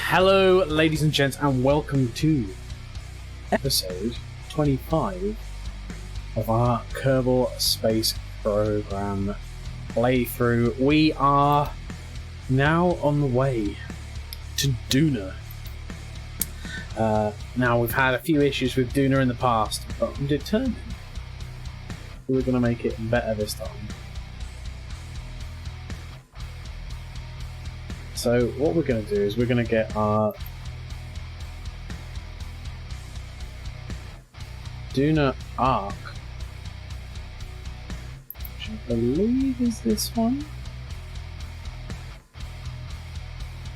Hello, ladies and gents, and welcome to episode 25 of our Kerbal Space Program playthrough. We are now on the way to Duna. Now, we've had a few issues with Duna in the past, but I'm determined we're going to make it better this time. So what we're going to do is we're going to get our Duna Arc, which I believe is this one.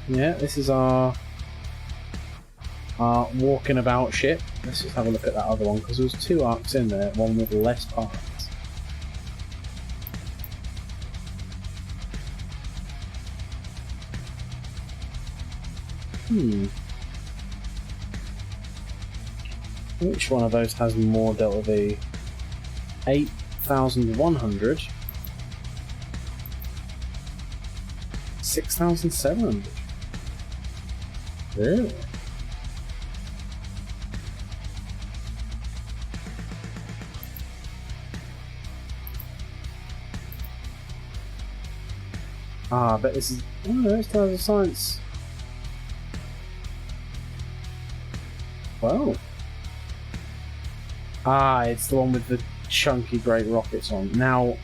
Yeah, this is our walking about ship. Let's just have a look at that other one, because there was two arcs in there, one with less parts. Which one of those has more Delta V? 8,100. 6,700. Really? I bet this is... Oh no, it's Stars of Science. Well. It's the one with the chunky great rockets on. Now,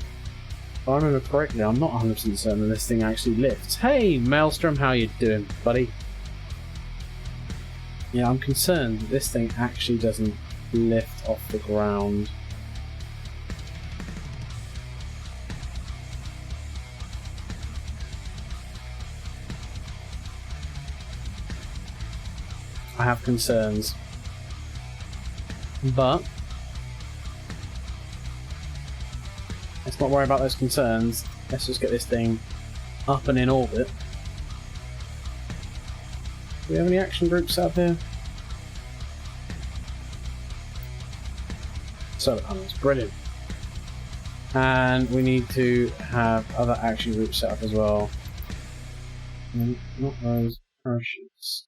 if I remember correctly, I'm not 100% certain that this thing actually lifts. Hey, Maelstrom, how you doing, buddy? Yeah, I'm concerned that this thing actually doesn't lift off the ground. I have concerns. But let's not worry about those concerns. Let's just get this thing up and in orbit. Do we have any action groups out here? Solar panels, brilliant. And we need to have other action groups set up as well. Not those parachutes.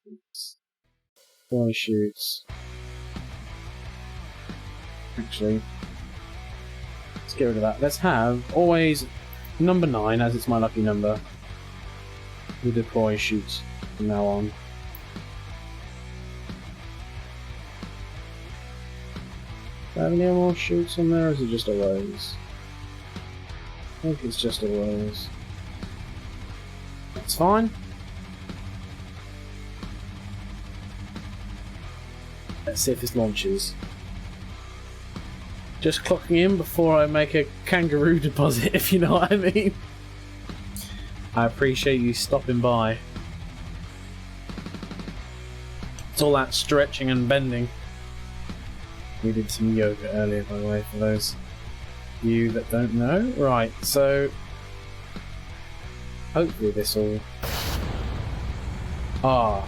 Parachutes. Actually, let's get rid of that. Let's have always number 9, as it's my lucky number. We'll deploy shoots from now on. Do I have any more shoots on there, or is it just a rose? I think it's just a rose. That's fine. Let's see if this launches. Just clocking in before I make a kangaroo deposit, if you know what I mean. I appreciate you stopping by. It's all that stretching and bending. We did some yoga earlier, by the way, for those of you that don't know. Right, so hopefully this will... I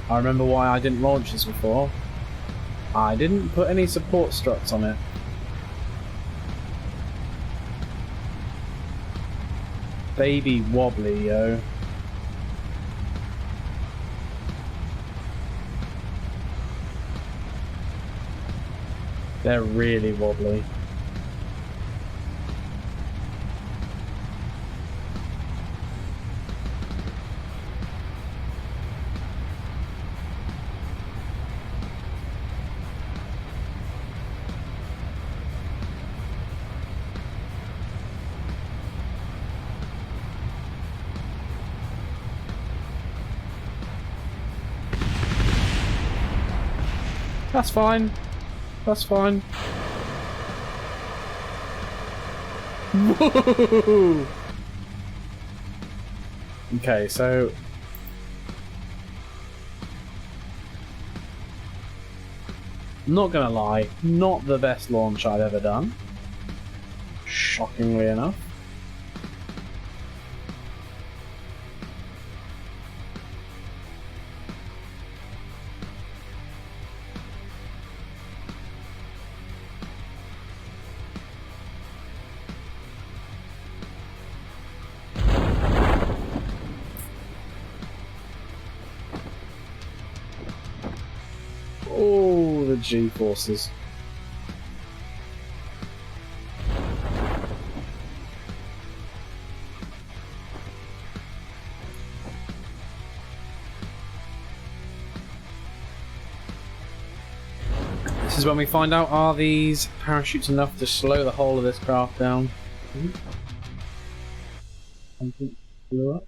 remember why I didn't launch this before. I didn't put any support struts on it. Baby wobbly, yo. They're really wobbly. That's fine. That's fine. Whoa! Okay, so not gonna lie, not the best launch I've ever done. Shockingly enough. Oh, the G-forces. This is when we find out, are these parachutes enough to slow the whole of this craft down? Something blew up.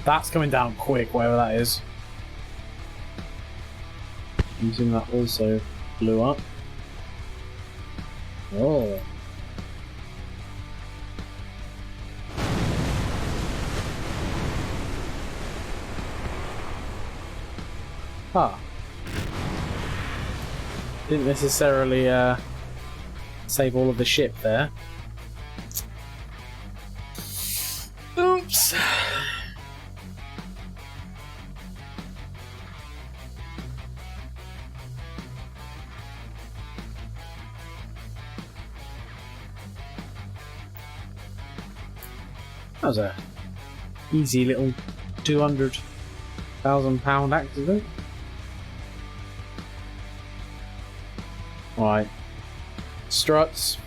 That's coming down quick, whatever that is. I'm assuming that also blew up. Oh. Ah. Didn't necessarily save all of the ship there. Oops. That was a easy little £200,000 accident. Right, struts.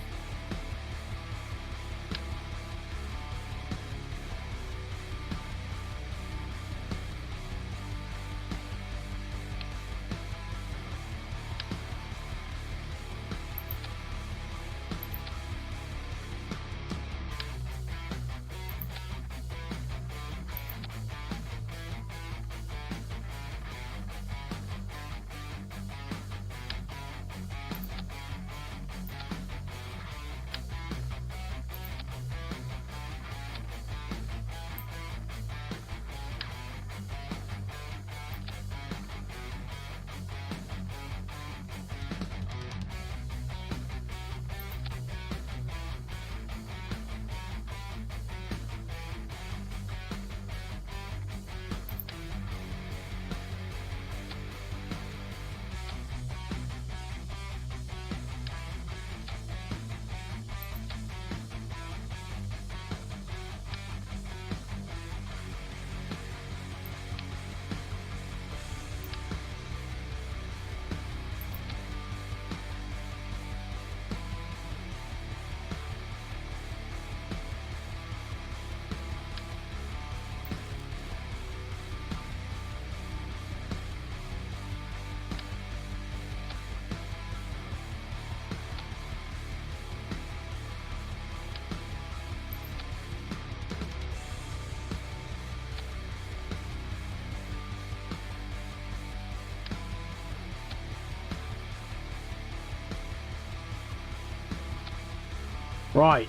Right,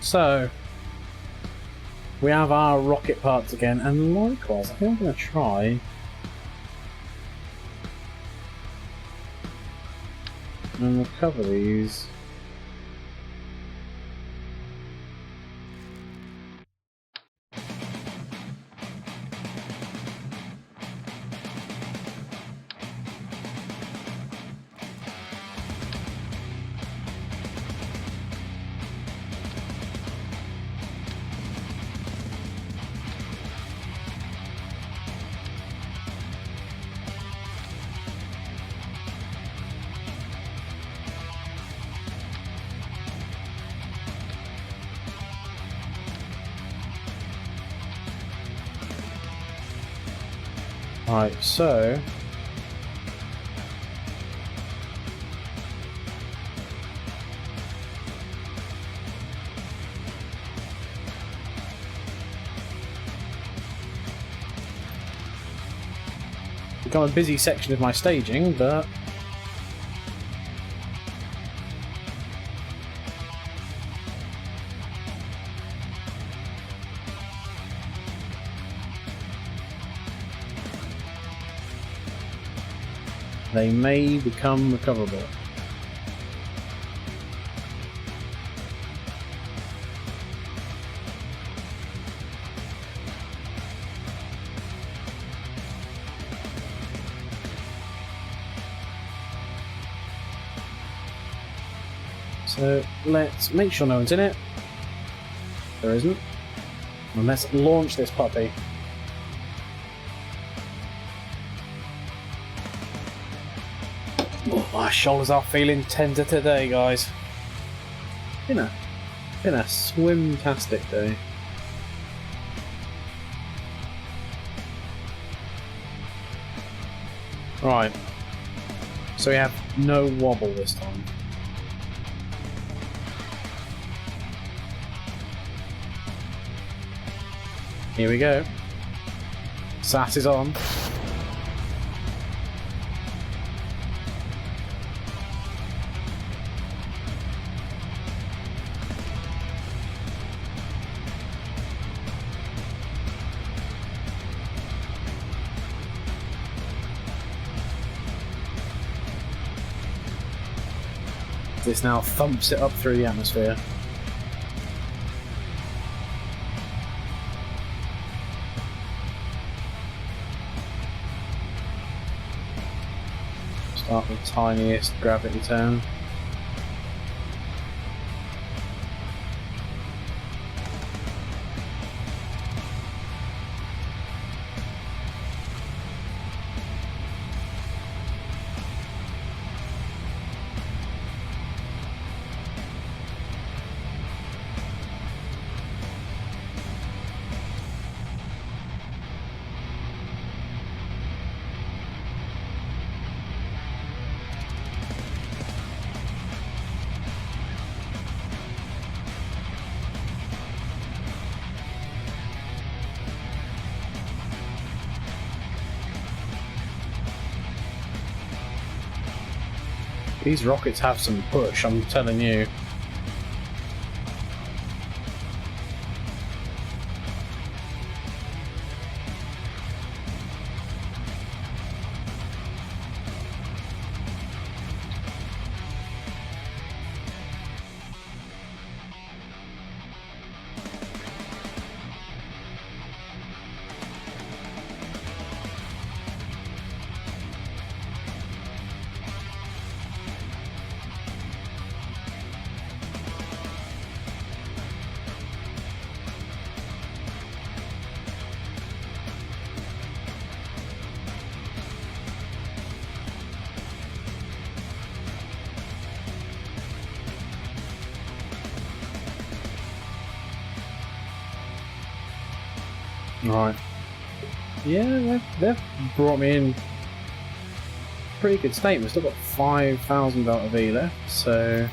so we have our rocket parts again, and likewise, I think I'm going to try and recover these. Right, so become a busy section of my staging, but they may become recoverable. So let's make sure no one's in it. There isn't. And let's launch this puppy. Oh, my shoulders are feeling tender today, guys. Been a swim-tastic day. Right. So we have no wobble this time. Here we go. Sat is on. This now thumps it up through the atmosphere. Start the tiniest gravity turn. These rockets have some push, I'm telling you. Right. Yeah, they've brought me in pretty good state. We've still got 5,000 out of E left, so...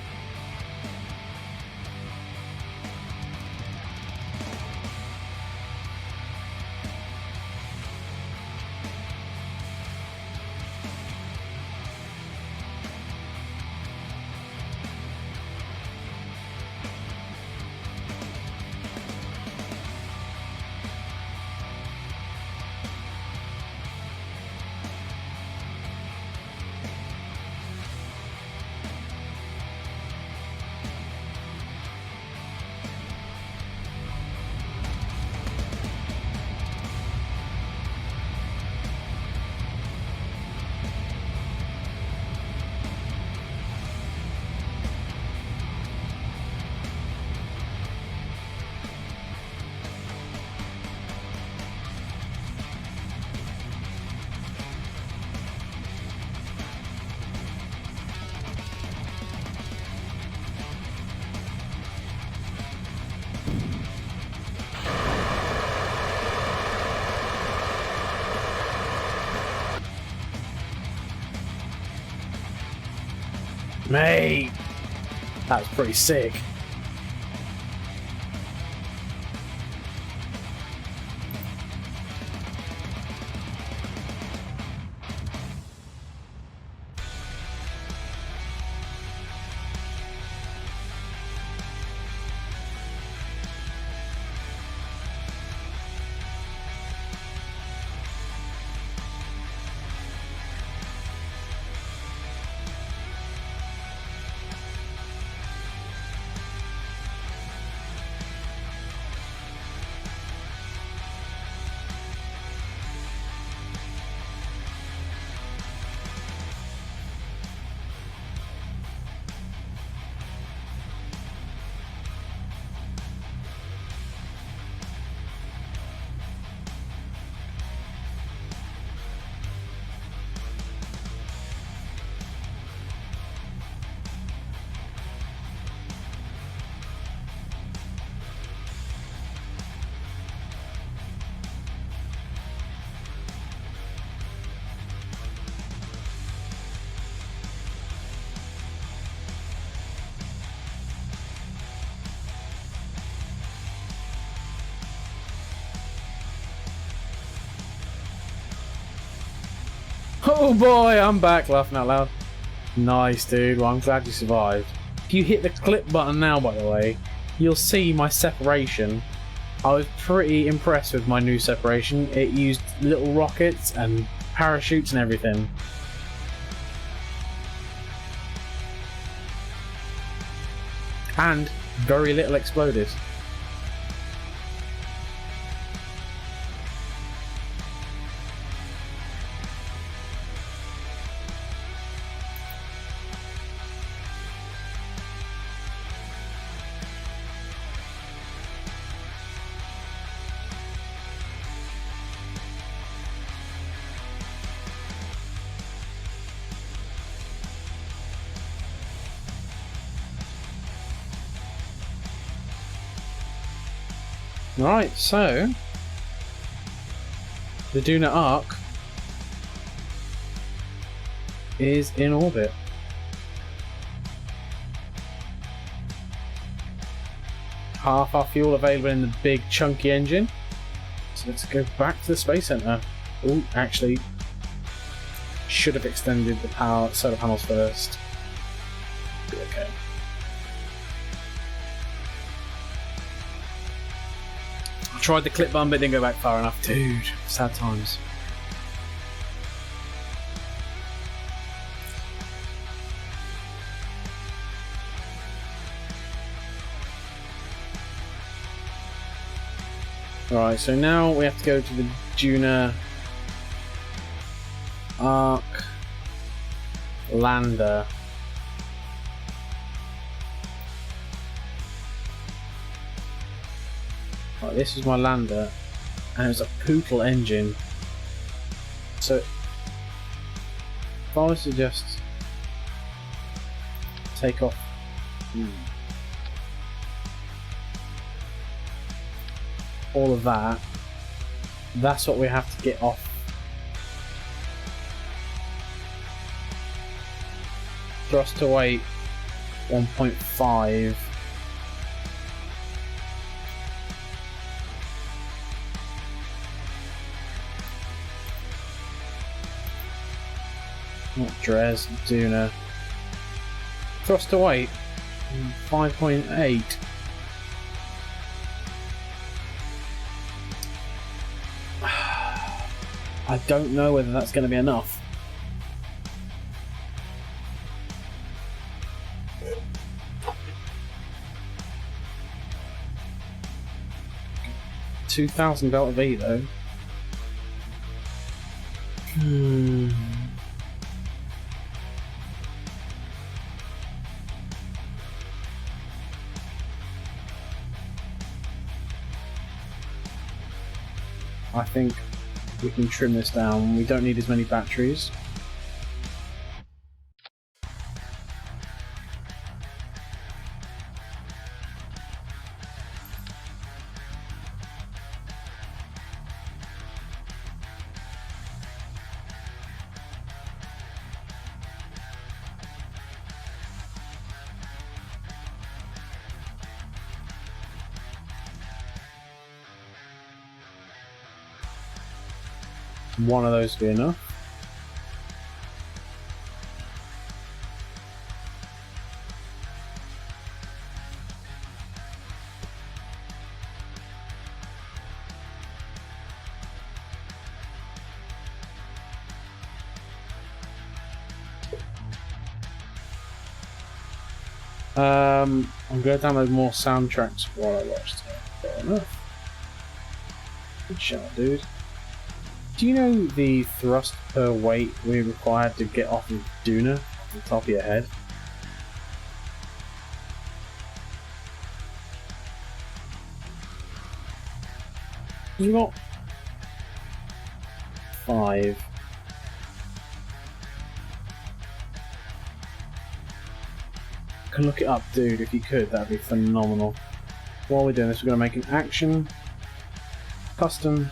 Mate! That was pretty sick. Oh boy, I'm back, laughing out loud. Nice, dude. Well, I'm glad you survived. If you hit the clip button now, by the way, you'll see my separation. I was pretty impressed with my new separation. It used little rockets and parachutes and everything. And very little exploded. Right, so the Duna arc is in orbit. Half our fuel available in the big chunky engine. So let's go back to the Space Center. Oh, actually, should have extended the power solar panels first. Be okay. I tried the clip button, but it didn't go back far enough. Dude, sad times. Alright, so now we have to go to the Duna arc lander. Right, this is my lander, and it was a Poodle engine. So if I was to just take off all of that, that's what we have to get off. Thrust to weight 1.5. Not Dres, Duna. Thrust to weight 5.8. I don't know whether that's going to be enough. $2,000 Delta V though. I think we can trim this down. We don't need as many batteries. One of those would be enough. I'm going to download more soundtracks while I watch that. Fair enough. Good shot, dude. Do you know the thrust per weight we required to get off of Duna off the top of your head? You got 5. I can look it up, dude. If you could, that'd be phenomenal. While we're doing this, we're going to make an action custom.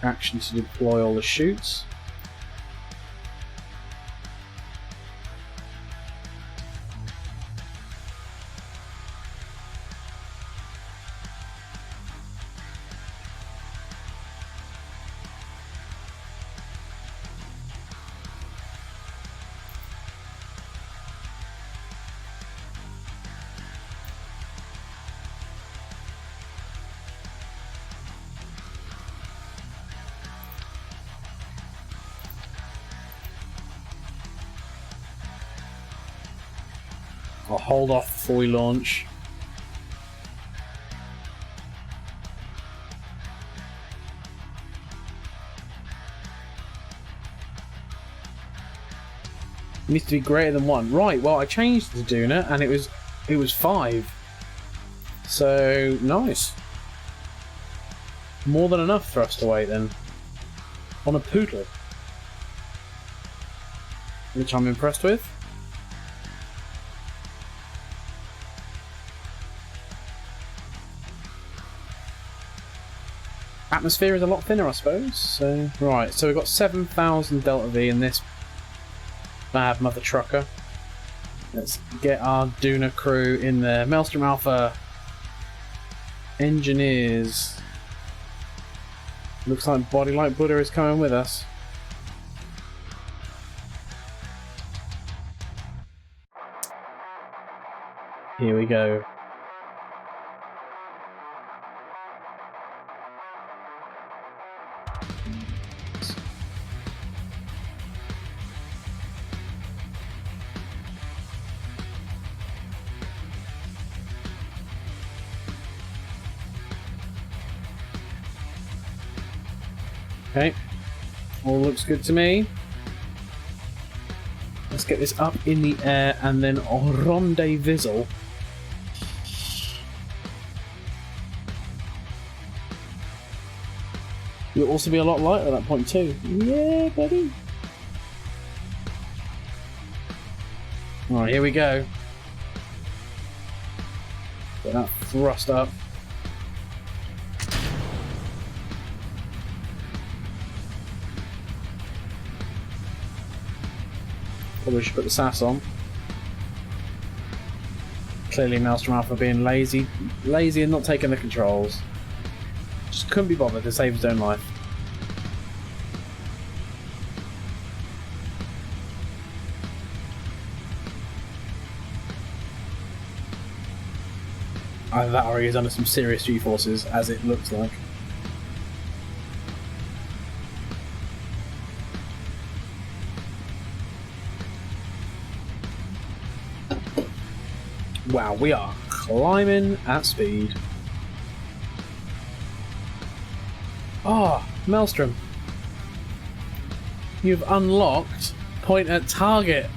action to deploy all the chutes. I'll hold off before we launch. It needs to be greater than 1. Right, well I changed the Duna and it was 5. So nice. More than enough thrust weight then. On a poodle. Which I'm impressed with. Atmosphere is a lot thinner, I suppose. So right, so we've got 7,000 Delta V in this bad mother trucker. Let's get our Duna crew in there. Maelstrom Alpha, engineers. Looks like Body Like Buddha is coming with us. Here we go. Okay, all looks good to me. Let's get this up in the air and then rendezvous. You'll also be a lot lighter at that point too. Yeah, buddy. Alright, here we go. Get that thrust up. Probably should put the SAS on. Clearly Maelstrom Alpha being lazy and not taking the controls. Just couldn't be bothered to save his own life. Either that or he's under some serious G-forces, as it looks like. Wow, we are climbing at speed. Ah, oh, Maelstrom. You've unlocked point at target.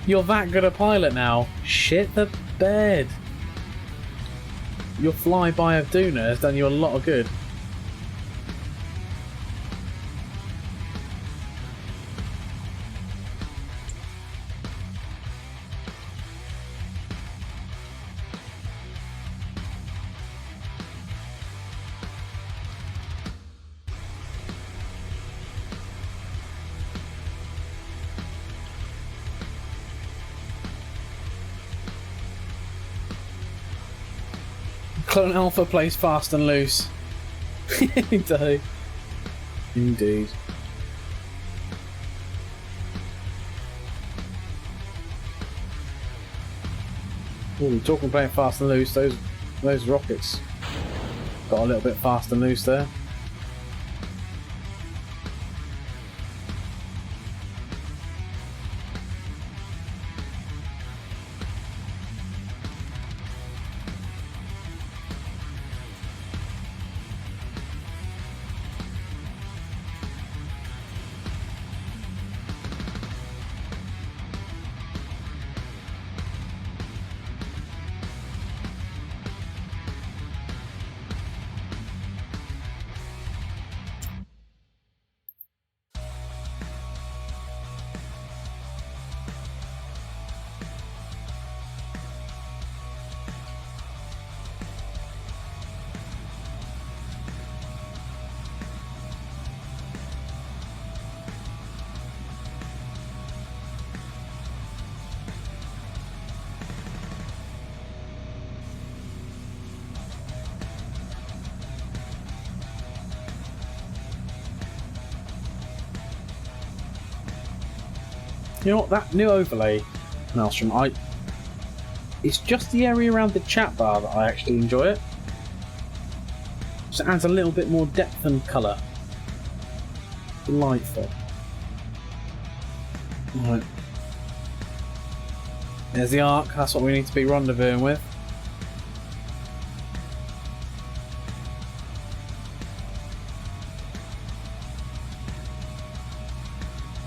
You're that good a pilot now. Shit the bed. Your flyby of Duna has done you a lot of good. Clone Alpha plays fast and loose. Indeed. Indeed. Ooh, talking playing fast and loose, those rockets got a little bit fast and loose there. You know what? That new overlay, Maelstrom, it's just the area around the chat bar that I actually enjoy it. Just adds a little bit more depth and colour. Delightful. Right. There's the Ark, that's what we need to be rendezvousing with.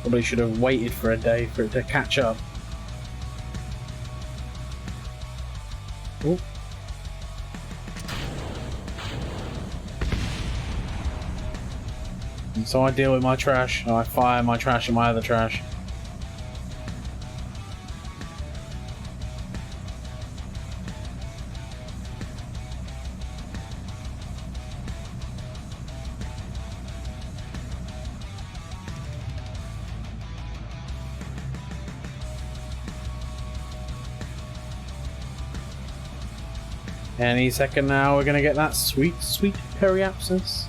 Probably should have waited for a day for it to catch up. Ooh. And so I deal with my trash, and I fire my trash and my other trash. Any second now, we're gonna get that sweet, sweet periapsis.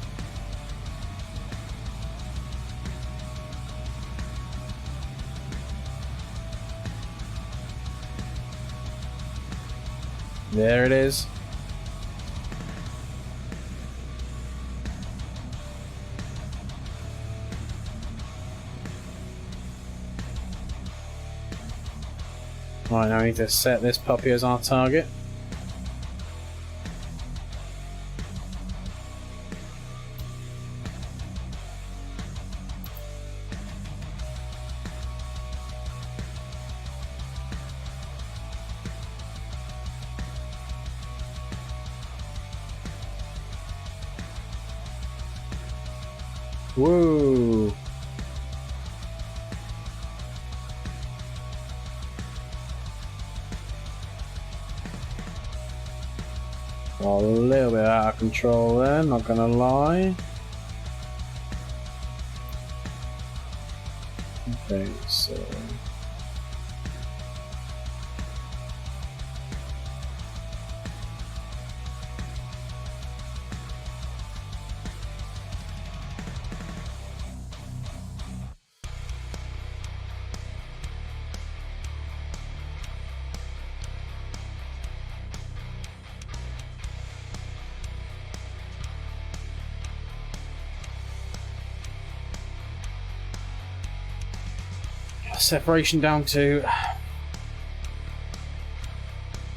There it is. Right, now we need to set this puppy as our target. Whoa! A little bit out of control there, not gonna lie. Okay, so... separation down to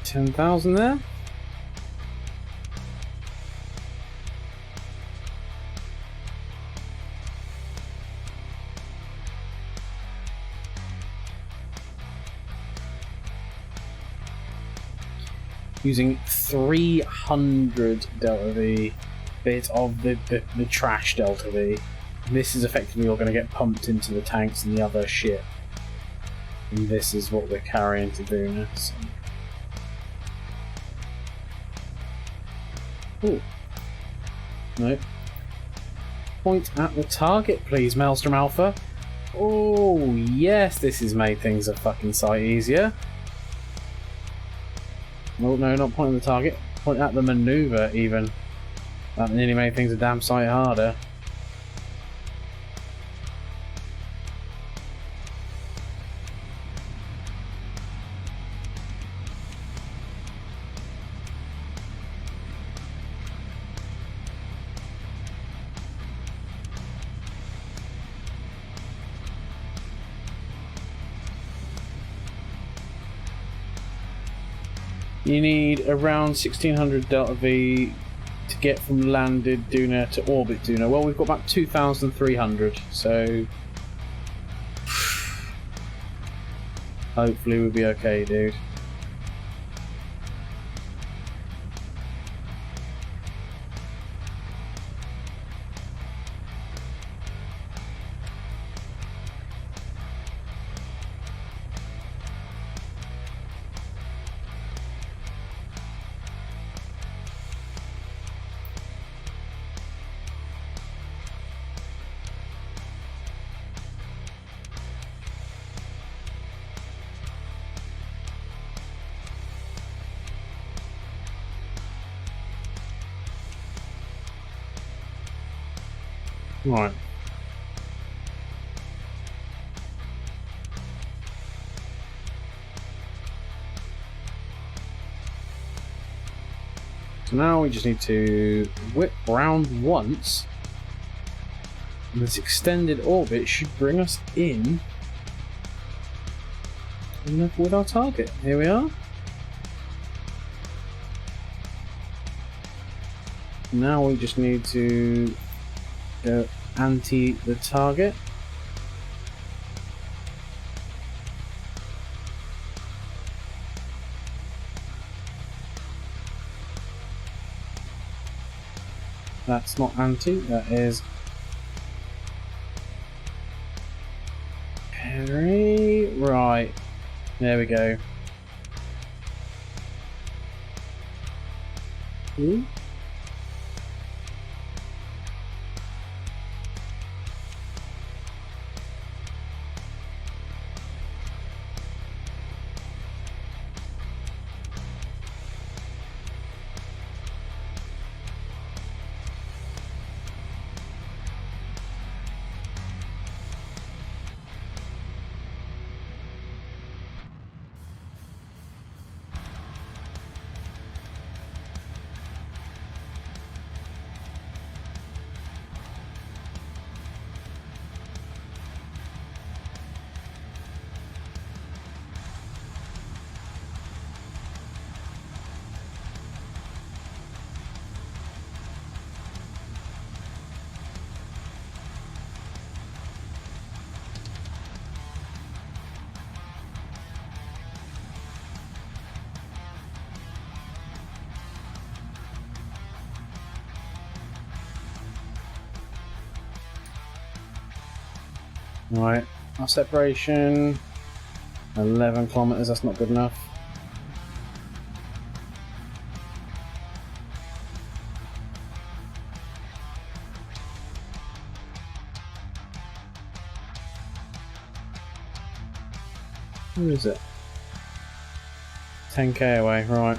10,000 there. Using 300 Delta V bit of the trash Delta V. This is effectively all going to get pumped into the tanks and the other shit. And this is what we're carrying to Duna. So. Ooh. No. Point at the target, please, Maelstrom Alpha. Oh, yes, this has made things a fucking sight easier. Oh, no, not point at the target. Point at the maneuver, even. That nearly made things a damn sight harder. You need around 1600 Delta V to get from landed Duna to orbit Duna. Well, we've got about 2300, so hopefully we'll be okay, dude. Right. So now we just need to whip round once. And this extended orbit should bring us in with our target. Here we are. Now we just need to go anti the target. That's not anti, that is parry. Right, there we go. Ooh. Right, our separation 11 kilometers, that's not good enough. Where is it? 10k away, right.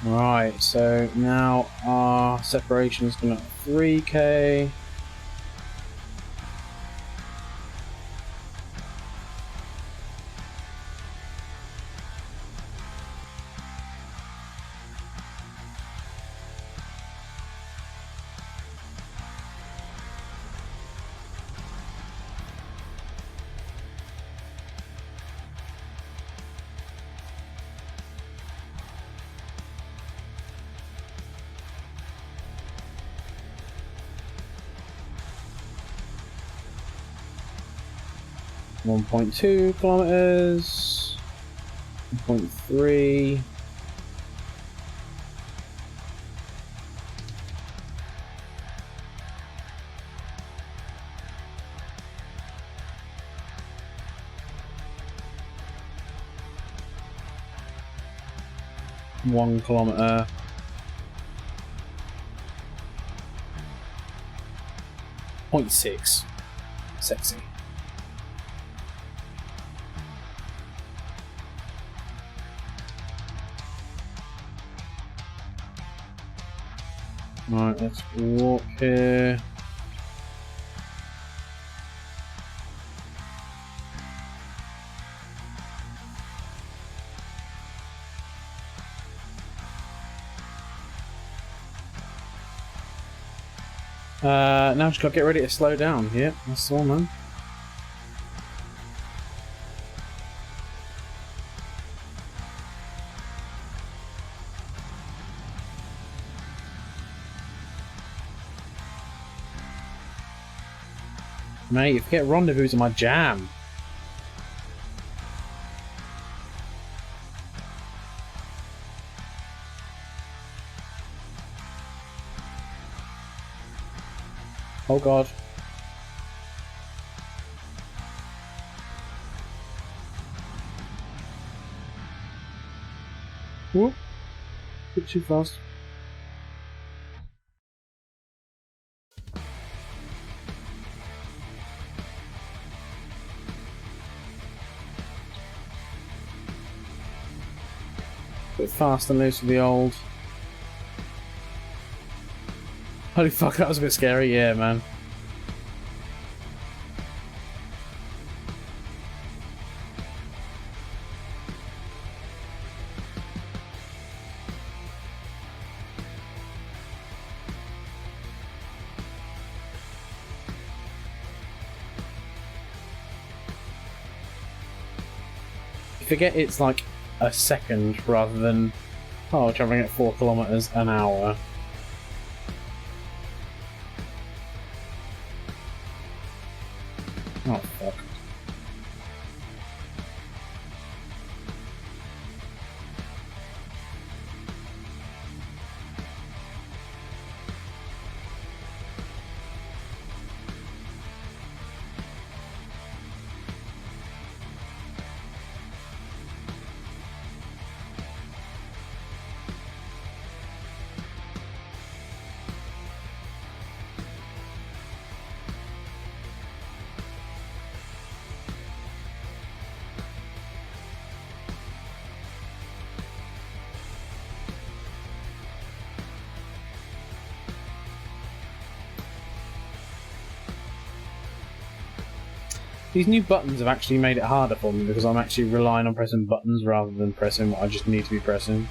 Right, so now our separation is going to 3k. .2 kilometers, 1.3. One kilometer. 0.6. Sexy. Right, let's walk here. Now just gotta get ready to slow down. Yep, that's the one, man. Mate, you forget rendezvous in my jam. Oh god. Whoop. Bit too fast. Bit fast and loose with the old. Holy fuck, that was a bit scary, yeah, man. You forget it's like a second rather than, oh, travelling at 4 kilometers an hour. Oh fuck. These new buttons have actually made it harder for me because I'm actually relying on pressing buttons rather than pressing what I just need to be pressing.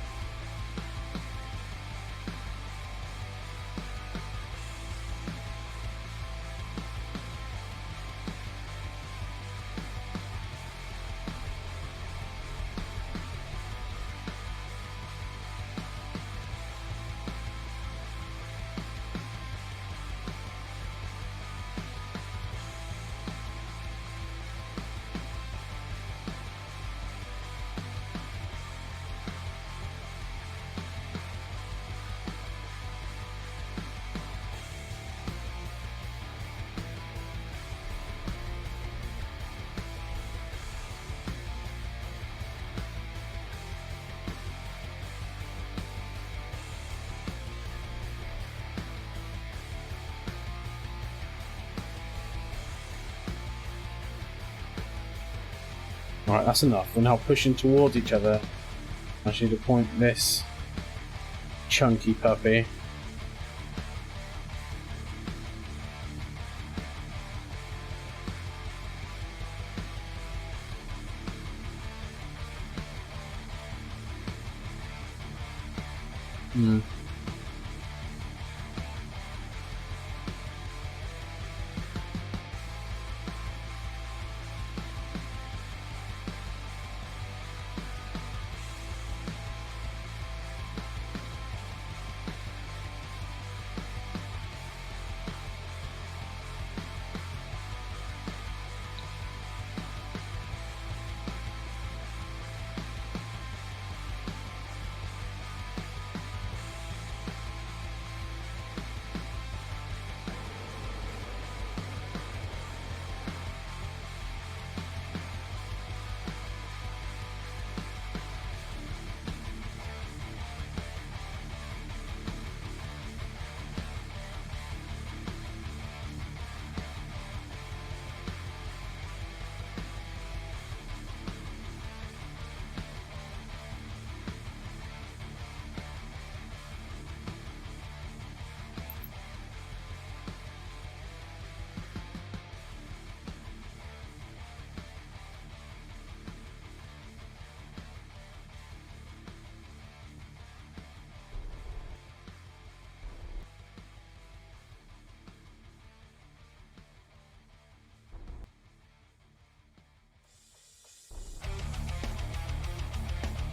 Alright, that's enough. We're now pushing towards each other. I should point this chunky puppy. Hmm.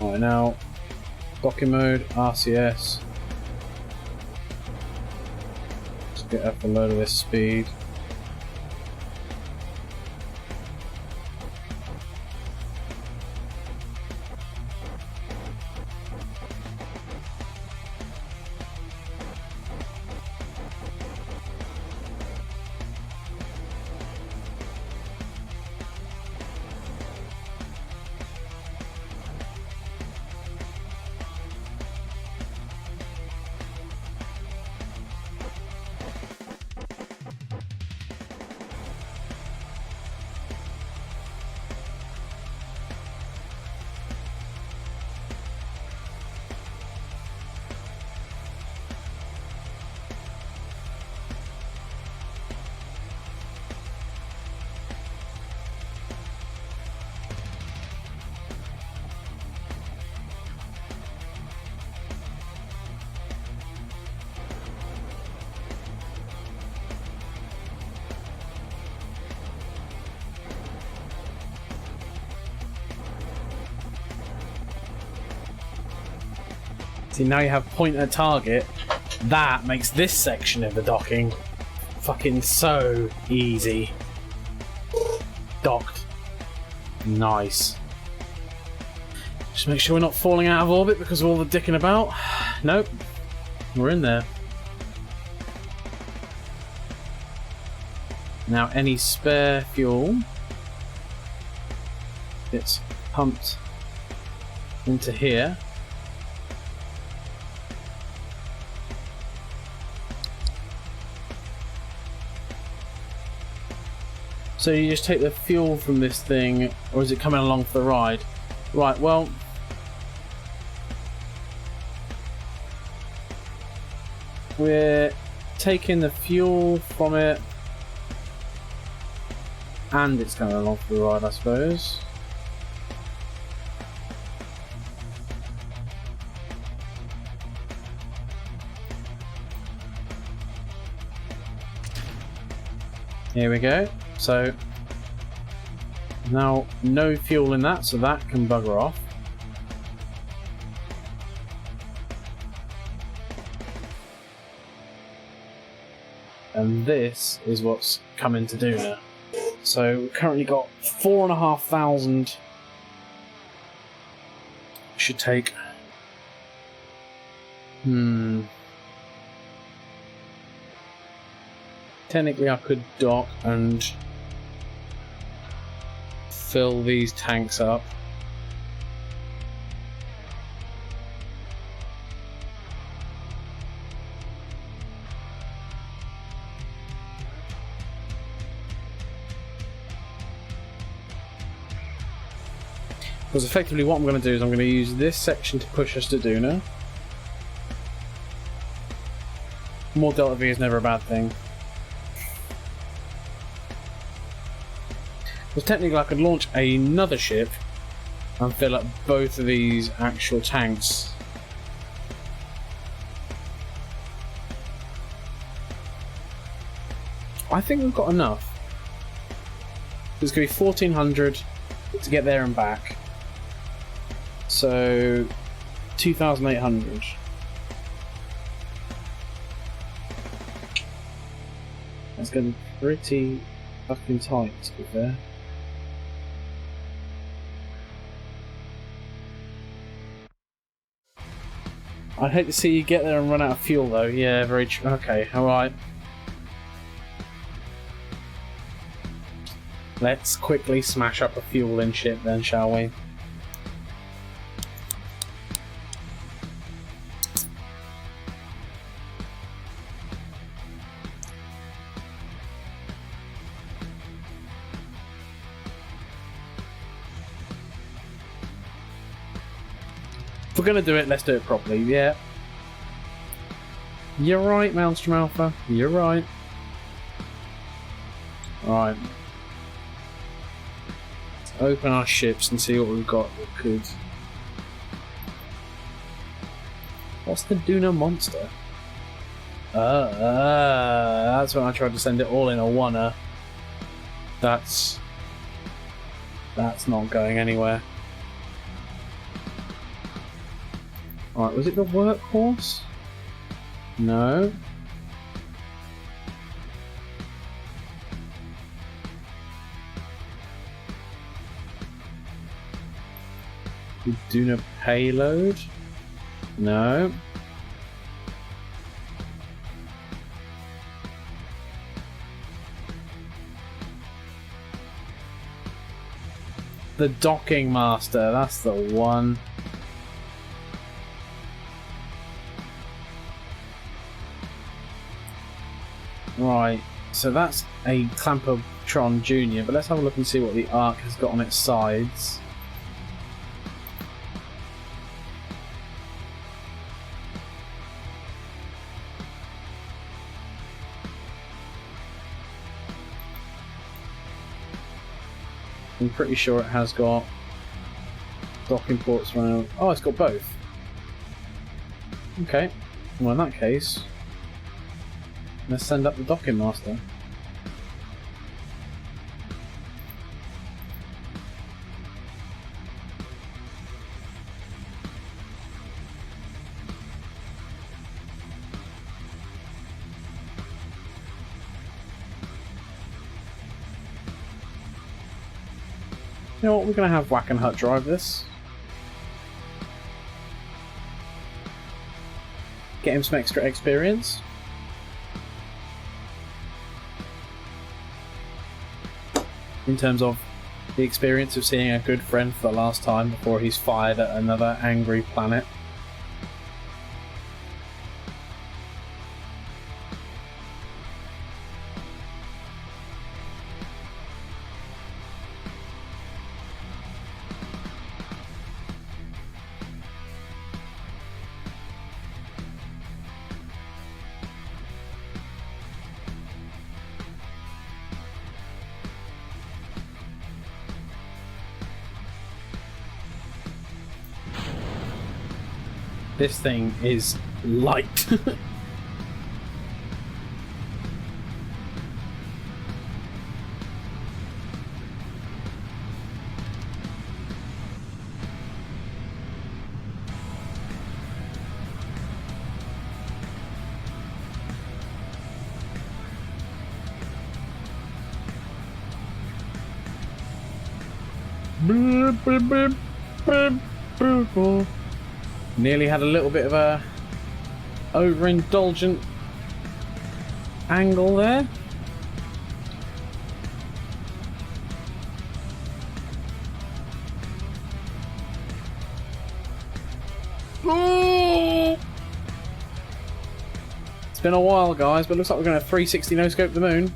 Alright, now docking mode, RCS. Let's get up a load of this speed. See, now you have point at target. That makes this section of the docking fucking so easy. Docked. Nice. Just make sure we're not falling out of orbit because of all the dicking about. Nope. We're in there. Now any spare fuel gets pumped into here. So you just take the fuel from this thing, or is it coming along for the ride? Right, well, we're taking the fuel from it, and it's coming along for the ride, I suppose. Here we go. So now no fuel in that, so that can bugger off. And this is what's coming to Duna. So we've currently got 4,500. Should take. Technically, I could dock and fill these tanks up. Because effectively what I'm going to do is I'm going to use this section to push us to Duna. More Delta V is never a bad thing. Because technically I could launch another ship and fill up both of these actual tanks. I think we've got enough. It's going to be 1,400 to get there and back. So 2,800. That's going to be pretty fucking tight, to be fair. I'd hate to see you get there and run out of fuel, though. Yeah, very true. Okay, alright. Let's quickly smash up a fuel-in ship then, shall we? If we're gonna do it, let's do it properly, yeah. You're right, Maelstrom Alpha. You're right. Alright. Let's open our ships and see what we've got that could... What's the Duna monster? That's when I tried to send it all in a oneer. That's not going anywhere. Alright, was it the workhorse? No. The Duna payload? No. The docking master, that's the one. Right, so that's a Clampertron Junior, but let's have a look and see what the Ark has got on its sides. I'm pretty sure it has got docking ports around. Oh, it's got both. Okay, well in that case, let's send up the docking master. You know what, we're going to have Whack and Hut drive this. Get him some extra experience. In terms of the experience of seeing a good friend for the last time before he's fired at another angry planet. This thing is light. Nearly had a little bit of a overindulgent angle there. Ooh! It's been a while, guys, but it looks like we're going to 360 no-scope the moon.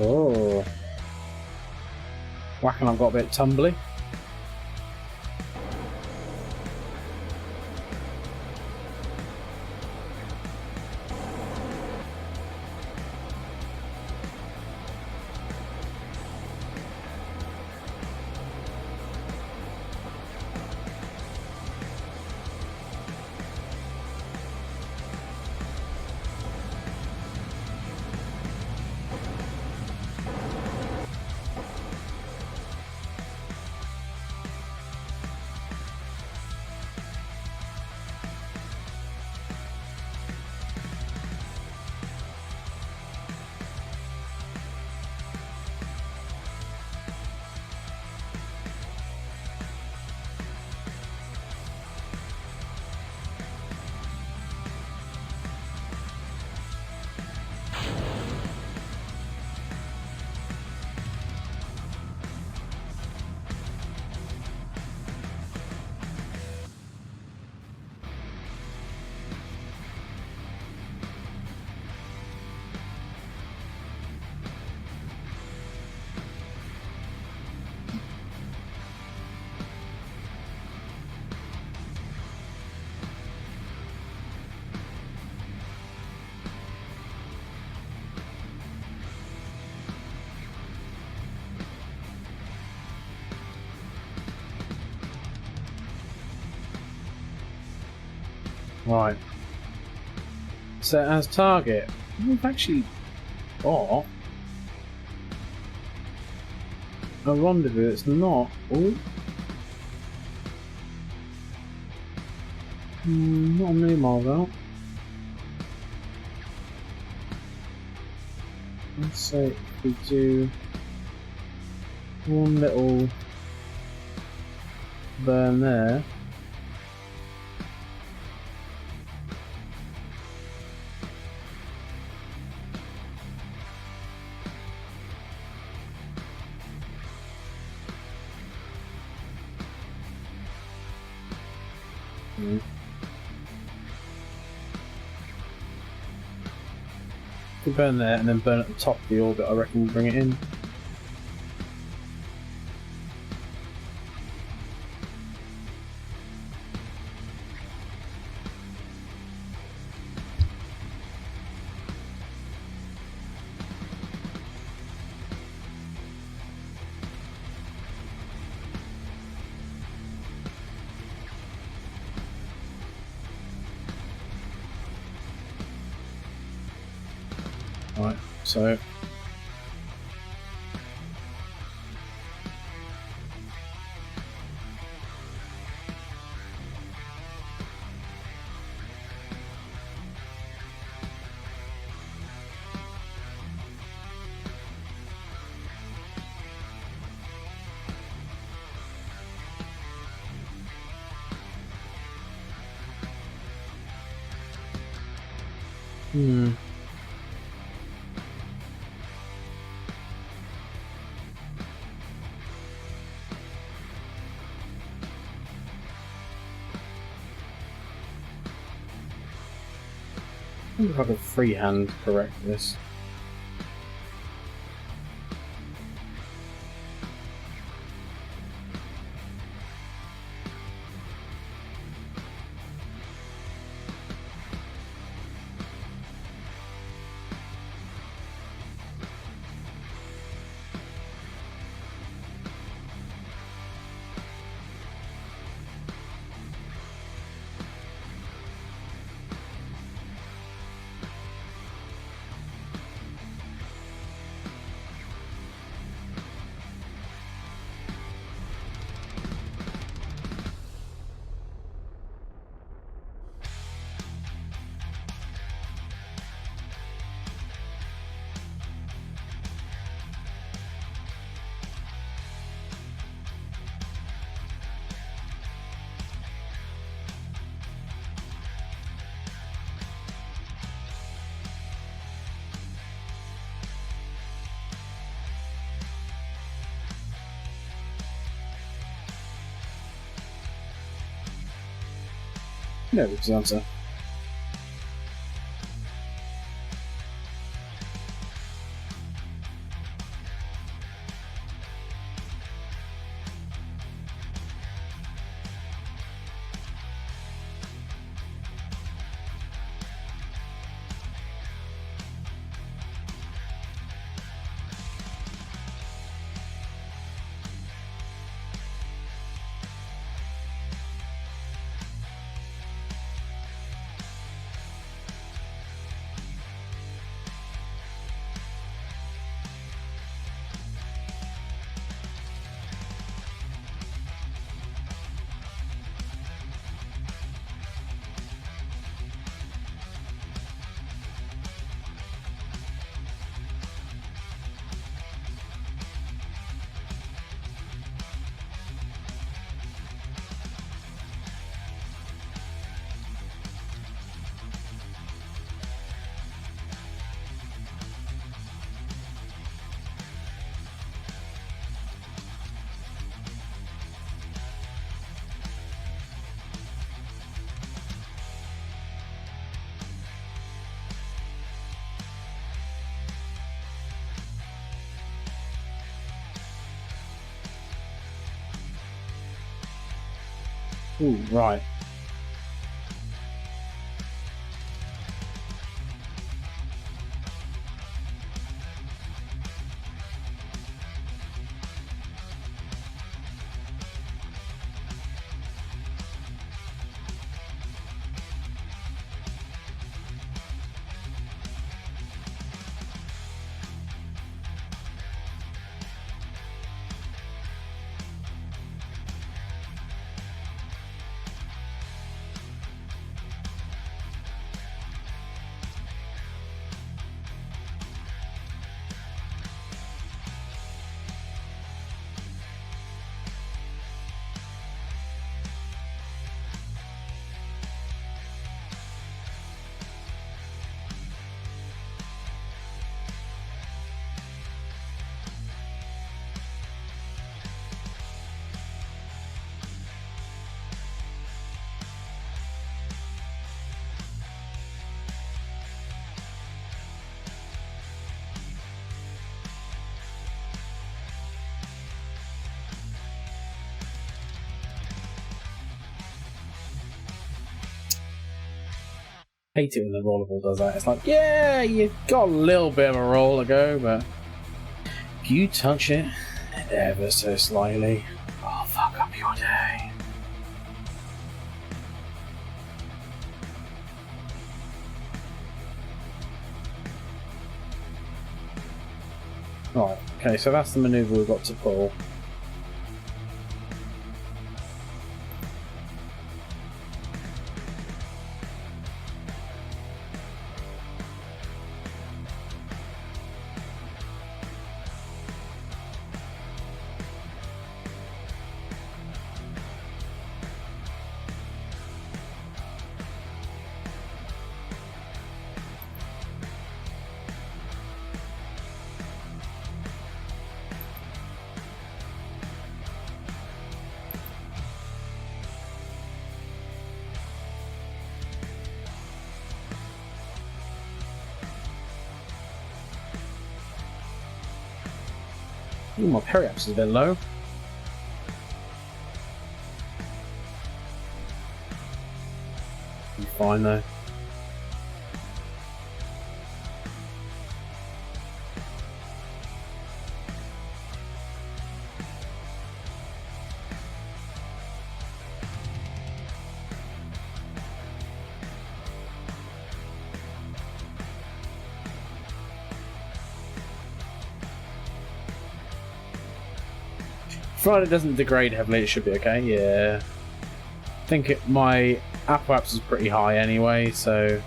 Oh. Whacking, I've got a bit tumbly. Right. Set as target. We've actually got a rendezvous. It's not. Oh. Not a million miles out. So if we do one little burn there. If we burn there and then burn at the top of the orbit, I reckon we'll bring it in. Right, so I wonder if I could freehand correct this. No, it's the answer. Ooh, right. Hate it when the rollerball does that. It's like, yeah, you got a little bit of a roll to go, but if you touch it ever so slightly, I'll fuck up your day. Right, okay, so that's the manoeuvre we've got to pull. Ooh, my periaps is a bit low. Be fine though. Provided it doesn't degrade heavily, it should be okay. Yeah, I think my apoaps is pretty high anyway, so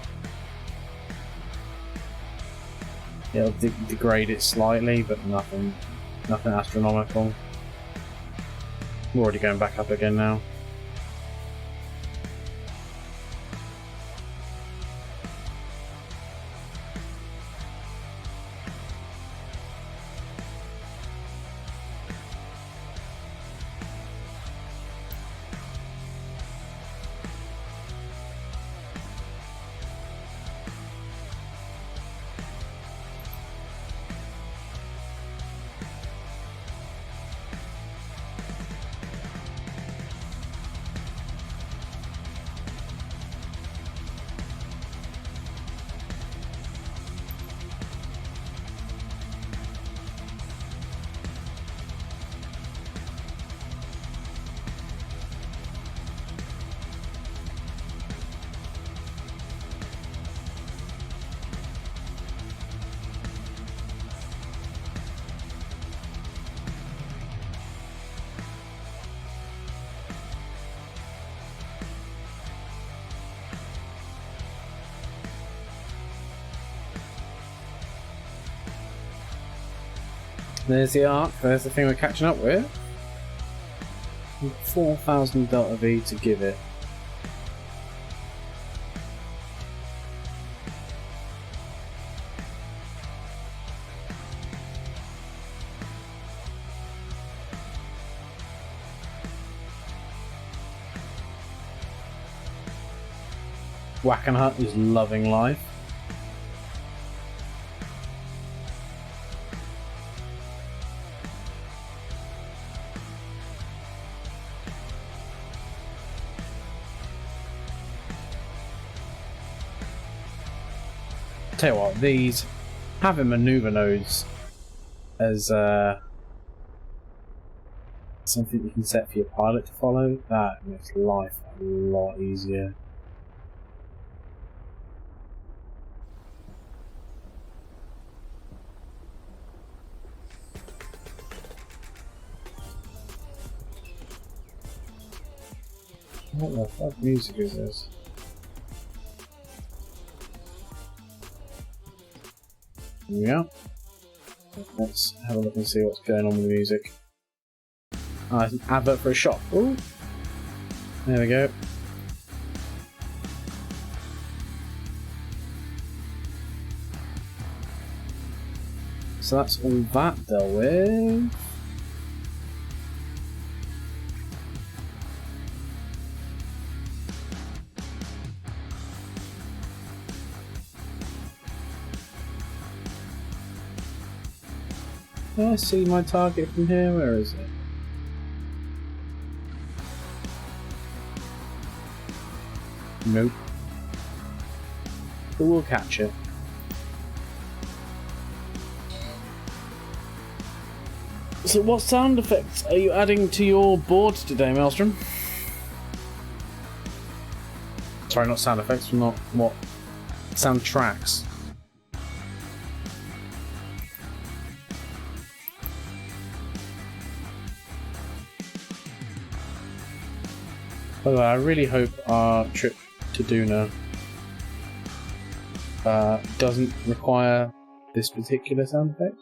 it'll degrade it slightly, but nothing astronomical. We're already going back up again now. There's the arc, there's the thing we're catching up with. 4,000 delta V to give it. Wackenhut is loving life. Tell you what, these having maneuver nodes as something you can set for your pilot to follow, that makes life a lot easier. What the fuck music is this? Yeah. Let's have a look and see what's going on with the music. Ah, it's an advert for a shop. Ooh. There we go. So that's all that dealt with. Can I see my target from here? Where is it? Nope. but we'll catch it. So what sound effects are you adding to your board today, Maelstrom? Sorry, not sound effects, not what? Sound tracks. By the way, I really hope our trip to Duna doesn't require this particular sound effect.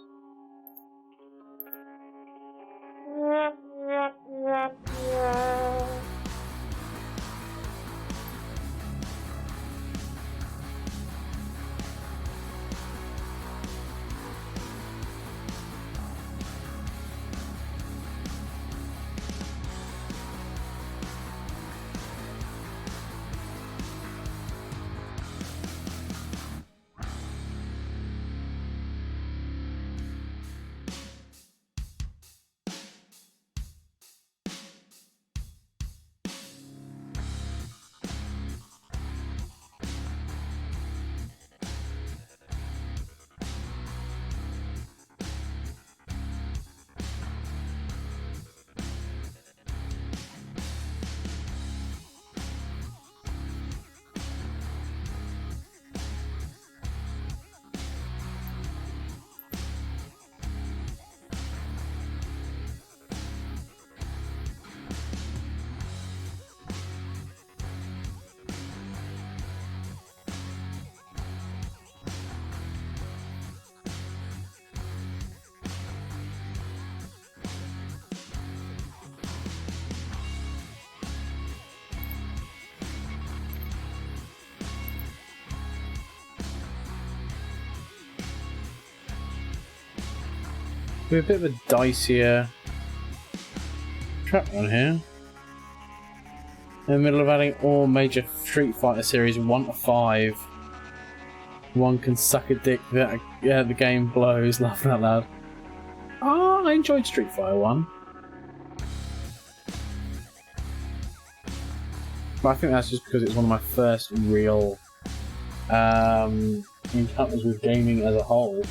We're a bit of a dicier track on here. In the middle of adding all major Street Fighter series 1 to 5. One can suck a dick that the game blows, laughing out loud. Oh, I enjoyed Street Fighter 1. But I think that's just because it's one of my first real encounters with gaming as a whole.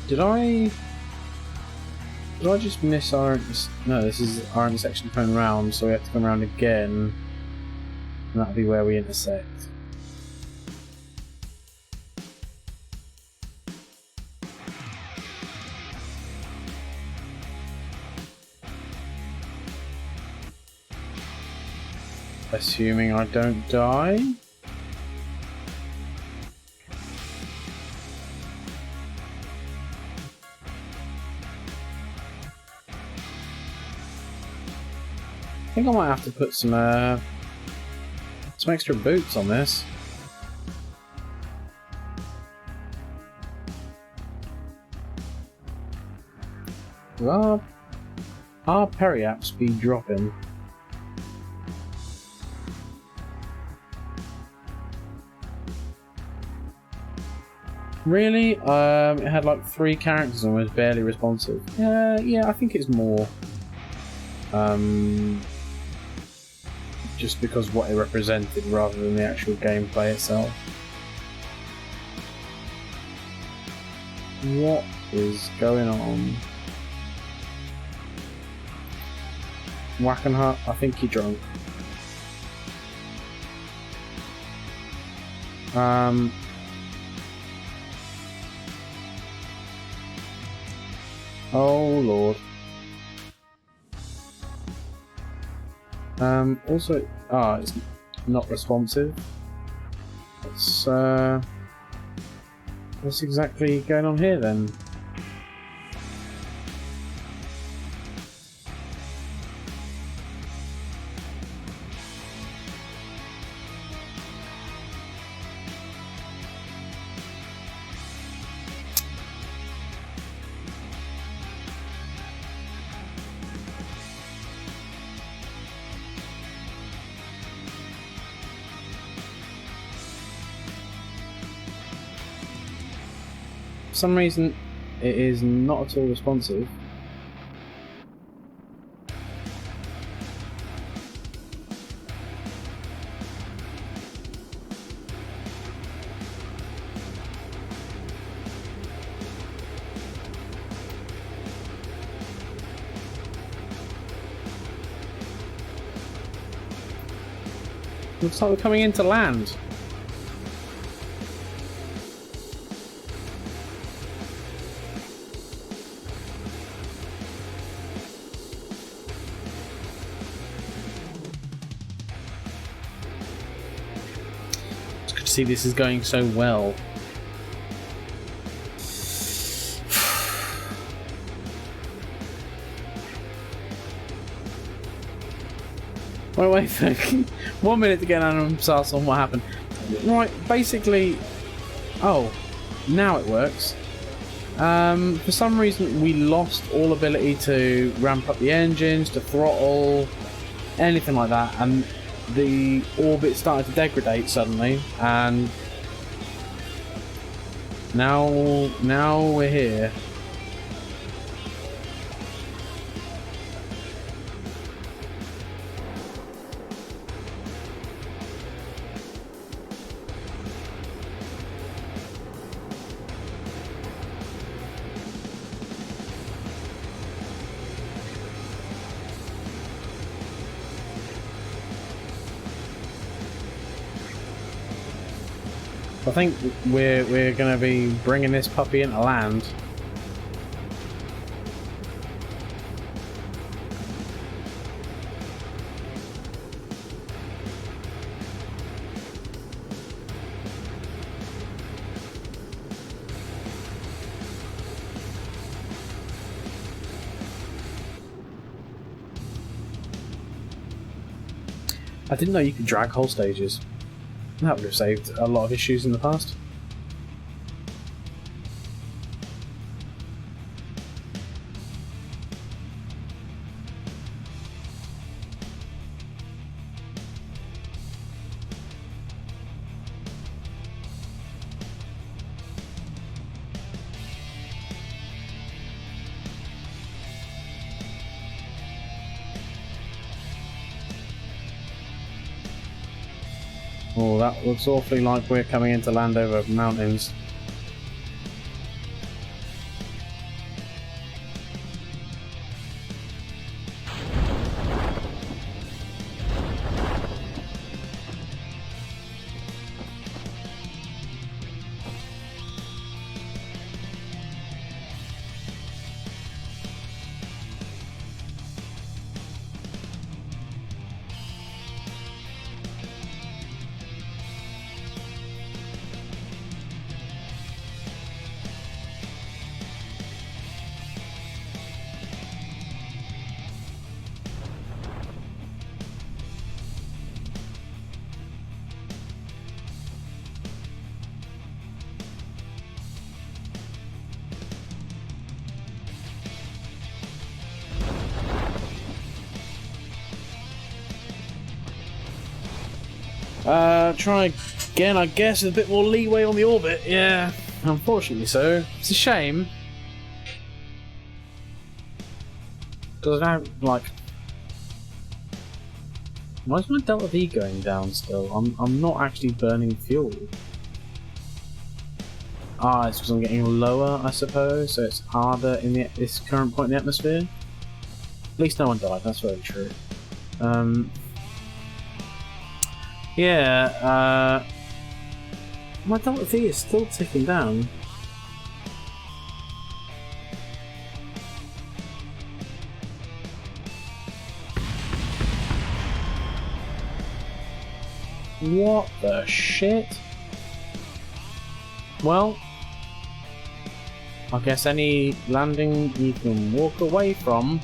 Did I just miss our... No, this is our intersection coming round, so we have to come around again. And that'll be where we intersect. Assuming I don't die. I think I might have to put some extra boots on this. Will our periaps be dropping? Really? It had like 3 characters and was barely responsive. Yeah, I think it's more. Just because of what it represented rather than the actual gameplay itself. What is going on? Wackenhut, I think you're drunk. Oh Lord. Also, it's not responsive. What's exactly going on here then? some reason it is not at all responsive. Looks like we're coming into land. It's good to see this is going so well. Wait, 1 minute to get an analysis on what happened. Right, basically... Oh, now it works. For some reason we lost all ability to ramp up the engines, to throttle, anything like that, and the orbit started to degrade suddenly, and now we're here. I think we're going to be bringing this puppy into land. I didn't know you could drag whole stages. That would have saved a lot of issues in the past. Oh, that looks awfully like we're coming into land over mountains. Try again, I guess, with a bit more leeway on the orbit. Yeah, unfortunately so. It's a shame. Because I don't, like... Why is my Delta V going down still? I'm not actually burning fuel. Ah, it's because I'm getting lower, I suppose, so it's harder in this current point in the atmosphere. At least no one died, that's very true. Yeah, my Delta V is still ticking down. What the shit? Well, I guess any landing you can walk away from.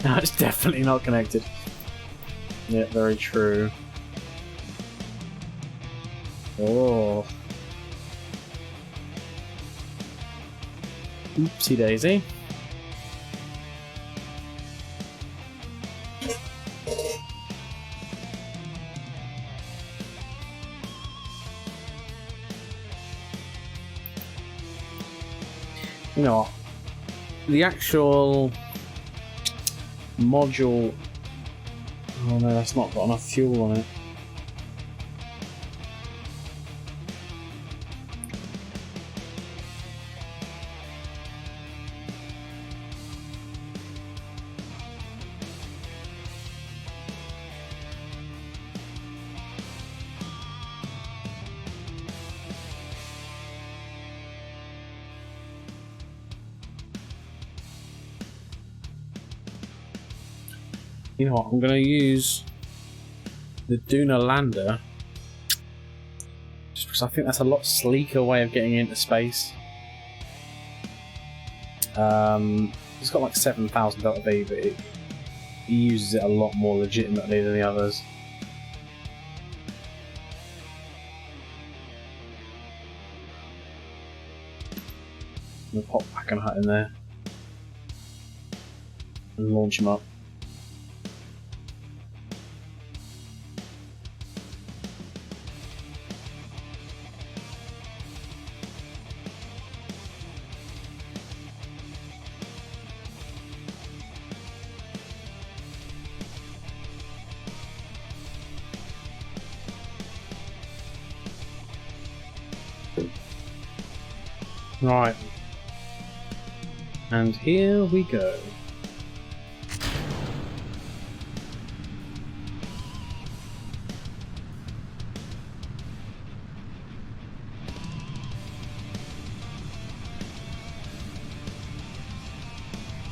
No, it's definitely not connected. Yeah, very true. Oh. Oopsie daisy. You know what? The actual module... Oh no, that's not got enough fuel on it. You know what, I'm going to use the Duna lander just because I think that's a lot sleeker way of getting into space. It's got like 7,000 Delta V, but it uses it a lot more legitimately than the others. I'm going to pop back and hut in there and launch him up. Right, and here we go.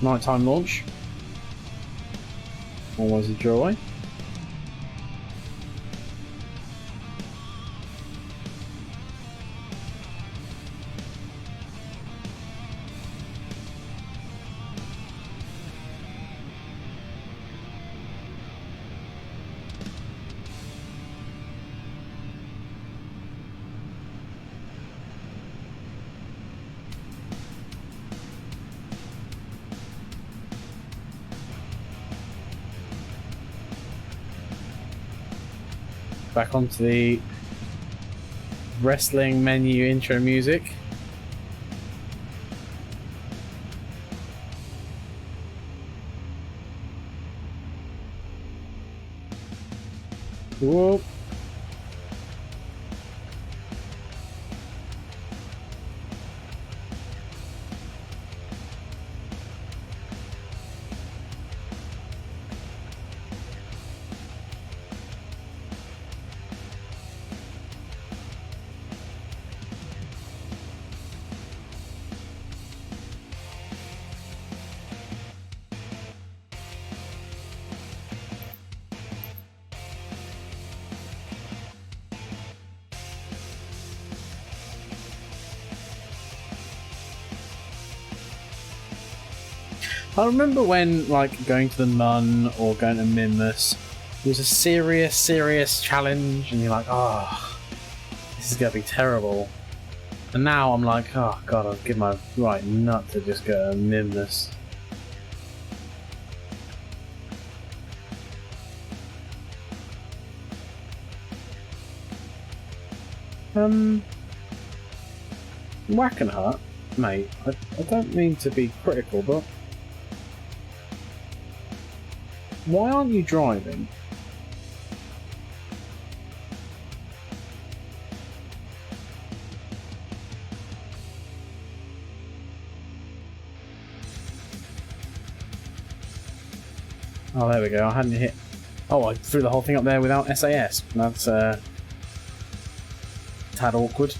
Nighttime launch. Always a joy. Back onto the wrestling menu intro music. Whoop. I remember when, like, going to the Nun or going to Mimus, it was a serious challenge, and you're like, oh, this is going to be terrible. And now I'm like, oh god, I'll give my right nut to just go to Mimus. Wackenhut, mate, I don't mean to be critical, but why aren't you driving? Oh, there we go. I hadn't hit. Oh, I threw the whole thing up there without SAS. That's a tad awkward.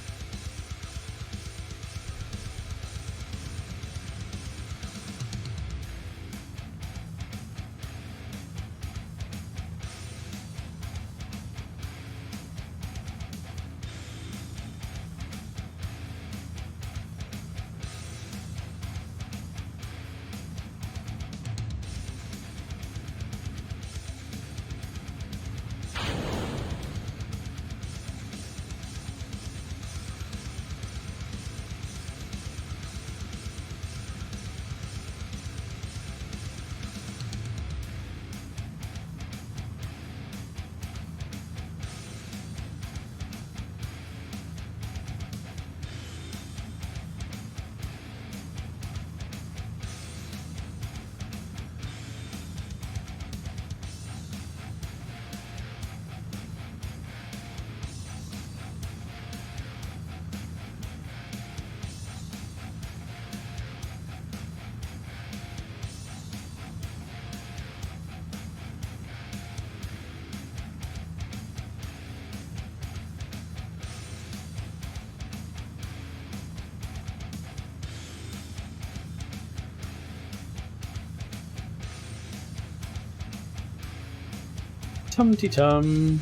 Tum-ty-tum.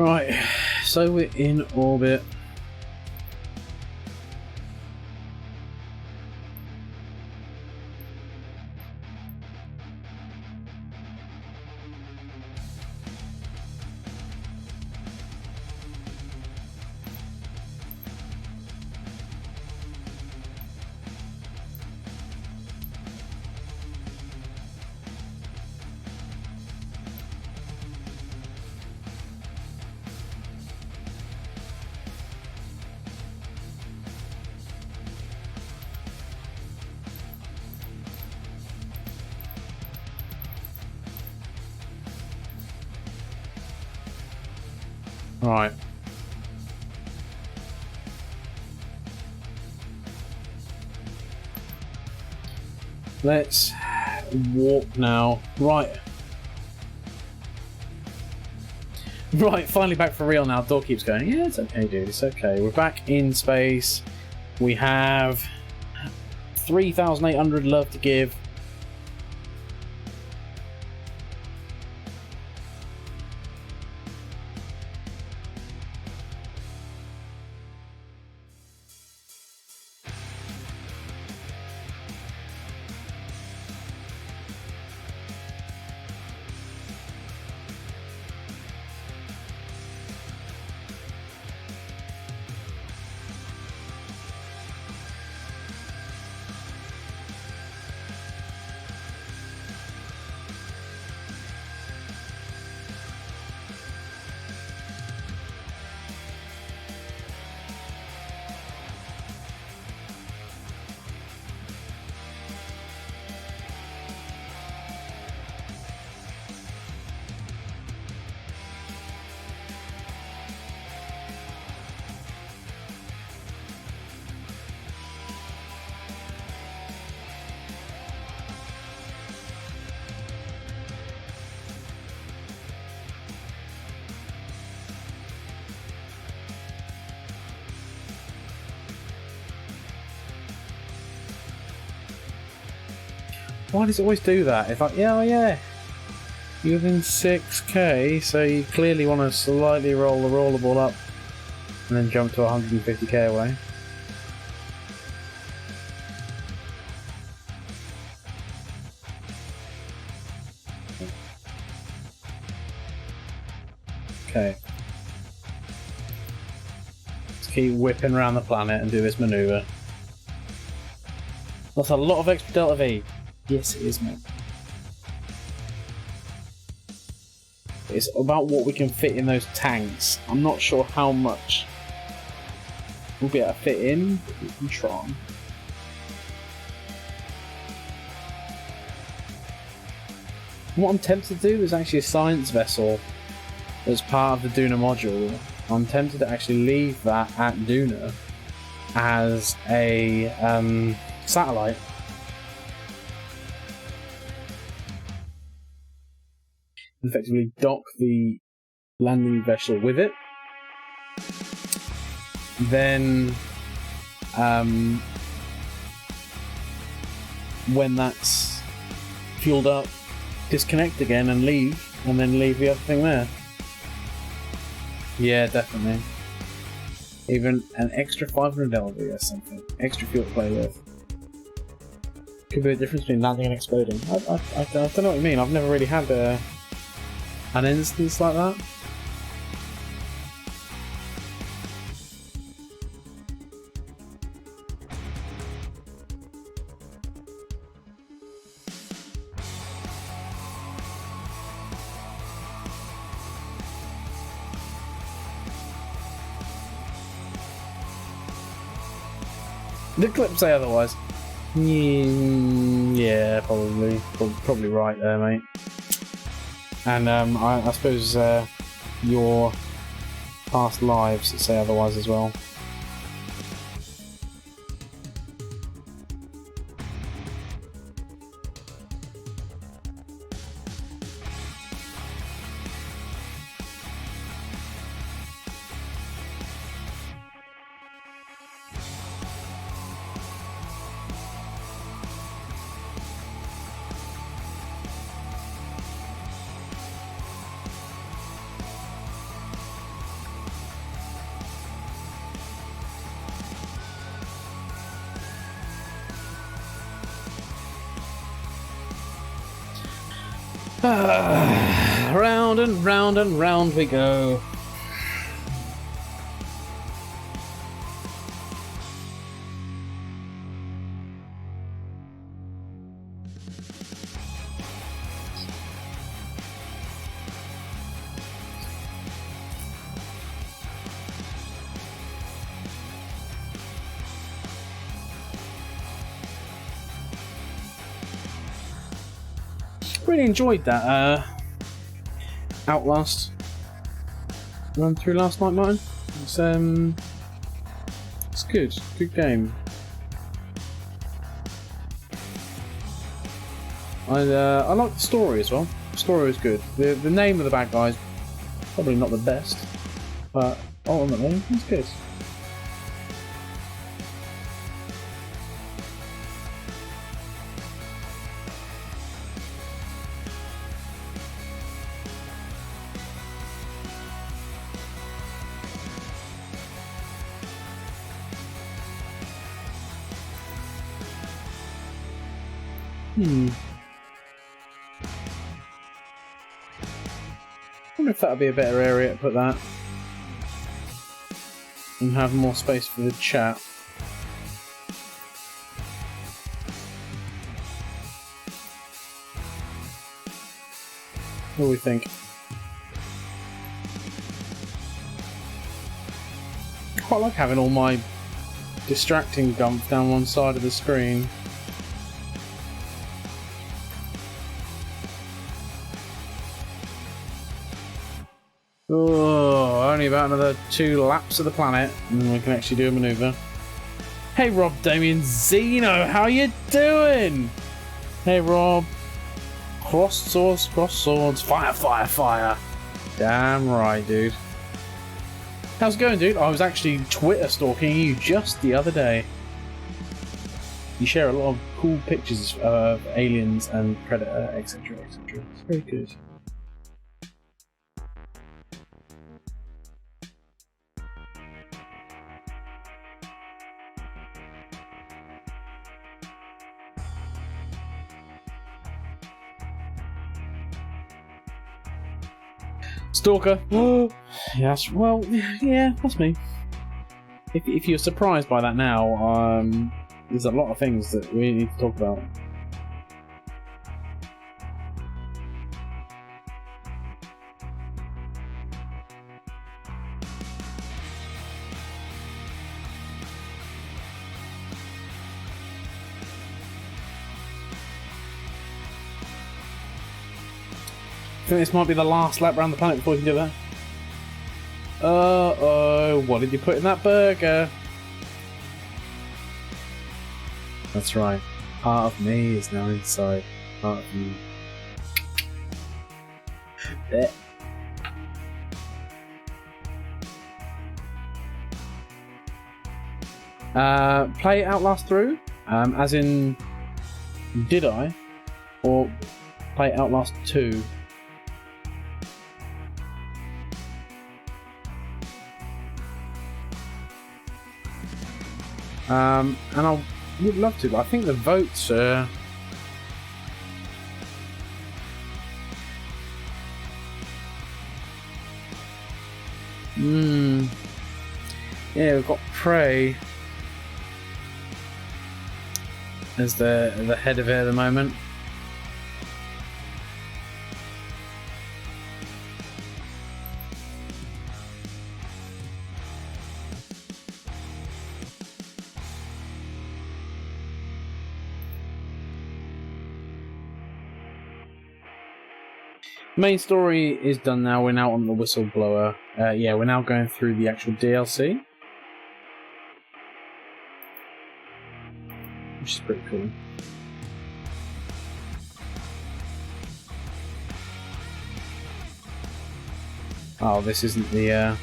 Right, so we're in orbit. Right. Let's warp now. Right. Right, finally back for real now. Door keeps going. Yeah, it's okay, dude. It's okay. We're back in space. We have 3,800 love to give. Why does it always do that? It's like, yeah, oh yeah, you're within 6k, so you clearly want to slightly roll the rollerball up and then jump to 150k away. Okay. Let's keep whipping around the planet and do this maneuver. That's a lot of extra delta V. Yes, it is, mate. It's about what we can fit in those tanks. I'm not sure how much we'll be able to fit in, but we can try. What I'm tempted to do is actually a science vessel as part of the Duna module. I'm tempted to actually leave that at Duna as a satellite. Effectively dock the landing vessel with it. Then, when that's fueled up, disconnect again and leave, and then leave the other thing there. Yeah, definitely. Even an extra 500 LV or something. Extra fuel to play with. Could be the difference between landing and exploding. I don't know what you mean. I've never really had an instance like that. The clips say otherwise. Yeah, probably right there, mate. And I suppose your past lives say otherwise as well. Round and round and round we go. Really enjoyed that Outlast run through last night, Martin. It's good game. I like the story as well. The story was good. The name of the bad guy is probably not the best, but ultimately it's good. I wonder if that would be a better area to put that and have more space for the chat. What do we think? I quite like having all my distracting gump down one side of the screen. Oh, only about another 2 laps of the planet and we can actually do a manoeuvre. Hey Rob, Damien, Zeno, how you doing? Hey Rob. Cross swords, fire, fire, fire. Damn right, dude. How's it going, dude? I was actually Twitter stalking you just the other day. You share a lot of cool pictures of aliens and Predator, etc, etc. It's very good. Stalker. Yes. Well, yeah, that's me. If you're surprised by that now, there's a lot of things that we need to talk about. I think this might be the last lap around the planet before we can do that. Uh-oh, what did you put in that burger? That's right. Part of me is now inside. Part of you. There. Play Outlast through? As in, did I? Or play Outlast 2? And I would love to, but I think the votes are Yeah, we've got Prey as the head of it at the moment. Main story is done now. We're now on the Whistleblower. Yeah, we're now going through the actual DLC, which is pretty cool. Oh, this isn't the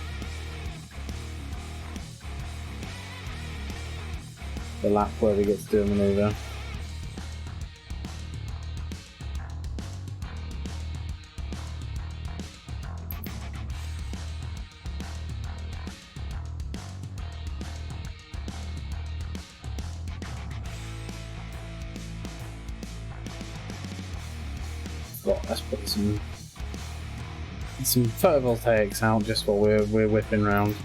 lap where we get to do a maneuver. Let's put some photovoltaics out just while we're whipping around.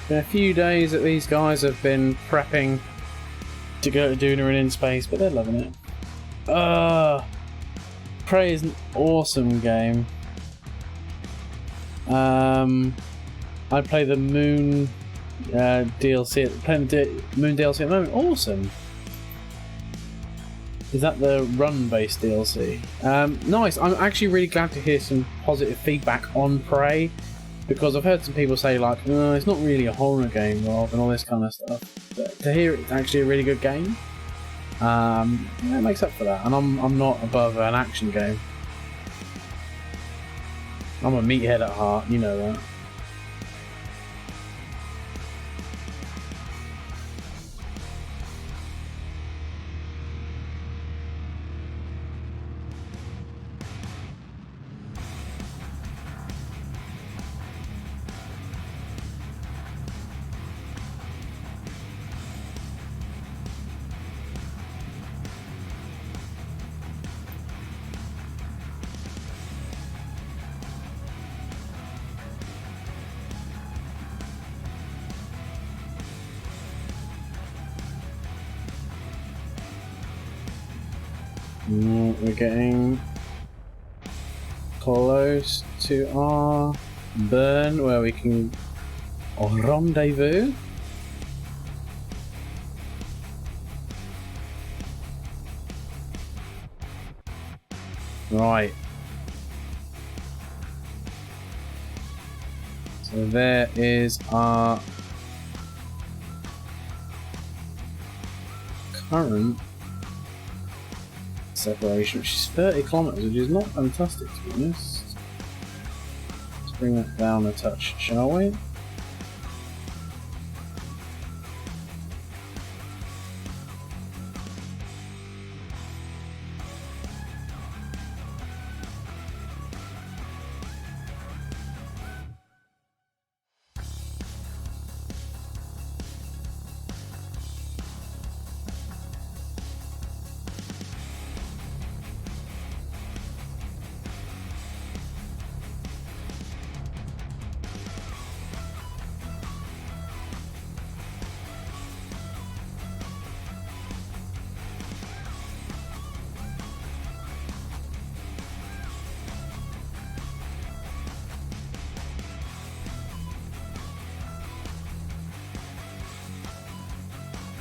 Been a few days that these guys have been prepping to go to Duna and in space, but they're loving it. Prey is an awesome game. I play the Moon DLC. Playing the Moon DLC at the moment. Awesome. Is that the run-based DLC? Nice. I'm actually really glad to hear some positive feedback on Prey, because I've heard some people say like, it's not really a horror game, Rob, and all this kind of stuff. But to hear it's actually a really good game, it makes up for that. And I'm not above an action game. I'm a meathead at heart, you know that. We're getting close to our burn where we can rendezvous. Right. So there is our current separation, which is 30 kilometers, which is not fantastic to be honest. Let's bring that down a touch, shall we?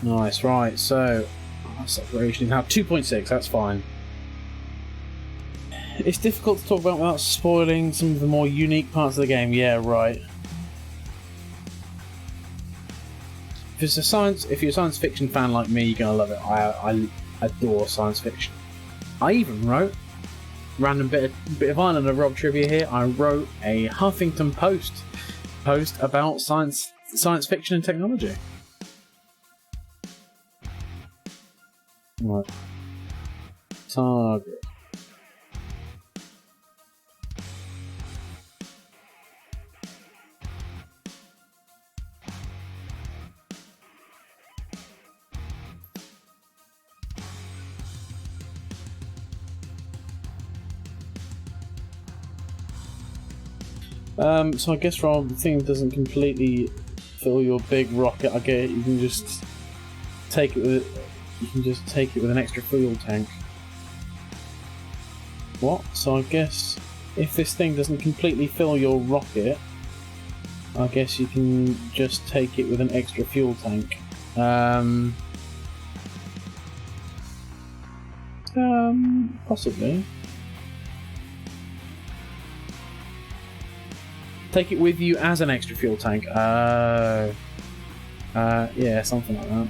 Nice, right, so separation is now 2.6, that's fine. It's difficult to talk about without spoiling some of the more unique parts of the game, yeah, right. If you're a science fiction fan like me, you're gonna love it. I adore science fiction. I even wrote, random bit of Islander Rob trivia here, I wrote a Huffington Post about science fiction and technology. Right. Target. So I guess while the thing doesn't completely fill your big rocket, I guess you can just take it with an extra fuel tank. What? So I guess if this thing doesn't completely fill your rocket, I guess you can just take it with an extra fuel tank. Possibly. Take it with you as an extra fuel tank. Yeah, something like that.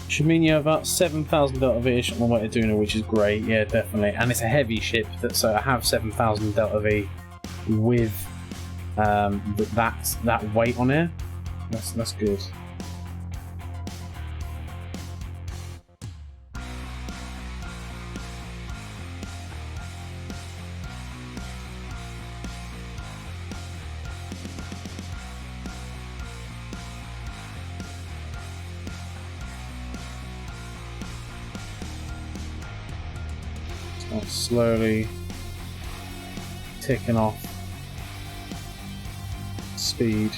Should mean you have about 7,000 Delta V on the way to Duna, which is great, yeah, definitely. And it's a heavy ship, so I have 7,000 Delta V with that weight on it. That's good. Slowly ticking off speed.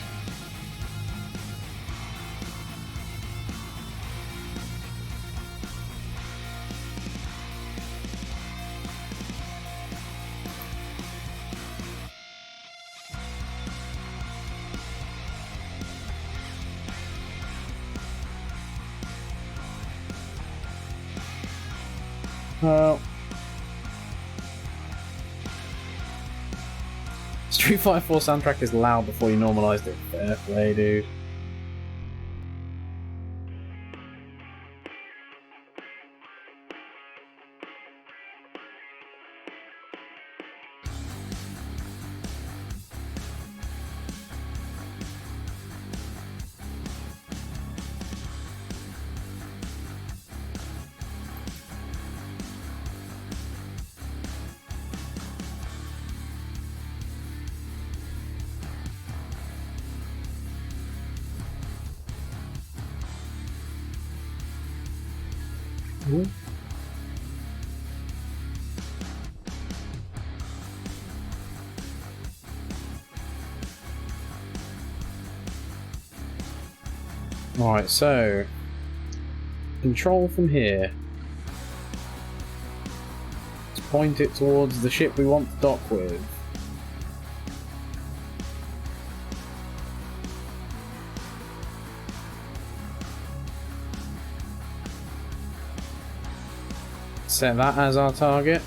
Street Fighter 4 soundtrack is loud before you normalised it. Fair play, dude. Alright, so control from here. Let's point it towards the ship we want to dock with. Set that as our target.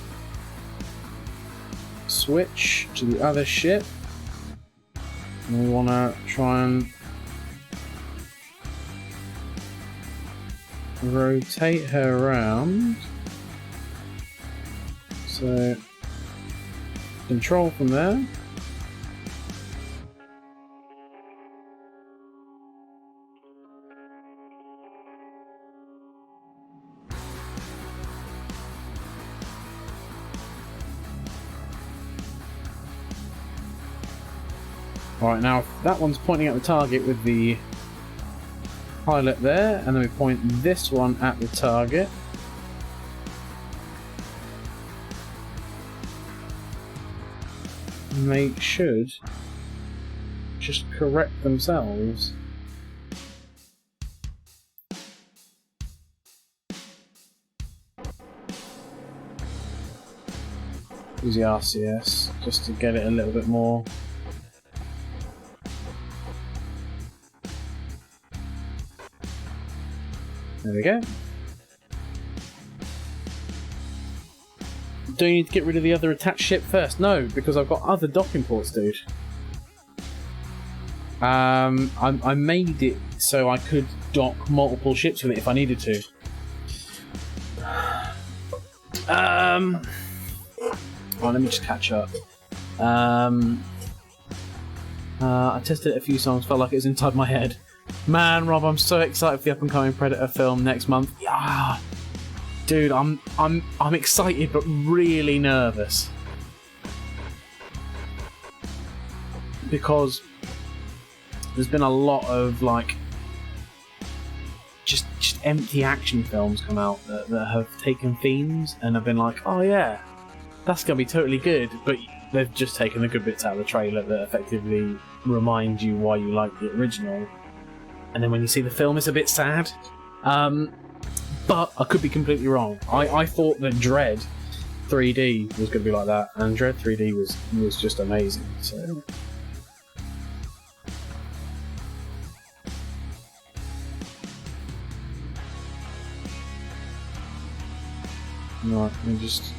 Switch to the other ship. And we want to try and rotate her around. So control from there. Alright, now that one's pointing at the target with the pilot there, and then we point this one at the target. and they should just correct themselves. Use the RCS just to get it a little bit more. There we go. Do you need to get rid of the other attached ship first? No, because I've got other docking ports, dude. I made it so I could dock multiple ships with it if I needed to. Well, let me just catch up. I tested it a few times, felt like it was inside my head. Man, Rob, I'm so excited for the up-and-coming Predator film next month. Yeah, dude, I'm excited but really nervous because there's been a lot of like just empty action films come out that have taken themes and have been like, oh yeah, that's gonna be totally good, but they've just taken the good bits out of the trailer that effectively remind you why you like the original. And then when you see the film, it's a bit sad. But I could be completely wrong. I thought that Dread 3D was going to be like that, and Dread 3D was just amazing. So. Right, let me just...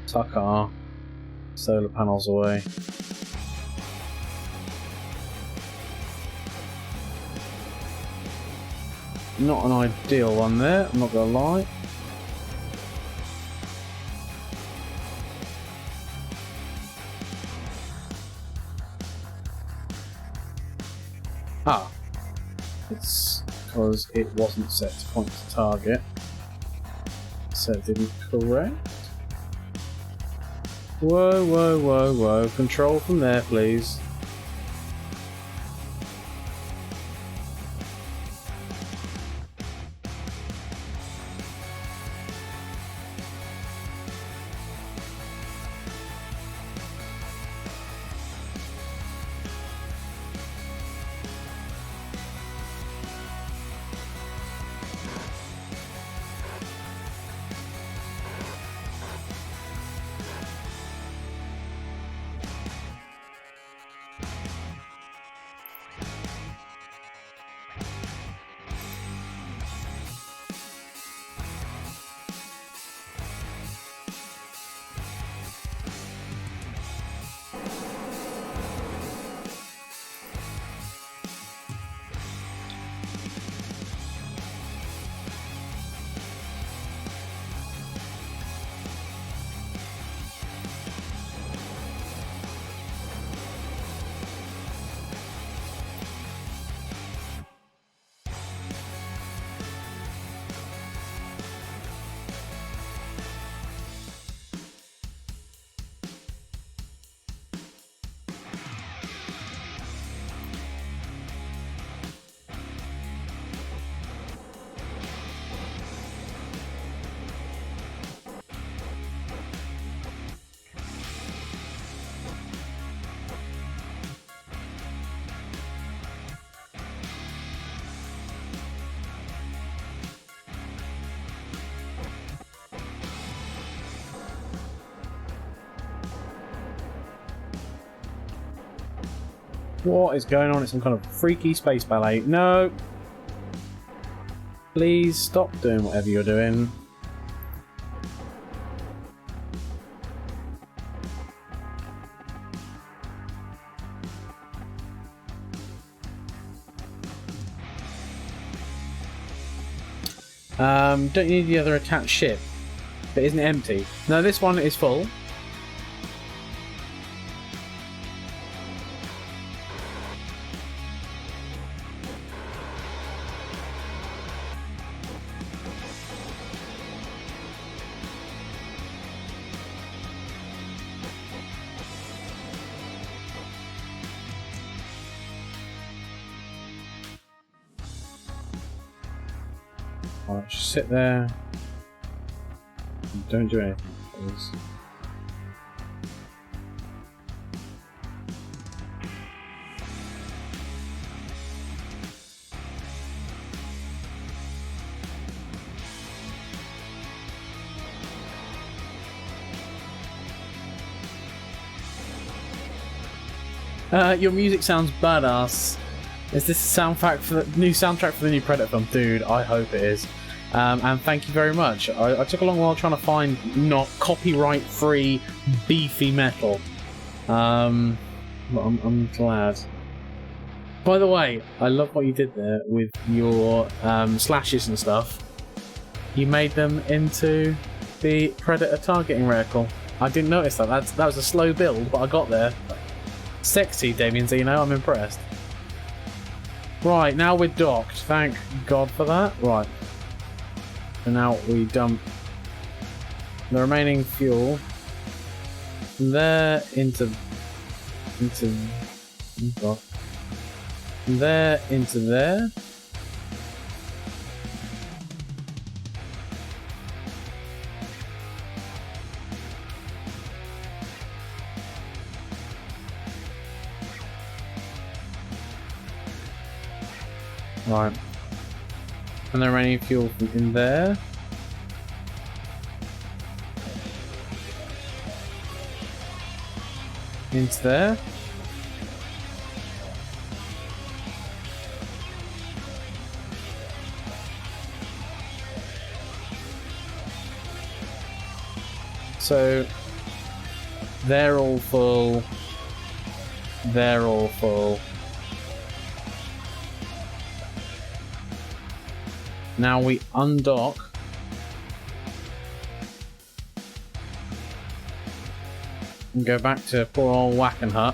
tuck our solar panels away. Not an ideal one there, I'm not gonna lie. Ah, it's because it wasn't set to point to target, so it didn't correct. Whoa, whoa, whoa, whoa. Control from there, please. What is going on? It's some kind of freaky space ballet. No! Please stop doing whatever you're doing. Don't you need the other attached ship? But isn't it empty? No, this one is full. Alright, just sit there. Don't do anything, please. Your music sounds badass. Is this a soundtrack for the new Predator film? Dude, I hope it is. And thank you very much. I took a long while trying to find not copyright-free, beefy metal. But I'm glad. By the way, I love what you did there with your slashes and stuff. You made them into the Predator targeting reticle. I didn't notice that. That was a slow build, but I got there. Sexy, Damien Zeno. I'm impressed. Right, now we're docked. Thank God for that. Right. And now we dump the remaining fuel from there into there into there. Right. And the remaining fuel from in there. Into there. So they're all full. They're all full. Now we undock. And go back to poor old Wackenhut,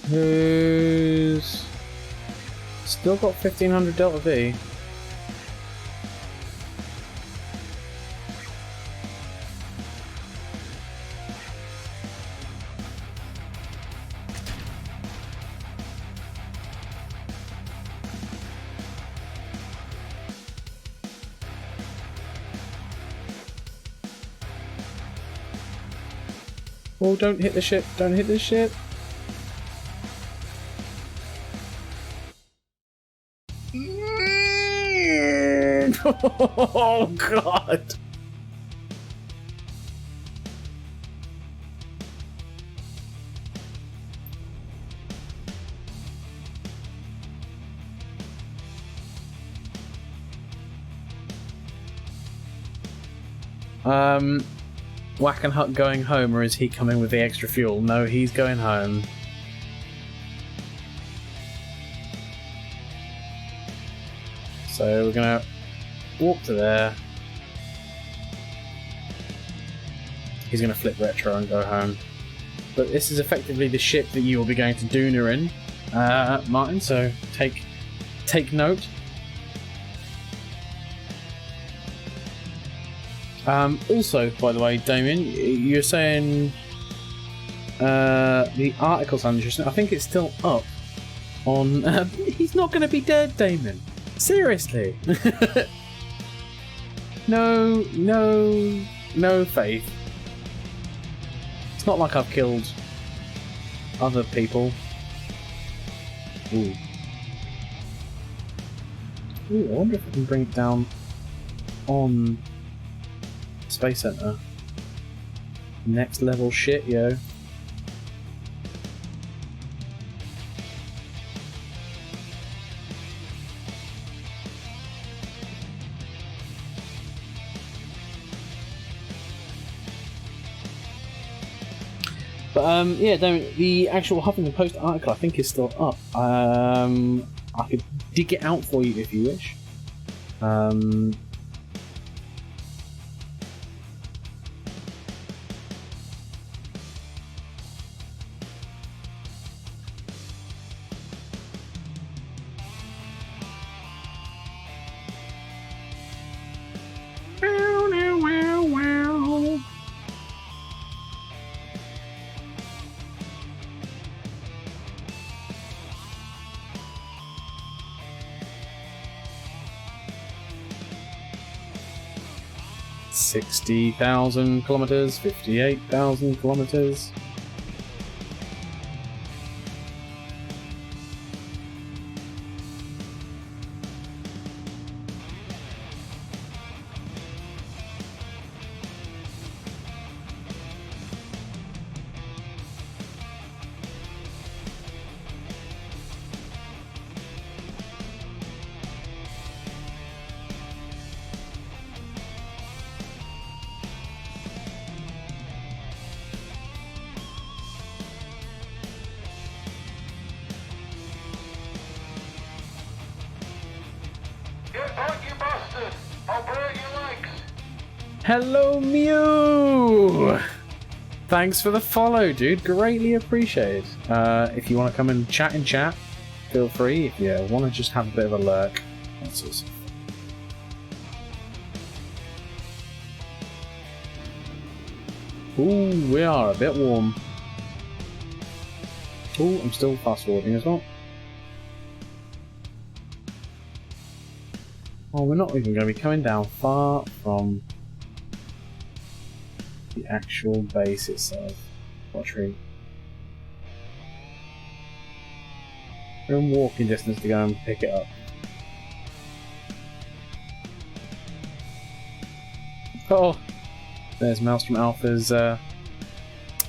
who's still got 1500 Delta V. Oh, don't hit the ship! Don't hit the ship! Oh, God! Wackenhut going home, or is he coming with the extra fuel? No, he's going home. So we're gonna walk to there. He's gonna flip retro and go home. But this is effectively the ship that you will be going to Duna in, Martin, so take note. Also, by the way, Damien, you're saying the article's interesting. I think it's still up on... he's not going to be dead, Damien. Seriously. No faith. It's not like I've killed other people. Ooh. Ooh, I wonder if I can bring it down on... Space Center. Next level shit, yo. But yeah, the actual Huffington Post article I think is still up. I could dig it out for you if you wish. 60,000 kilometers, 58,000 kilometers. Hello, Mew! Thanks for the follow, dude. Greatly appreciated. If you want to come and chat in chat, feel free. If you want to just have a bit of a lurk, that's awesome. Ooh, we are a bit warm. Ooh, I'm still fast forwarding as well. Oh, we're not even going to be coming down far from the actual base itself. Watching. We're in walking distance to go and pick it up. Oh, there's Maelstrom Alpha's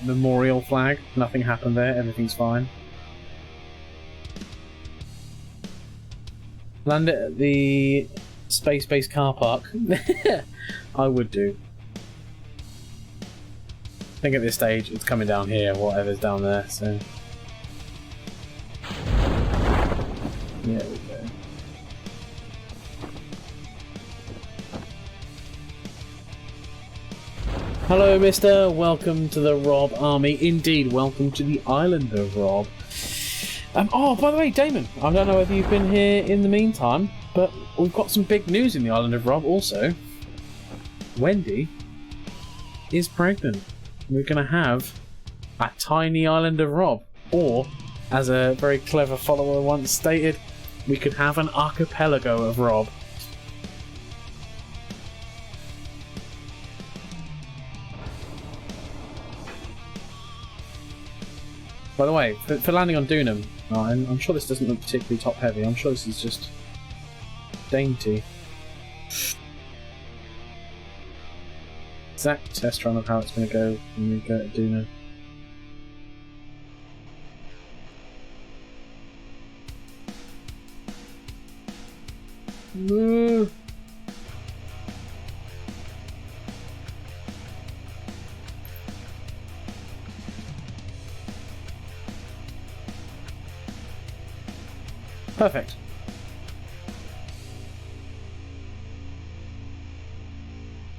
memorial flag. Nothing happened there. Everything's fine. Land it at the space-based car park. I would do. I think at this stage it's coming down here, whatever's down there, so... There we go. Hello, mister. Welcome to the Rob Army. Indeed, welcome to the island of Rob. Oh, by the way, Damon, I don't know whether you've been here in the meantime, but we've got some big news in the island of Rob also. Wendy is pregnant. We're going to have a tiny island of Rob. Or, as a very clever follower once stated, we could have an archipelago of Rob. By the way, for landing on Duna, I'm sure this doesn't look particularly top heavy. I'm sure this is just dainty. Exact test run of how it's going to go when we go to Duna. No. Perfect.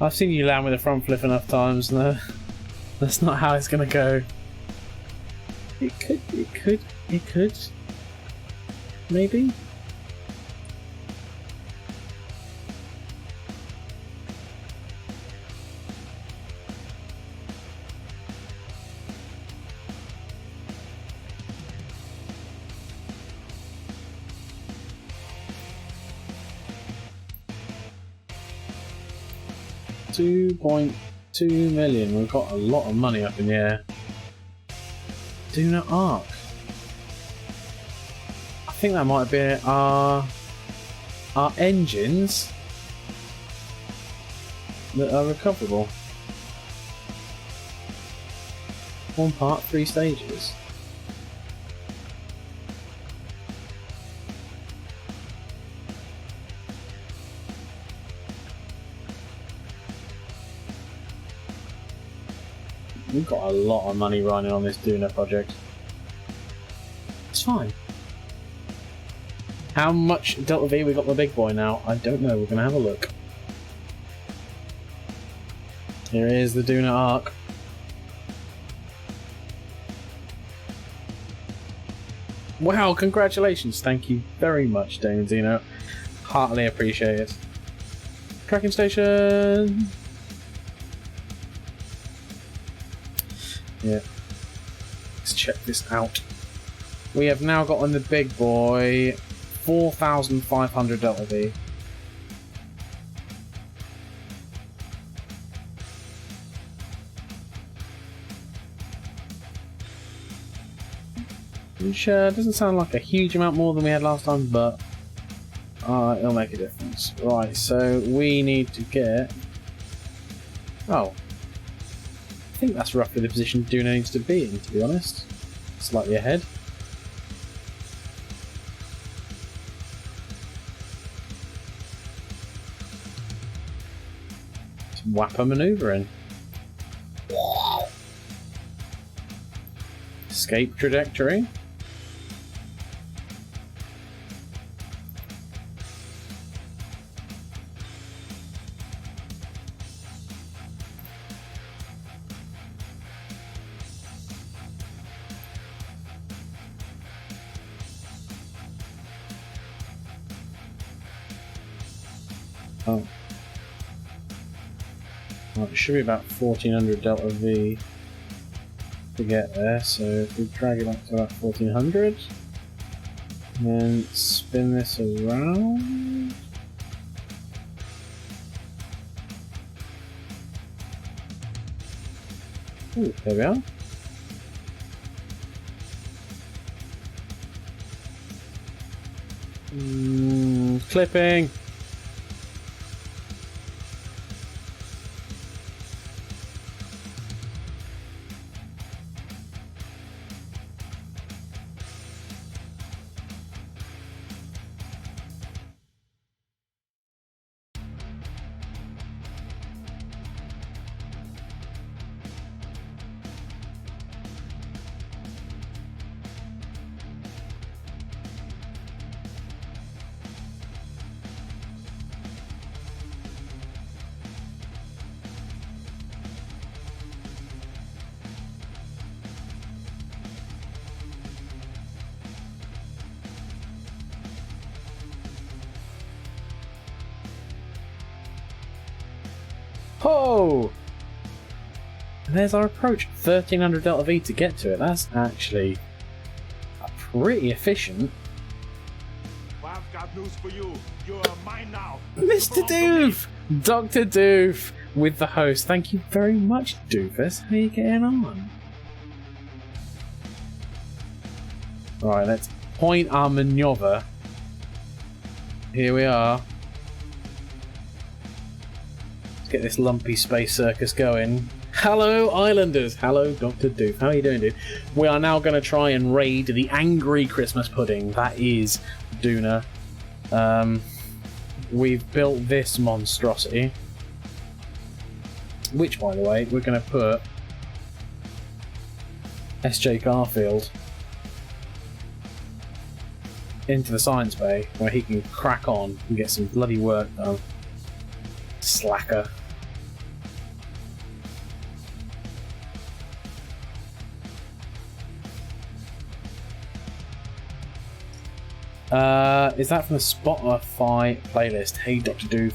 I've seen you land with a front flip enough times, no. That's not how it's gonna go. It could. Maybe? $2.2 million. We've got a lot of money up in the air. Duna Arc. I think that might be our engines that are recoverable. One part, 3 stages. We've got a lot of money running on this Duna project. It's fine. How much Delta V we got the big boy now? I don't know. We're going to have a look. Here is the Duna Arc. Wow, congratulations. Thank you very much, Damon Zeno. Heartily appreciate it. Tracking station. Yeah. Let's check this out. We have now got on the big boy 4,500 Delta V. which doesn't sound like a huge amount more than we had last time, but it'll make a difference. Right, so we need to get... Oh. I think that's roughly the position Duna needs to be in, to be honest. Slightly ahead. Some whapper manoeuvring. Escape trajectory. Oh. Well, it should be about 1400 delta V to get there, so if we drag it up to about 1400 and then spin this around. Ooh, there we are. Clipping. Oh! And there's our approach. 1300 delta V to get to it. That's actually pretty efficient. I've got news for you. You're mine now. Mr. Doof! Dr. Doof with the host. Thank you very much, Doofus. How are you getting on? Alright, let's point our maneuver. Here we are. Get this lumpy space circus going. Hello, Islanders. Hello, Dr. Doof. How are you doing, dude? We are now going to try and raid the angry Christmas pudding. That is Duna. We've built this monstrosity. Which, by the way, we're going to put S.J. Garfield into the science bay where he can crack on and get some bloody work done. Slacker. Is that from the Spotify playlist? Hey, Dr. Doof.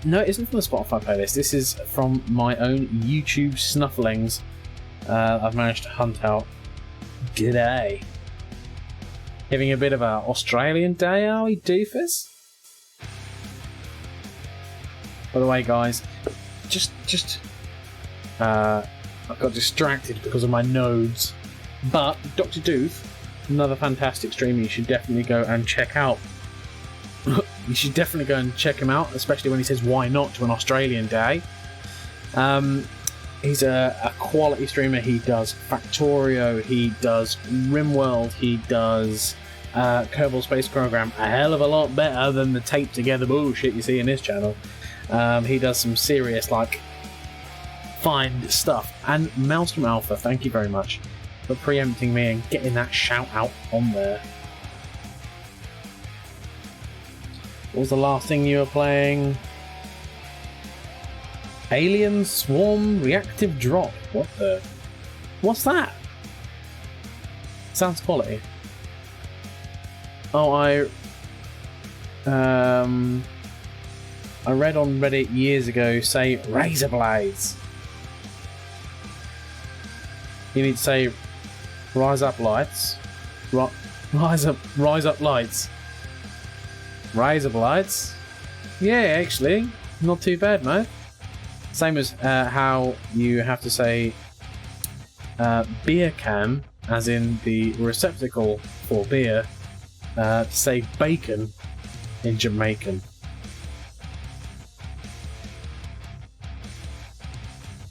No, it isn't from the Spotify playlist. This is from my own YouTube snufflings. I've managed to hunt out. G'day. Having a bit of a Australian day, are we, Doofus? By the way, guys, I got distracted because of my nodes. But Dr. Doof, another fantastic streamer you should definitely go and check out. You should definitely go and check him out, especially when he says why not to an Australian day. He's a quality streamer. He does Factorio, he does RimWorld, he does Kerbal Space Program a hell of a lot better than the taped together bullshit you see in this channel. He does some serious, like, fine stuff. And Maelstrom Alpha, thank you very much for preempting me and getting that shout out on there. What was the last thing you were playing? Alien Swarm Reactive Drop. What the? What's that? Sounds quality. Oh, I read on Reddit years ago say razor blades. You need to say rise up lights. Rise up lights. Razor blades. Yeah, actually, not too bad, mate. Same as how you have to say beer can as in the receptacle for beer, to say bacon in Jamaican.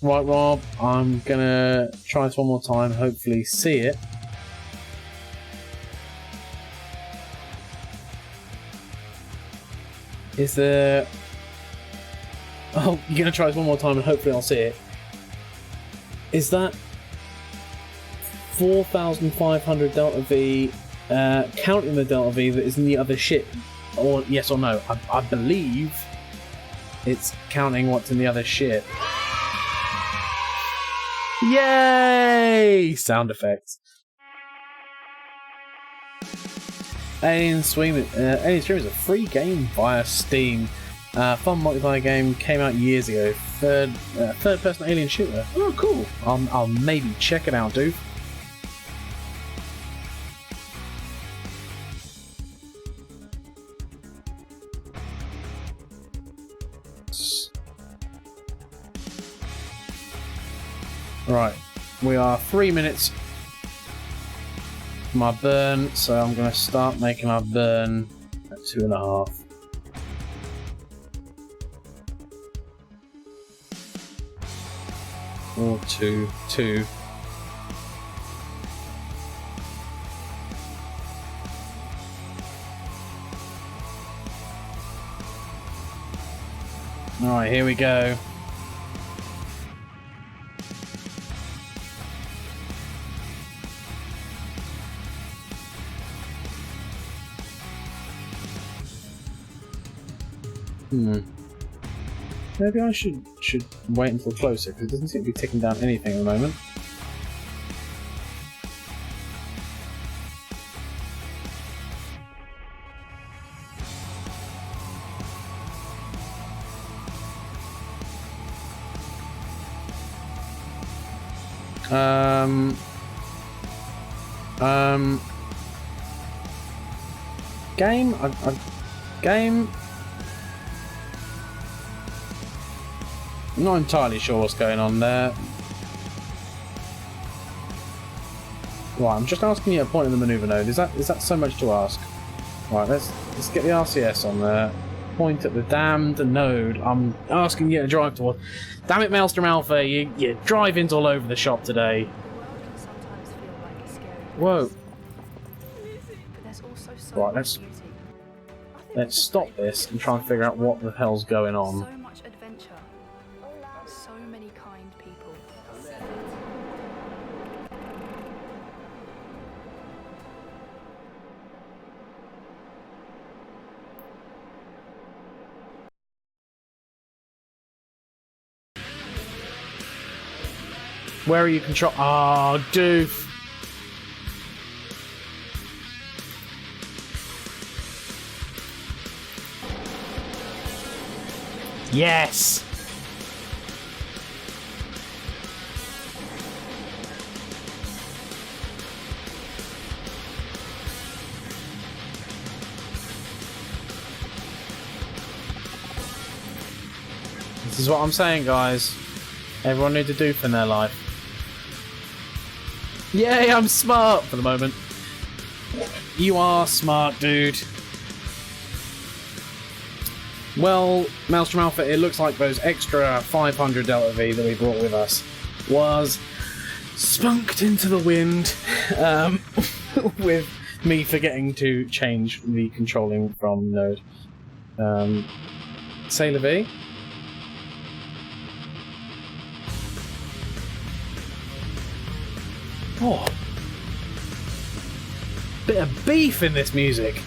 Right, Rob, I'm gonna try this one more time, hopefully see it. Is there... Oh, you're gonna try this one more time and hopefully I'll see it. Is that 4,500 Delta V, counting the Delta V that is in the other ship? Or yes or no? I believe it's counting what's in the other ship. Yay! Sound effects. Alien Stream is a free game via Steam. Fun multiplayer game, came out years ago. Third-person alien shooter. Oh, cool. I'll maybe check it out, dude. Right, we are 3 minutes from our burn, so I'm going to start making our burn at 2.5. Or 2. Alright, here we go. Maybe I should wait until closer, because it doesn't seem to be ticking down anything at the moment. Game? Game? I'm not entirely sure what's going on there. Right, I'm just asking you a point in the maneuver node. Is that so much to ask? Right, let's get the RCS on there. Point at the damned node. I'm asking you to drive toward. Damn it, Maelstrom Alpha! You driving's all over the shop today. Whoa. Right, let's stop this and try and figure out what the hell's going on. Where are you control? Oh, doof. Yes. This is what I'm saying, guys. Everyone needs to do for their life. Yay, I'm smart for the moment. You are smart, dude. Well, Maelstrom Alpha, it looks like those extra 500 Delta V that we brought with us was spunked into the wind with me forgetting to change the controlling from node. Sailor V? Oh, bit of beef in this music.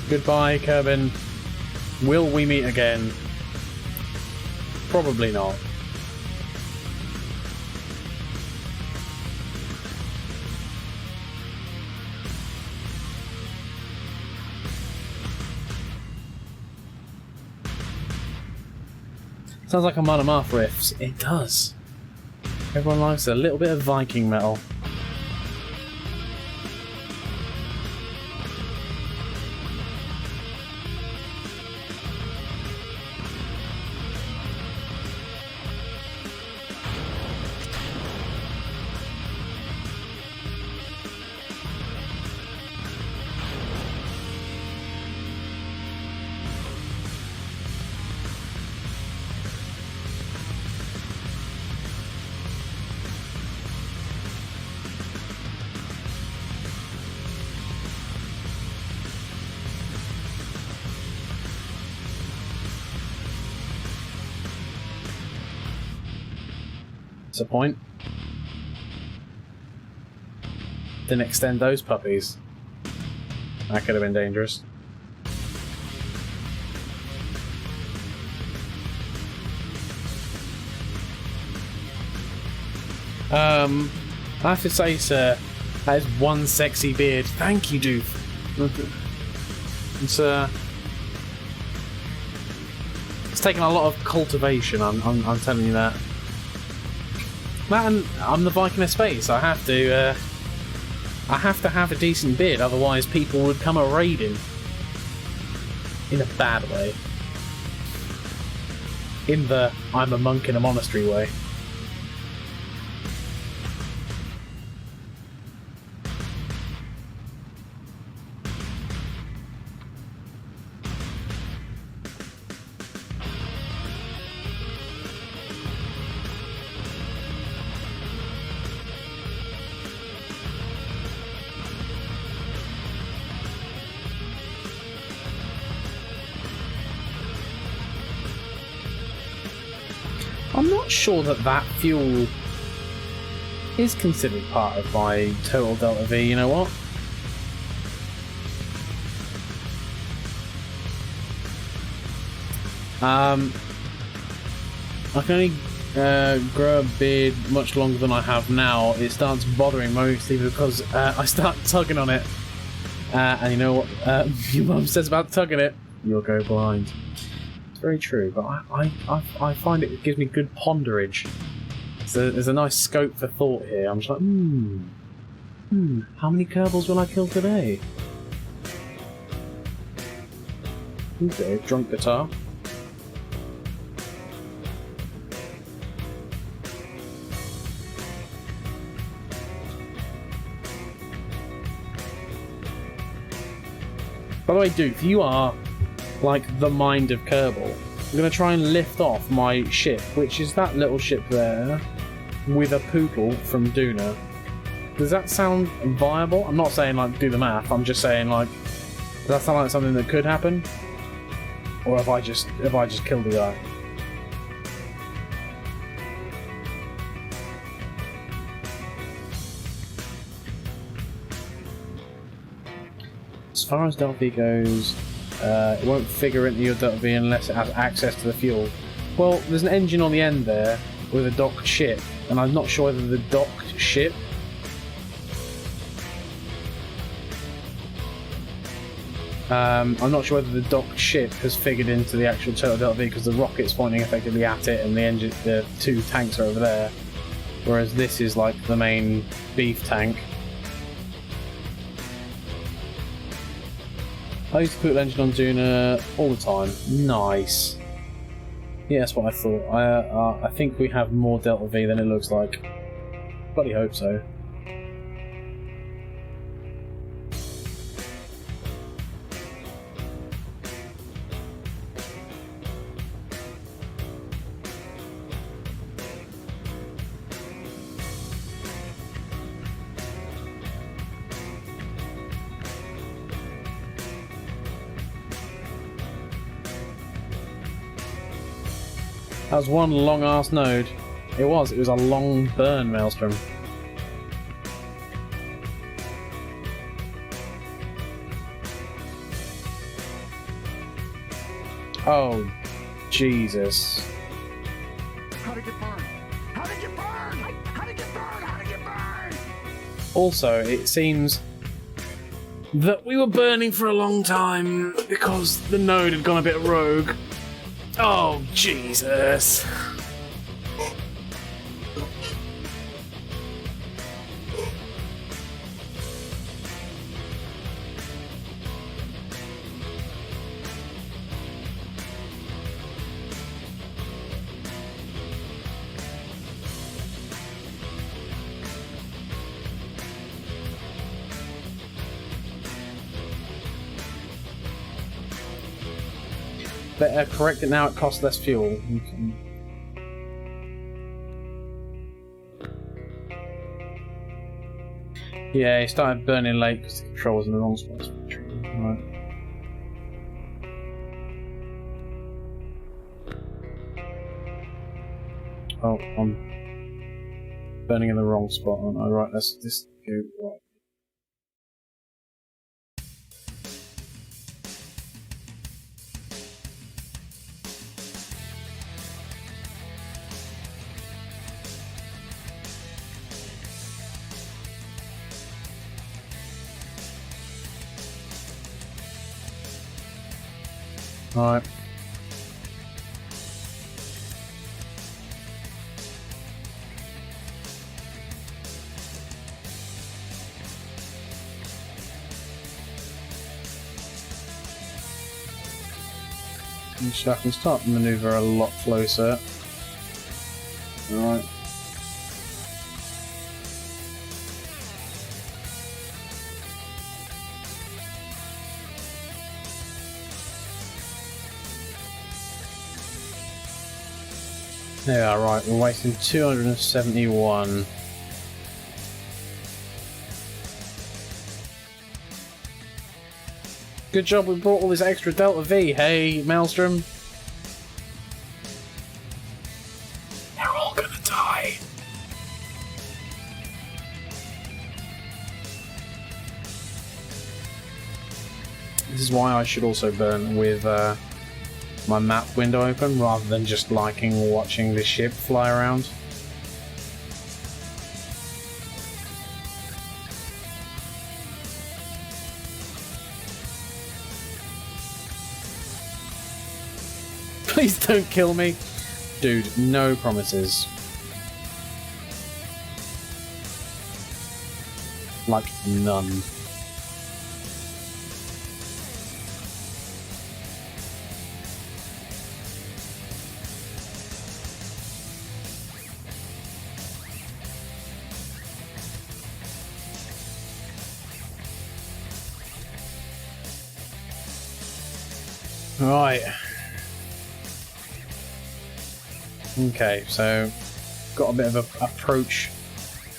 Goodbye, Kerbal. Will we meet again? Probably not. Sounds like a Mon Amarth riffs. It does. Everyone likes a little bit of Viking metal. What's the point? Didn't extend those puppies. That could have been dangerous. I have to say, sir, that is one sexy beard. Thank you, Doof. It's taken a lot of cultivation. I'm telling you that. Man, I'm the Viking of space. I have to have a decent beard, otherwise people would come a raiding. In a bad way. In the I'm a monk in a monastery way. I'm not sure that fuel is considered part of my total Delta V, you know what? I can only grow a beard much longer than I have now. It starts bothering mostly because I start tugging on it. And you know what your mum says about tugging it? You'll go blind. Very true, but I find it gives me good ponderage. So there's a nice scope for thought here. I'm just like, how many Kerbals will I kill today? Okay, drunk guitar. By the way, Duke, you are like the mind of Kerbal. I'm going to try and lift off my ship, which is that little ship there, with a poople from Duna. Does that sound viable? I'm not saying like do the math, I'm just saying like, does that sound like something that could happen? Or have I just killed the guy? As far as Delta V goes, it won't figure into your Delta V unless it has access to the fuel. Well, there's an engine on the end there with a docked ship, and I'm not sure whether the docked ship I'm not sure whether the docked ship has figured into the actual total Delta V because the rocket's pointing effectively at it and the two tanks are over there, whereas this is like the main beef tank. I used to put the engine on Duna all the time. Nice. Yeah, that's what I thought. I think we have more Delta V than it looks like. Bloody hope so. That was one long ass node. It was a long burn maelstrom. Oh, Jesus. How'd it get burned? How'd it get burned? How'd it get burned? How'd it get burned? Also, it seems that we were burning for a long time because the node had gone a bit rogue. Oh, Jesus. Better correct it now, it costs less fuel. Yeah, he started burning late because the control was in the wrong spot. Right. Oh, Burning in the wrong spot, aren't I? Right, let's just go right. Alright. So I can start to maneuver a lot closer. Alright. Yeah, right, we're wasting 271. Good job we brought all this extra Delta V, hey, Maelstrom. They're all gonna die. This is why I should also burn with my map window open rather than just liking watching the ship fly around. Please don't kill me. Dude, no promises. Like, none. Right. Okay, so got a bit of a approach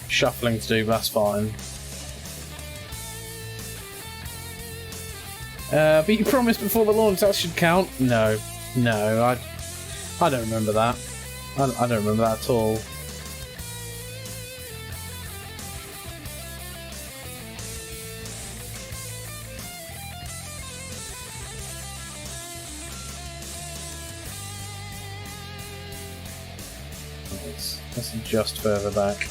shuffling to do, but that's fine. But you promised before the launch that should count. No, I don't remember that. I don't remember that at all. Let's adjust further back.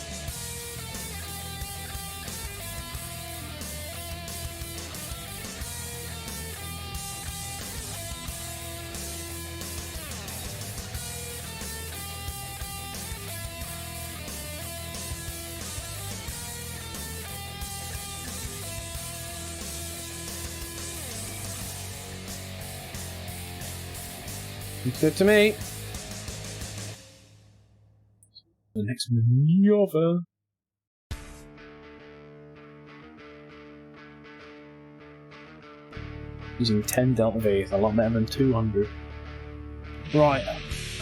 Looks good to me. The next maneuver. Using 10 Delta V is a lot better than 200. Right,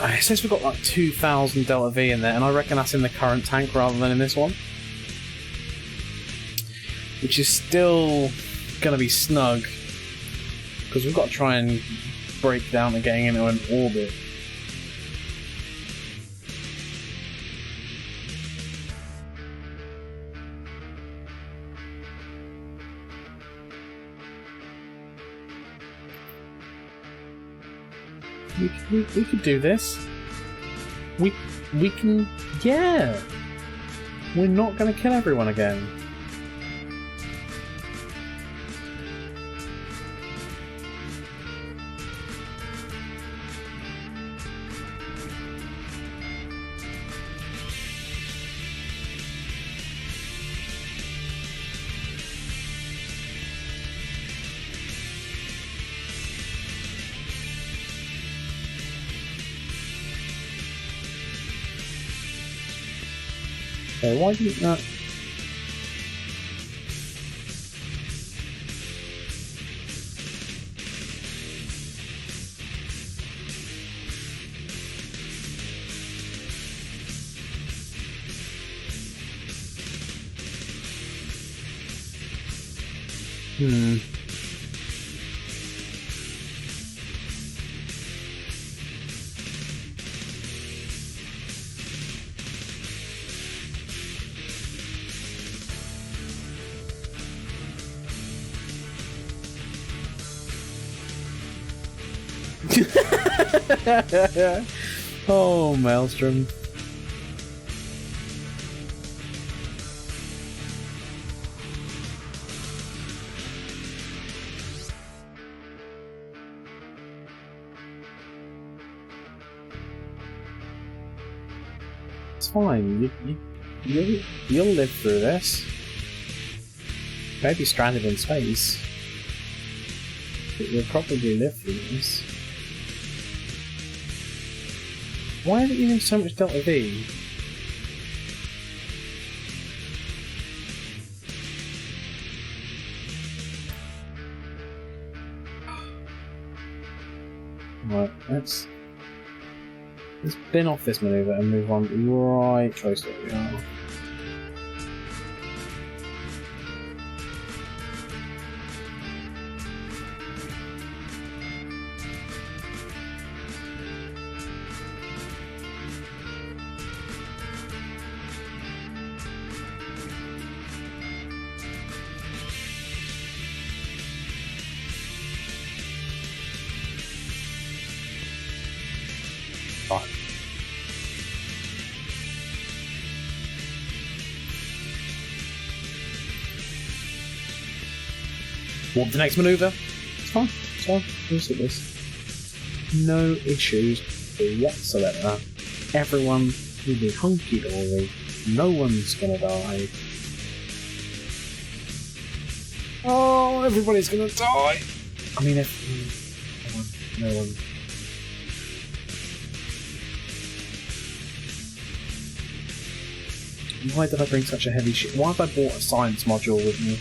it says we've got like 2,000 Delta V in there, and I reckon that's in the current tank rather than in this one. Which is still going to be snug, because we've got to try and break down to getting into an orbit. We could do this. We can, yeah. We're not going to kill everyone again. Okay, why didn't that... Oh, Maelstrom. It's fine. You'll live through this. Maybe stranded in space. But you'll probably live through this. Why are you doing so much Delta V? Right, let's bin off this manoeuvre and move on right close to where we are. Right. Want the next manoeuvre? It's fine. It's fine. We'll see this. No issues whatsoever. Everyone will be hunky dory. No one's gonna die. Oh, everybody's gonna die. I mean, if no one. Why did I bring such a heavy shit? Why have I bought a science module with me?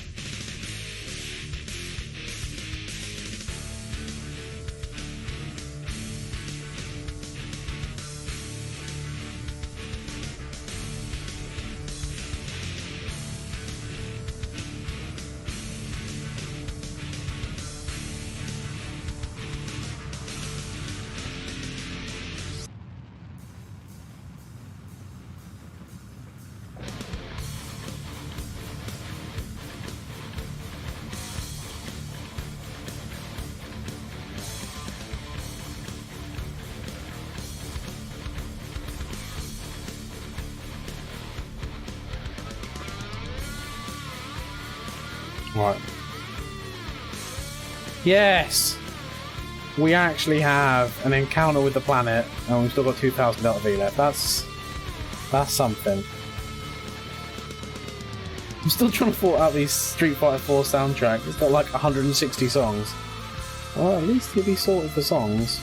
Right. Yes! We actually have an encounter with the planet, and we've still got 2,000 Delta V left. That's something. I'm still trying to sort out these Street Fighter 4 soundtrack. It's got like 160 songs. Well, at least you'll be sorted for songs.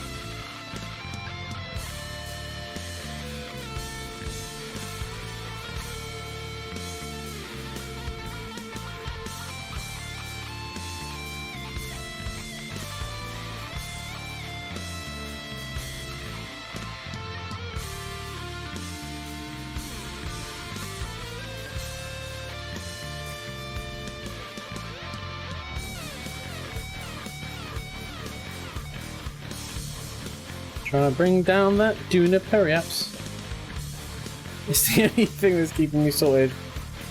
Trying to bring down that Duna periaps. It's the only thing that's keeping me sorted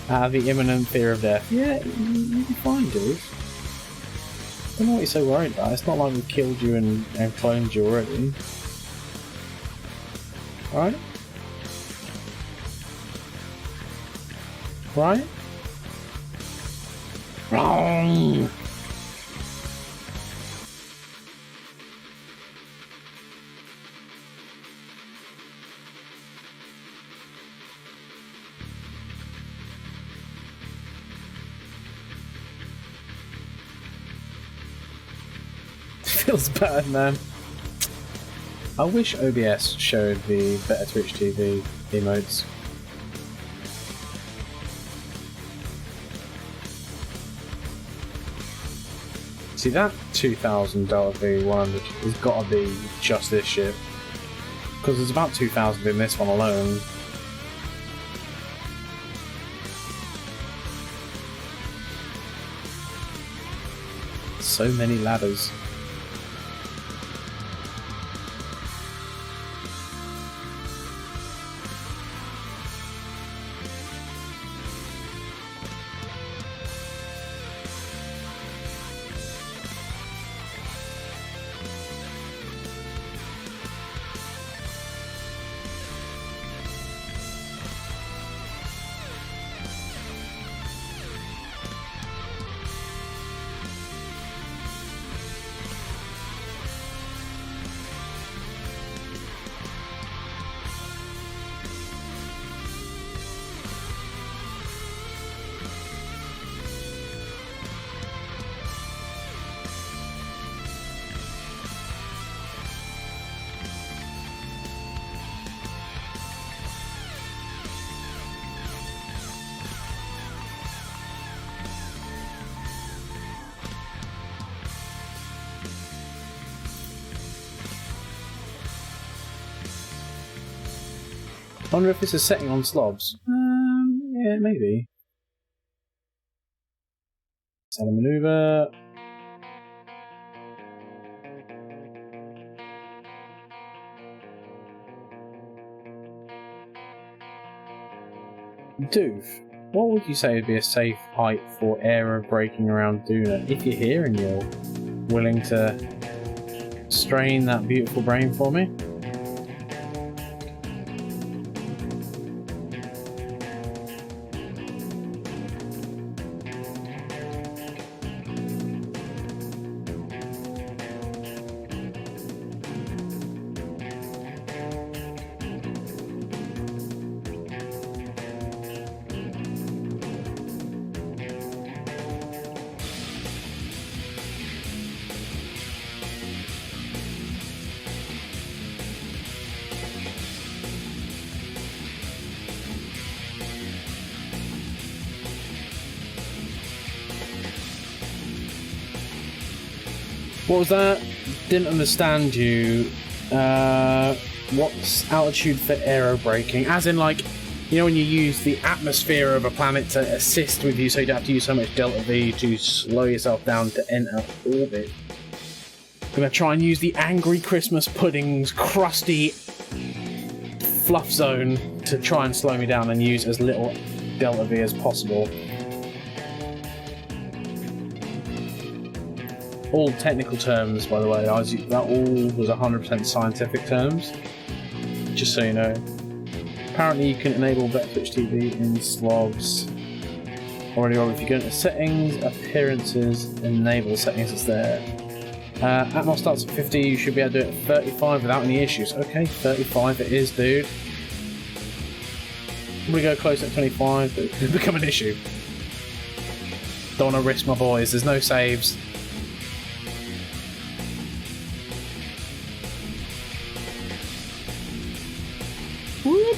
out of the imminent fear of death. Yeah, you'll be fine, dude. I don't know what you're so worried about. It's not like we've killed you and cloned you already. Right? Right? Wrong! Feels bad, man. I wish OBS showed the better Twitch TV emotes. See, that 2,000 V100 has got to be just this ship. Because there's about 2,000 in this one alone. So many ladders. I wonder if this is setting on slobs. Yeah, maybe. Set a maneuver. Doof, what would you say would be a safe height for aero braking around Duna? If you're here and you're willing to strain that beautiful brain for me. What was that? Didn't understand you. What's altitude for aero braking? As in, like, you know, when you use the atmosphere of a planet to assist with you so you don't have to use so much delta V to slow yourself down to enter orbit. I'm going to try and use the Angry Christmas Pudding's crusty fluff zone to try and slow me down and use as little delta V as possible. All technical terms, by the way, that all was 100% scientific terms, just so you know. Apparently you can enable Vector HTV in slobs. Already on, if you go into settings, appearances, enable the settings that's there. Atmos starts at 50, you should be able to do it at 35 without any issues. Okay, 35 it is, dude. I'm gonna go close at 25, but it could become an issue. Don't want to risk my boys, there's no saves. Whoop.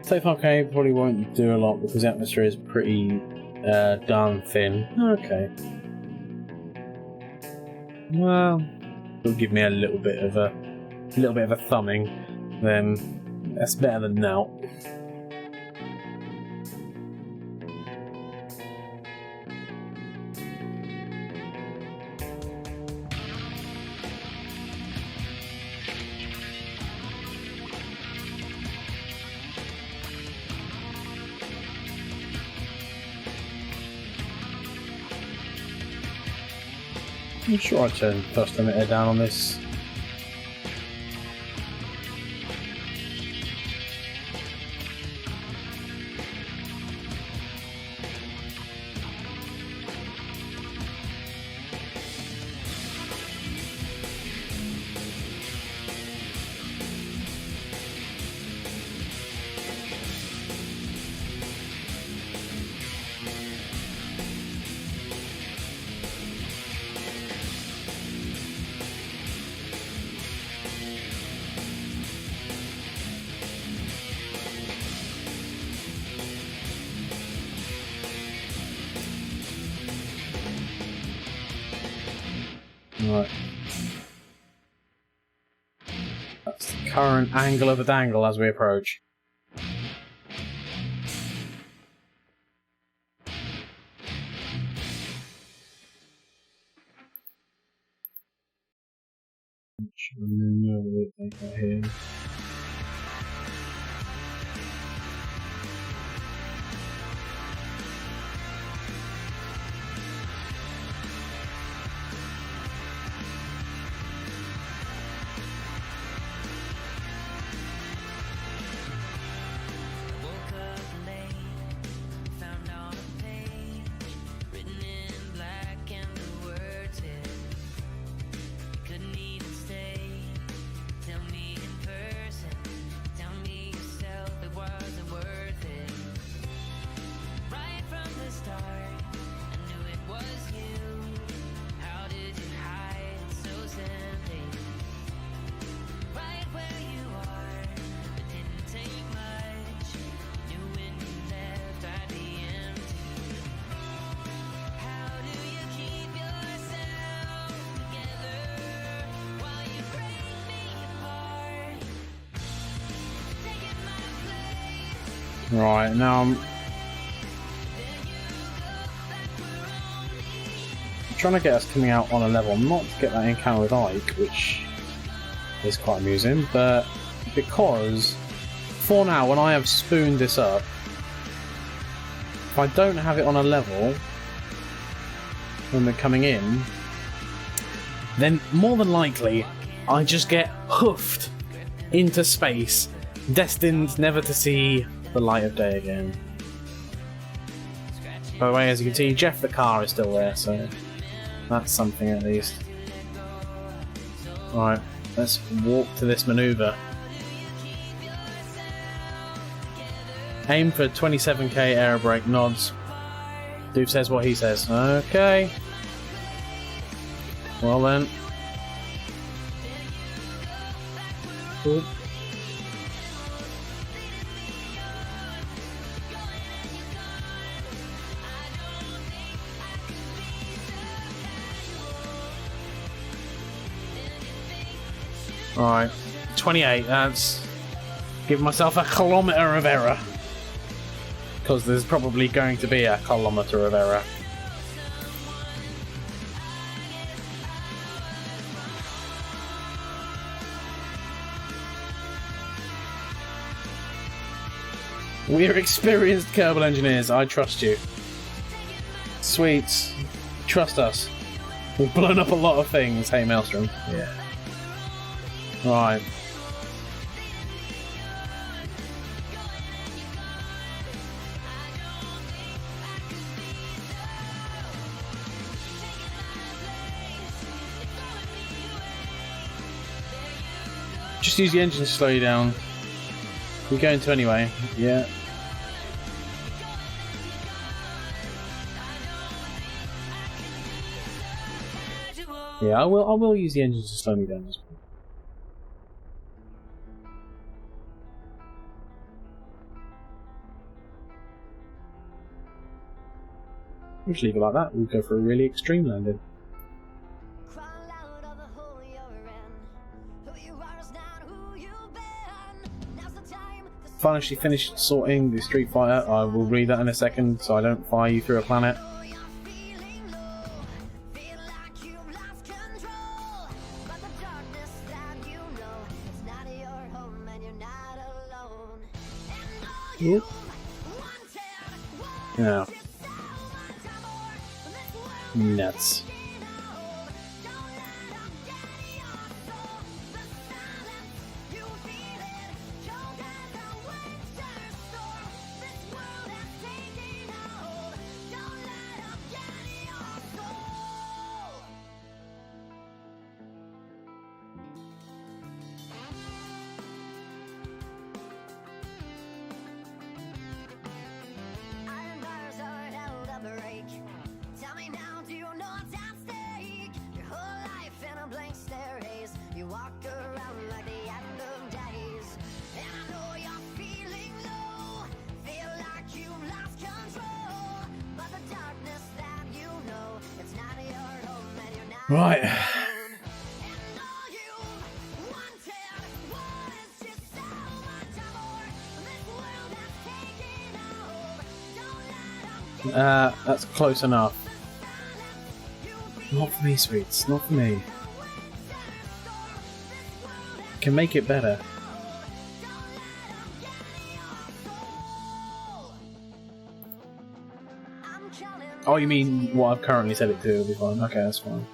Safe arcade probably won't do a lot because the atmosphere is pretty darn thin. Okay. Well, it'll give me a little bit of a thumbing. Then that's better than now. I'm sure I turned thrust limiter down on this. Right. That's the current angle of the dangle as we approach. Here. Right, now I'm trying to get us coming out on a level, not to get that encounter with Ike, which is quite amusing, but because for now, when I have spooned this up, if I don't have it on a level when we're coming in, then more than likely I just get hoofed into space, destined never to see the light of day again. By the way, as you can see, Jeff the car is still there, so that's something at least. Alright, let's walk to this manoeuvre. Aim for 27k air brake nods. Dude says what he says. Okay. Well then. Cool. Alright. 28, that's... Give myself a kilometre of error. Because there's probably going to be a kilometre of error. We're experienced Kerbal engineers, I trust you. Sweets, trust us. We've blown up a lot of things, hey Maelstrom. Yeah. Right. Just use the engine to slow you down. We're going to anyway. Yeah. Yeah, I will use the engine to slow me down as well. We'll just leave it like that. We'll go for a really extreme landing. Finally finished sorting the Street Fighter. I will read that in a second so I don't fire you through a planet. Yep. Yeah. Nuts. Right. That's close enough. Not for me, sweets. Not for me. Can make it better. Oh, you mean what I've currently set it to will be fine. Okay, that's fine.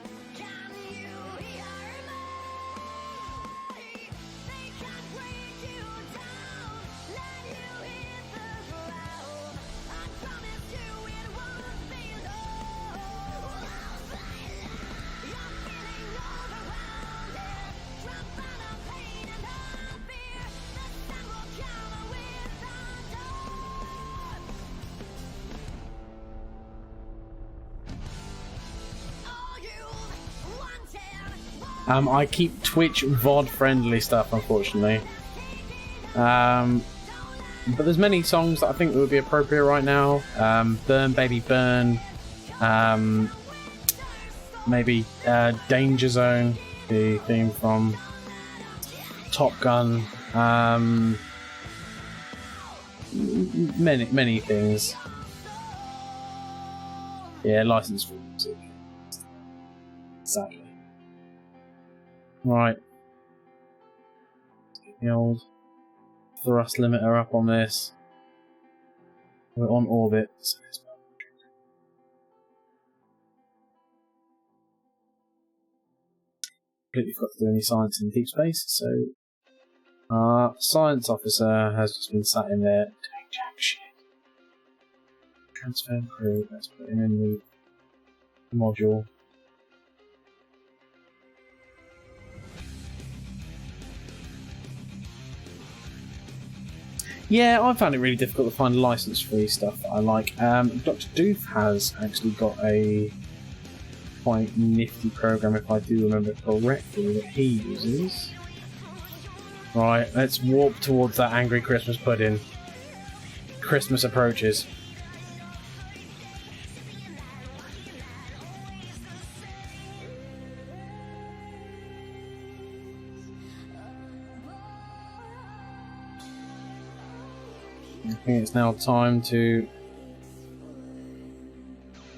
I keep Twitch VOD friendly stuff, unfortunately. But there's many songs that I think would be appropriate right now. Burn Baby Burn. Maybe Danger Zone, the theme from Top Gun. many things. Yeah, license for music. Exactly. Right. Get the old thrust limiter up on this. We're on orbit. So completely forgot to do any science in deep space, so our science officer has just been sat in there doing jack shit. Transfer crew, let's put him in the module. Yeah, I found it really difficult to find license-free stuff that I like. Dr. Doof has actually got a quite nifty program, if I do remember correctly, that he uses. Right, let's warp towards that angry Christmas pudding. Christmas approaches. I think it's now time to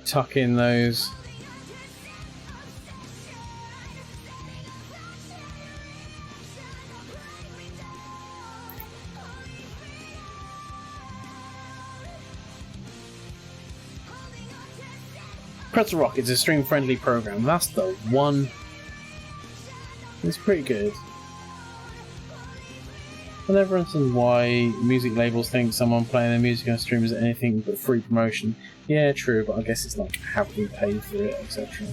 tuck in those Pretzel Rock is a stream-friendly program. That's the one. It's pretty good. I never understand why music labels think someone playing their music on stream is anything but free promotion. Yeah, true, but I guess it's like have we paid for it, etc.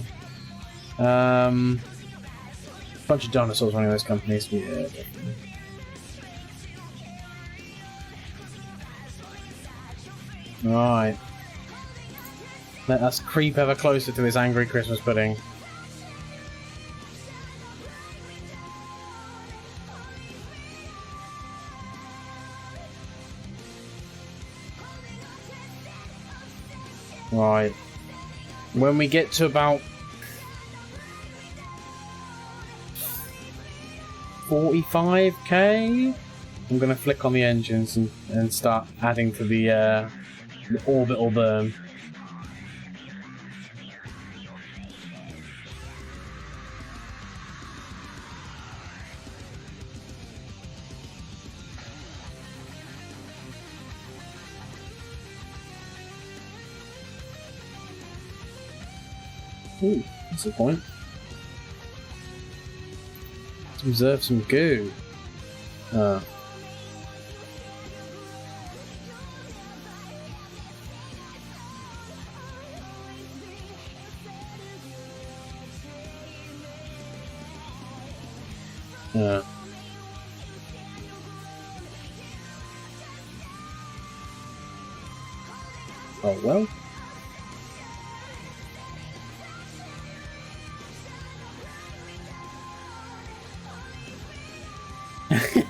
Bunch of dinosaurs running those companies. Yeah, definitely. Right. Let us creep ever closer to this angry Christmas pudding. Right. When we get to about 45k, I'm going to flick on the engines and start adding to the orbital burn. Ooh, that's the point. Let's observe some goo. Oh well.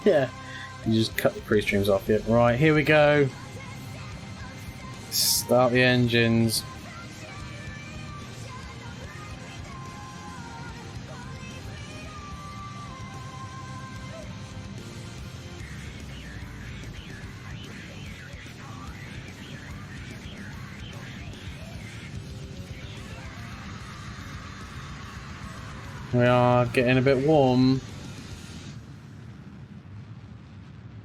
Yeah, you just cut the pre-streams off it. Right, here we go. Start the engines. We are getting a bit warm.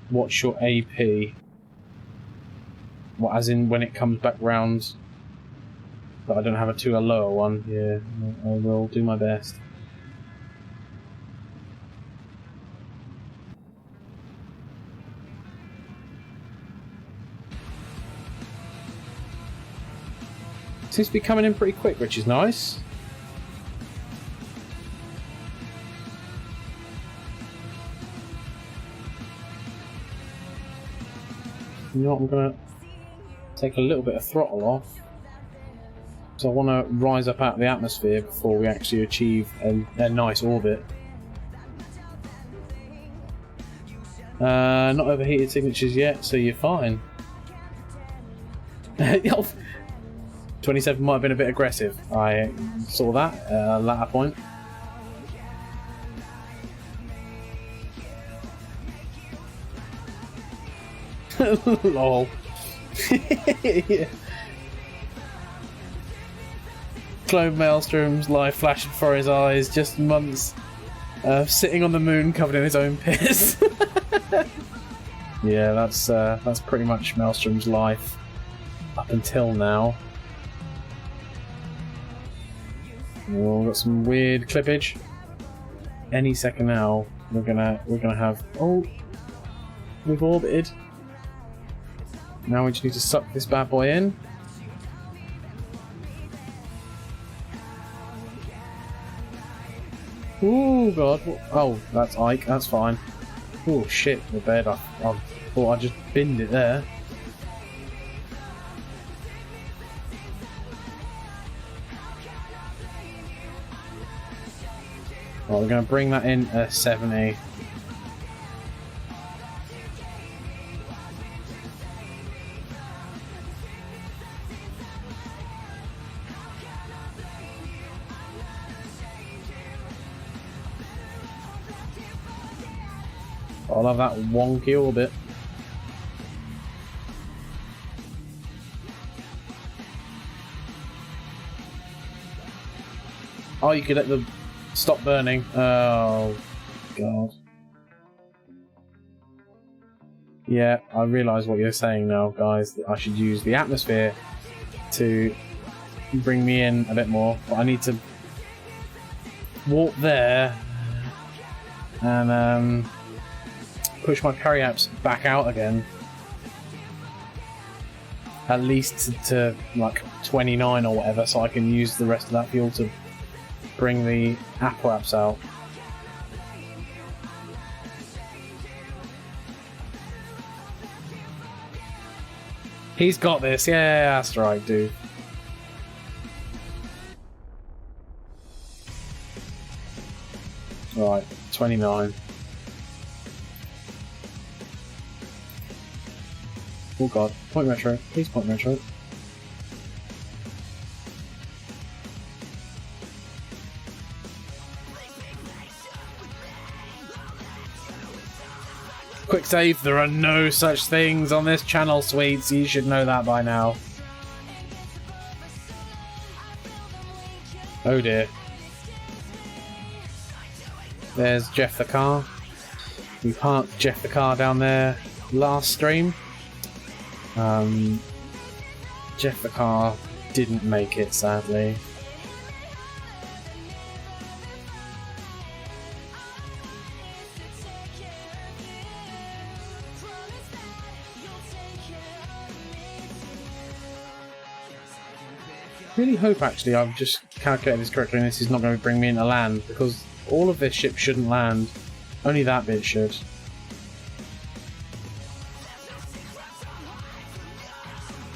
What's your AP? What, as in when it comes back round? But I don't have a lower one. Yeah, I will do my best. Seems to be coming in pretty quick, which is nice. You know what, I'm going to take a little bit of throttle off because I want to rise up out of the atmosphere before we actually achieve a nice orbit. Not overheated signatures yet, so you're fine. 27 might have been a bit aggressive. I saw that latter point. Lol. Clone Maelstrom's life flashing before his eyes, just months sitting on the moon covered in his own piss. Yeah, that's pretty much Maelstrom's life up until now. Oh, we've got some weird clippage. Any second now, we're gonna have. Oh, we've orbited. Now we just need to suck this bad boy in. Oh god! Oh, that's Ike. That's fine. Oh shit! The bed. I thought I just binned it there. Well, we're going to bring that in at 70. I love that wonky orbit. Oh, you could let the stop burning. Oh, God. Yeah, I realise what you're saying now, guys. That I should use the atmosphere to bring me in a bit more. But I need to walk there and push my periaps back out again. At least to like 29 or whatever, so I can use the rest of that fuel to bring the apoaps out. He's got this. Yeah, that's right, dude. Right, 29. Oh god, point retro. Please point retro. Quick save, there are no such things on this channel, sweets. You should know that by now. Oh dear. There's Jeff the car. We parked Jeff the car down there last stream. Jeff the car didn't make it, sadly. I really hope, actually, I've just calculated this correctly and this is not going to bring me into land, because all of this ship shouldn't land. Only that bit should.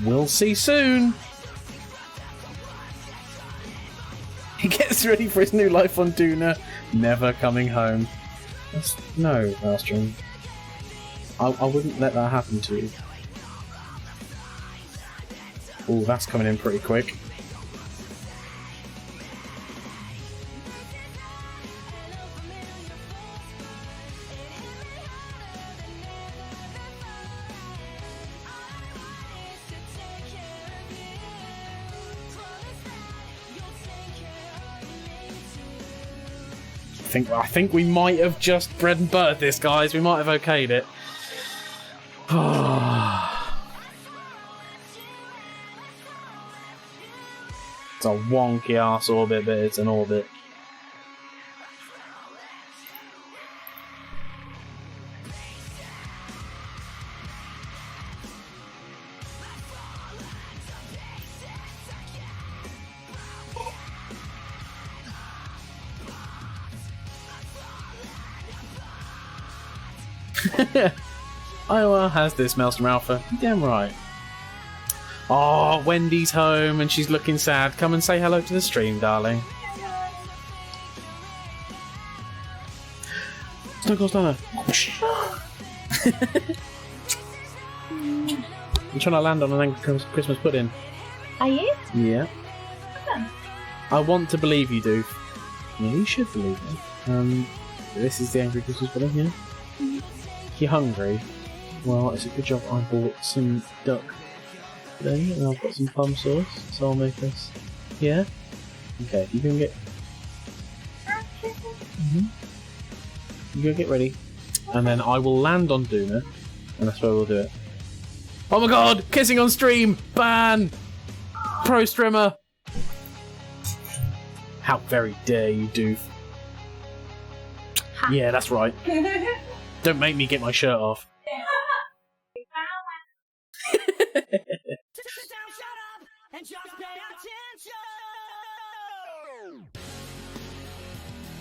We'll see soon! He gets ready for his new life on Duna, never coming home. No, Maelstrom. I wouldn't let that happen to you. Oh, that's coming in pretty quick. I think we might have just bread and buttered this, guys. We might have okayed it. It's a wonky ass orbit, but it's an orbit. Iowa has this, Maelstrom Alpha. Damn right. Oh, Wendy's home and she's looking sad. Come and say hello to the stream, darling. Stone Cold Stunner. I'm trying to land on an angry Christmas pudding. Are you? Yeah. I want to believe you do. Yeah, you should believe me. This is the angry Christmas pudding, yeah? You're hungry. Well, it's a good job I bought some duck today, and I've got some plum sauce, so I'll make us. Yeah? Okay, you can get. You go get ready. And then I will land on Duna, and that's where we'll do it. Oh my god! Kissing on stream! Ban! Pro streamer! How very dare you, doof. Yeah, that's right. Don't make me get my shirt off.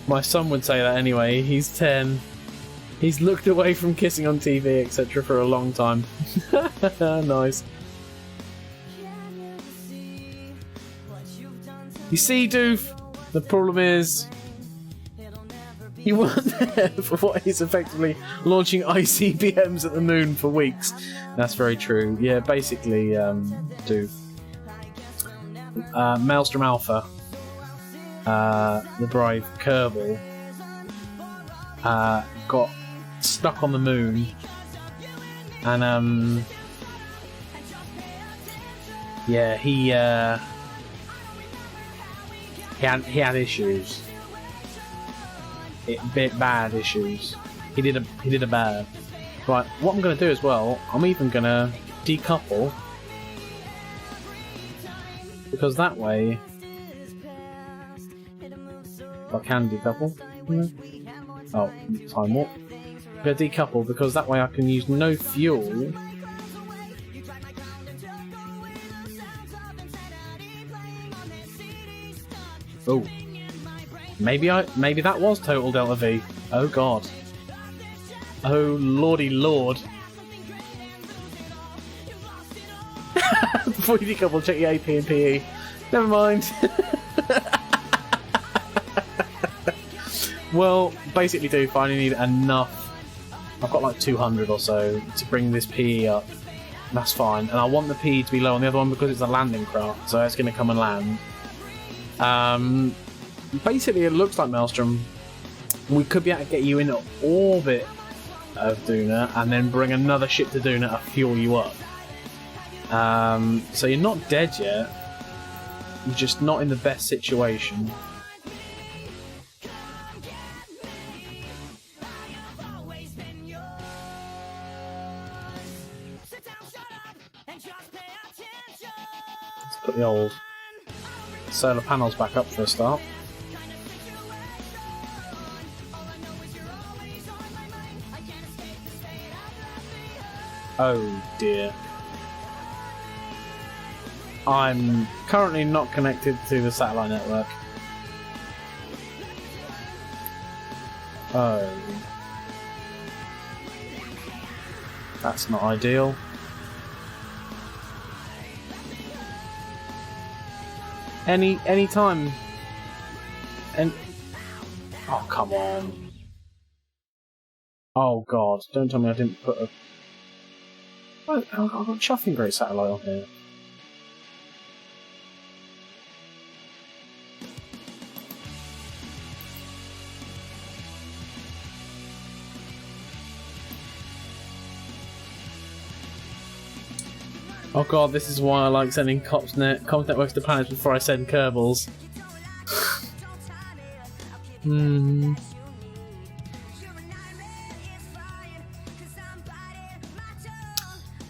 My son would say that anyway. He's 10. He's looked away from kissing on TV, etc. for a long time. Nice. You see, doof, the problem is you weren't there for what is effectively launching ICBMs at the moon for weeks. That's very true. Yeah, basically, doof. Maelstrom Alpha, the brave Kerbal, got stuck on the moon, and yeah, he had issues, bit bad issues. He did a bad. Right, what I'm going to do as well, I'm even going to decouple, because that way I can decouple. Oh, time warp. I'm going to decouple because that way I can use no fuel. Oh, maybe that was total Delta V. Oh god. Oh lordy lord. Before you decouple, check your AP and PE. Never mind. Well, basically, do I only need enough. I've got like 200 or so to bring this PE up. That's fine, and I want the PE to be low on the other one because it's a landing craft, so it's going to come and land. Basically, it looks like Maelstrom. We could be able to get you in orbit of Duna and then bring another ship to Duna to fuel you up. So you're not dead yet. You're just not in the best situation. Let's put the old solar panels back up for a start. Oh dear. I'm currently not connected to the satellite network. Oh. That's not ideal. Any time. And oh come on. Oh god, don't tell me I didn't put a I've got chuffing great satellite on here. Oh god, this is why I like sending comms networks to planets before I send Kerbals.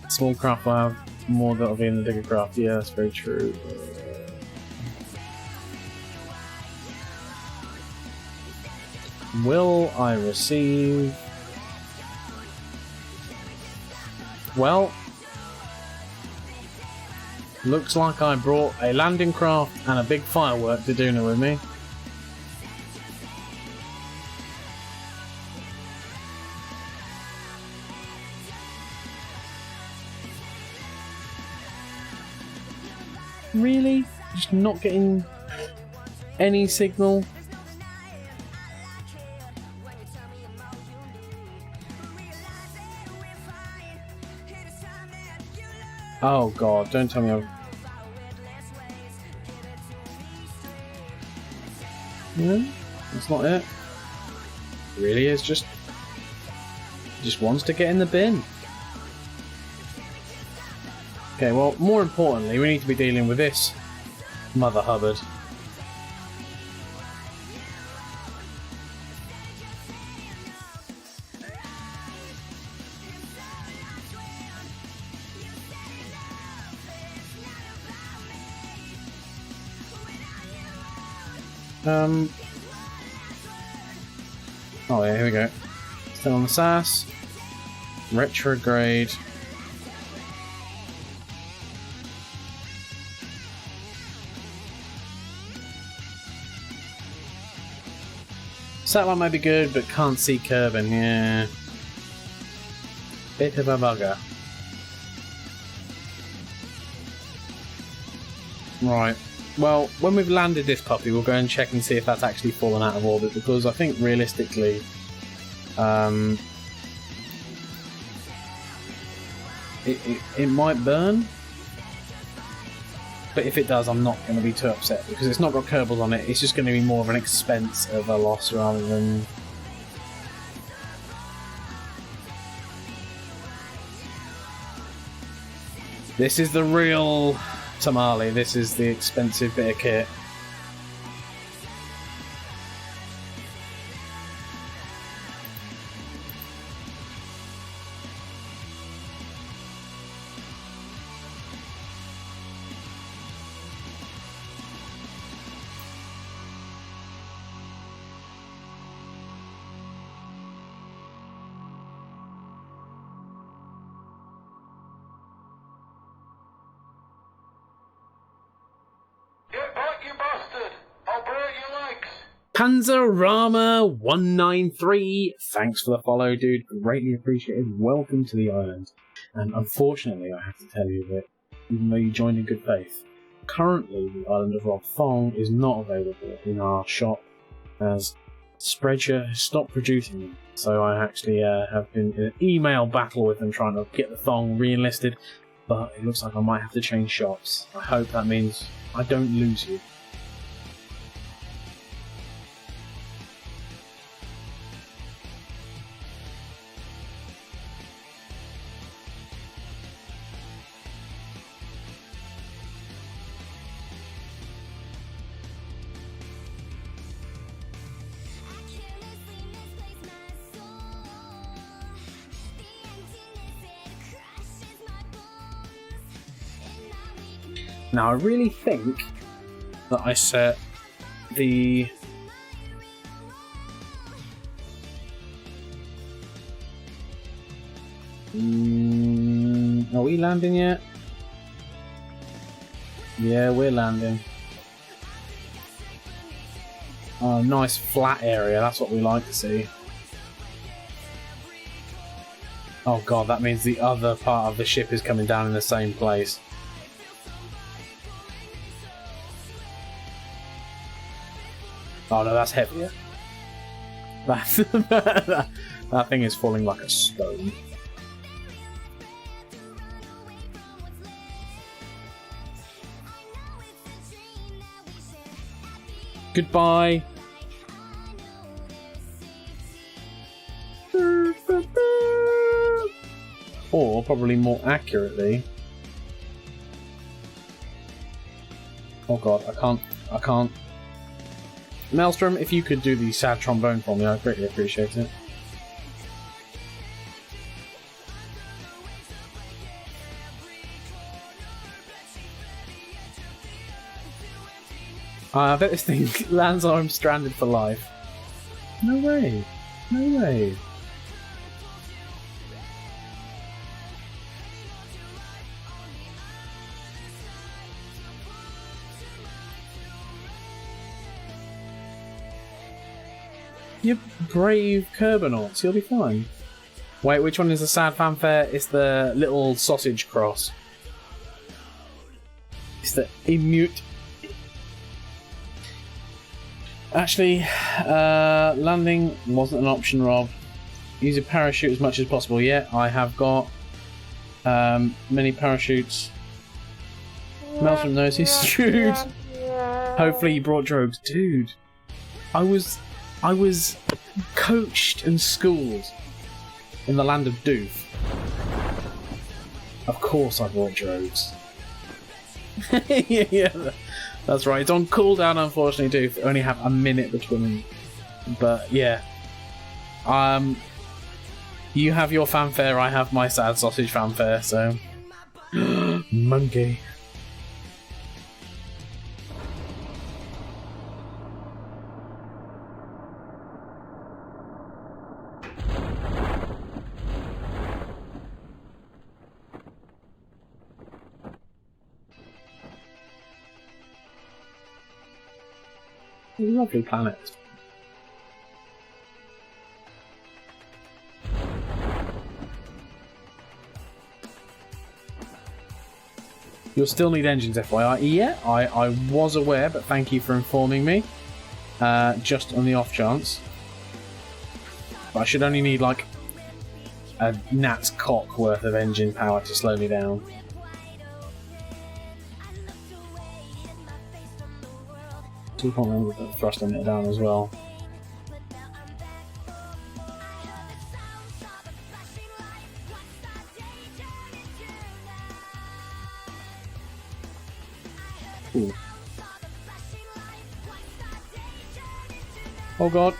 Small craft will have more that'll be in the bigger craft. Yeah, that's very true. Will I receive? Well, looks like I brought a landing craft and a big firework to Duna with me. Really? Just not getting any signal? Oh god, don't tell me I've... No, that's not it. It really is just wants to get in the bin. Okay, well, more importantly, we need to be dealing with this Mother Hubbard. Oh yeah, here we go. Still on the sass. Retrograde. Satellite might be good, but can't see Kerbal, yeah. Bit of a bugger. Right. Well, when we've landed this puppy, we'll go and check and see if that's actually fallen out of orbit, because I think realistically, it might burn. But if it does, I'm not going to be too upset, because it's not got Kerbals on it. It's just going to be more of an expense of a loss rather than... This is the real tamale. This is the expensive bit of kit. Panzerama 193, thanks for the follow, dude. Greatly appreciated. Welcome to the island. And unfortunately, I have to tell you that even though you joined in good faith, currently the island of Rob Thong is not available in our shop, as Spreadshirt has stopped producing them. So I actually have been in an email battle with them trying to get the Thong re-enlisted, but it looks like I might have to change shops. I hope that means I don't lose you. Now, I really think that I set the... Are we landing yet? Yeah, we're landing. Oh, nice flat area, that's what we like to see. Oh god, that means the other part of the ship is coming down in the same place. Oh no, that's heavier. That thing is falling like a stone. Goodbye. Or, probably more accurately... Oh god, I can't... Maelstrom, if you could do the sad trombone for me, I'd greatly appreciate it. I bet this thing lands on him stranded for life. No way. No way. You brave Kerbonauts, you'll be fine. Wait, which one is the sad fanfare? It's the little sausage cross. It's the immute. Actually, landing wasn't an option, Rob. Use a parachute as much as possible. Yeah, I have got many parachutes. Maelstrom knows his dude. Hopefully he brought drogues. Dude, I was coached and schooled in the land of Doof. Of course I brought droves. Yeah, that's right. It's on cooldown, unfortunately, too. Only have a minute between them. But yeah. You have your fanfare, I have my sad sausage fanfare, so... Monkey. Lovely planet. You'll still need engines, FYI. Yeah, I was aware, but thank you for informing me. Just on the off chance. But I should only need like a gnat's cock worth of engine power to slow me down. So you can't remember the thrust limiter down as well. Ooh. Oh god.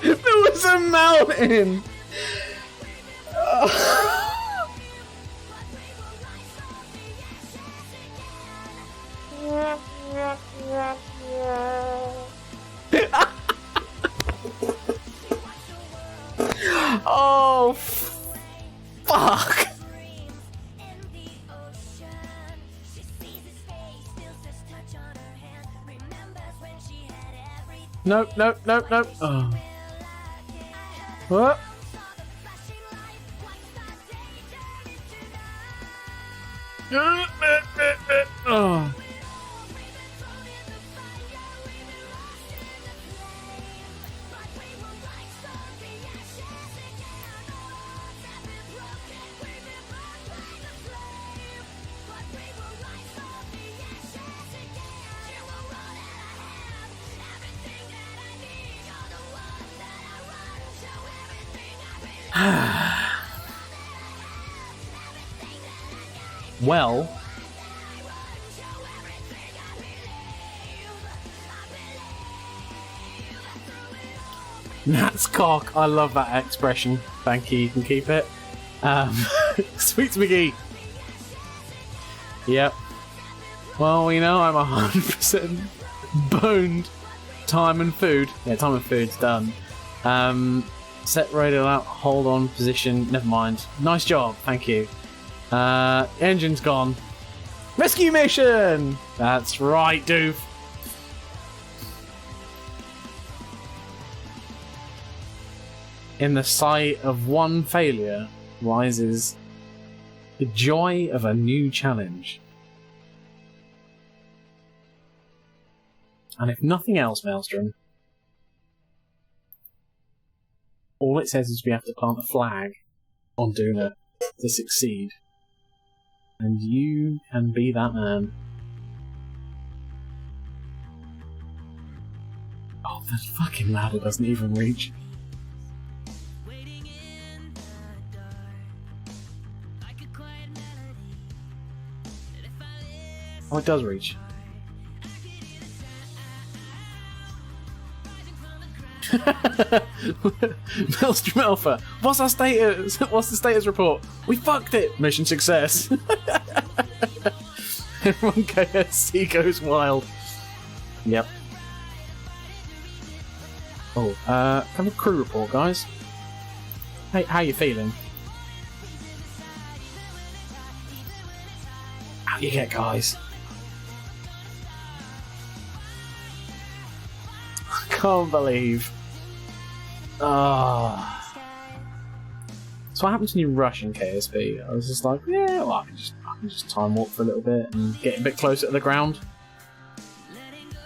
There was a mountain! Oh, fuck! Nope, nope, nope, nope. Oh. What? Oh. Well, Nat's cock. I love that expression. Thank you. You can keep it. Sweet McGee. Yep. Well, you know, I'm 100% boned. Time and food. Yeah, time and food's done. Set radio out. Hold on. Position. Never mind. Nice job. Thank you. Engine's gone. Rescue mission! That's right, doof. In the sight of one failure rises the joy of a new challenge. And if nothing else, Maelstrom, all it says is we have to plant a flag on Duna to succeed. And you can be that man. Oh, that fucking ladder doesn't even reach. Oh, it does reach. Maelstrom Alpha, what's our status? What's the status report? We fucked it! Mission success. Everyone KSC goes wild. Yep. Oh, have a crew report, guys. Hey, how you feeling? How you get, guys? I can't believe. Ah. So what happens when you rush in KSP? I was just like, yeah, well, I can just time walk for a little bit and get a bit closer to the ground.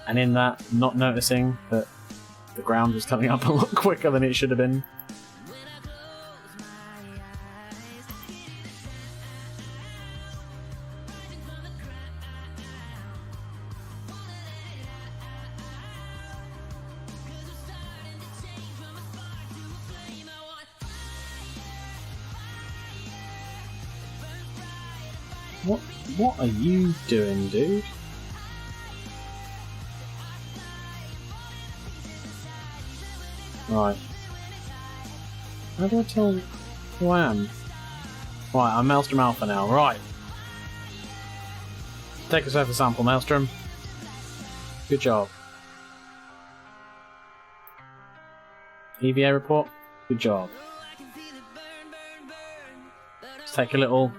And in that, not noticing that the ground was coming up a lot quicker than it should have been. What are you doing, dude? Right. How do I tell who I am? Right, I'm Maelstrom Alpha now. Right. Take a surface sample, Maelstrom. Good job. EVA report. Good job. Let's take a little.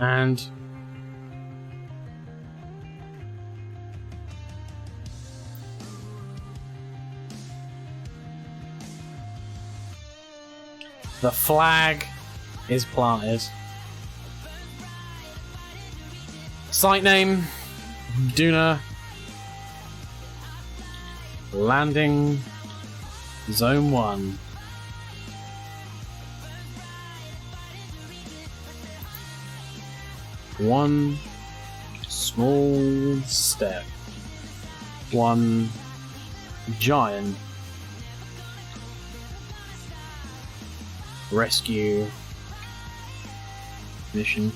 And the flag is planted. Site name, Duna. Landing, Zone 1. One small step. One giant rescue mission.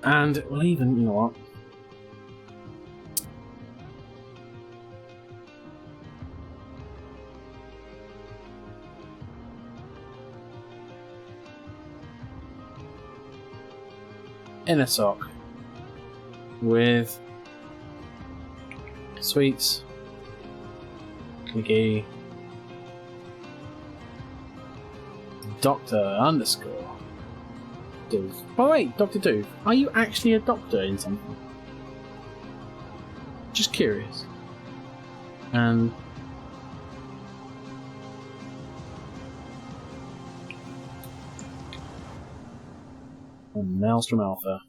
And well, even, you know what? Inner sock with sweets, McGee, Doctor underscore Doof. Oh wait, Dr. Doof, are you actually a doctor in something? Just curious. And Maelstrom Alpha.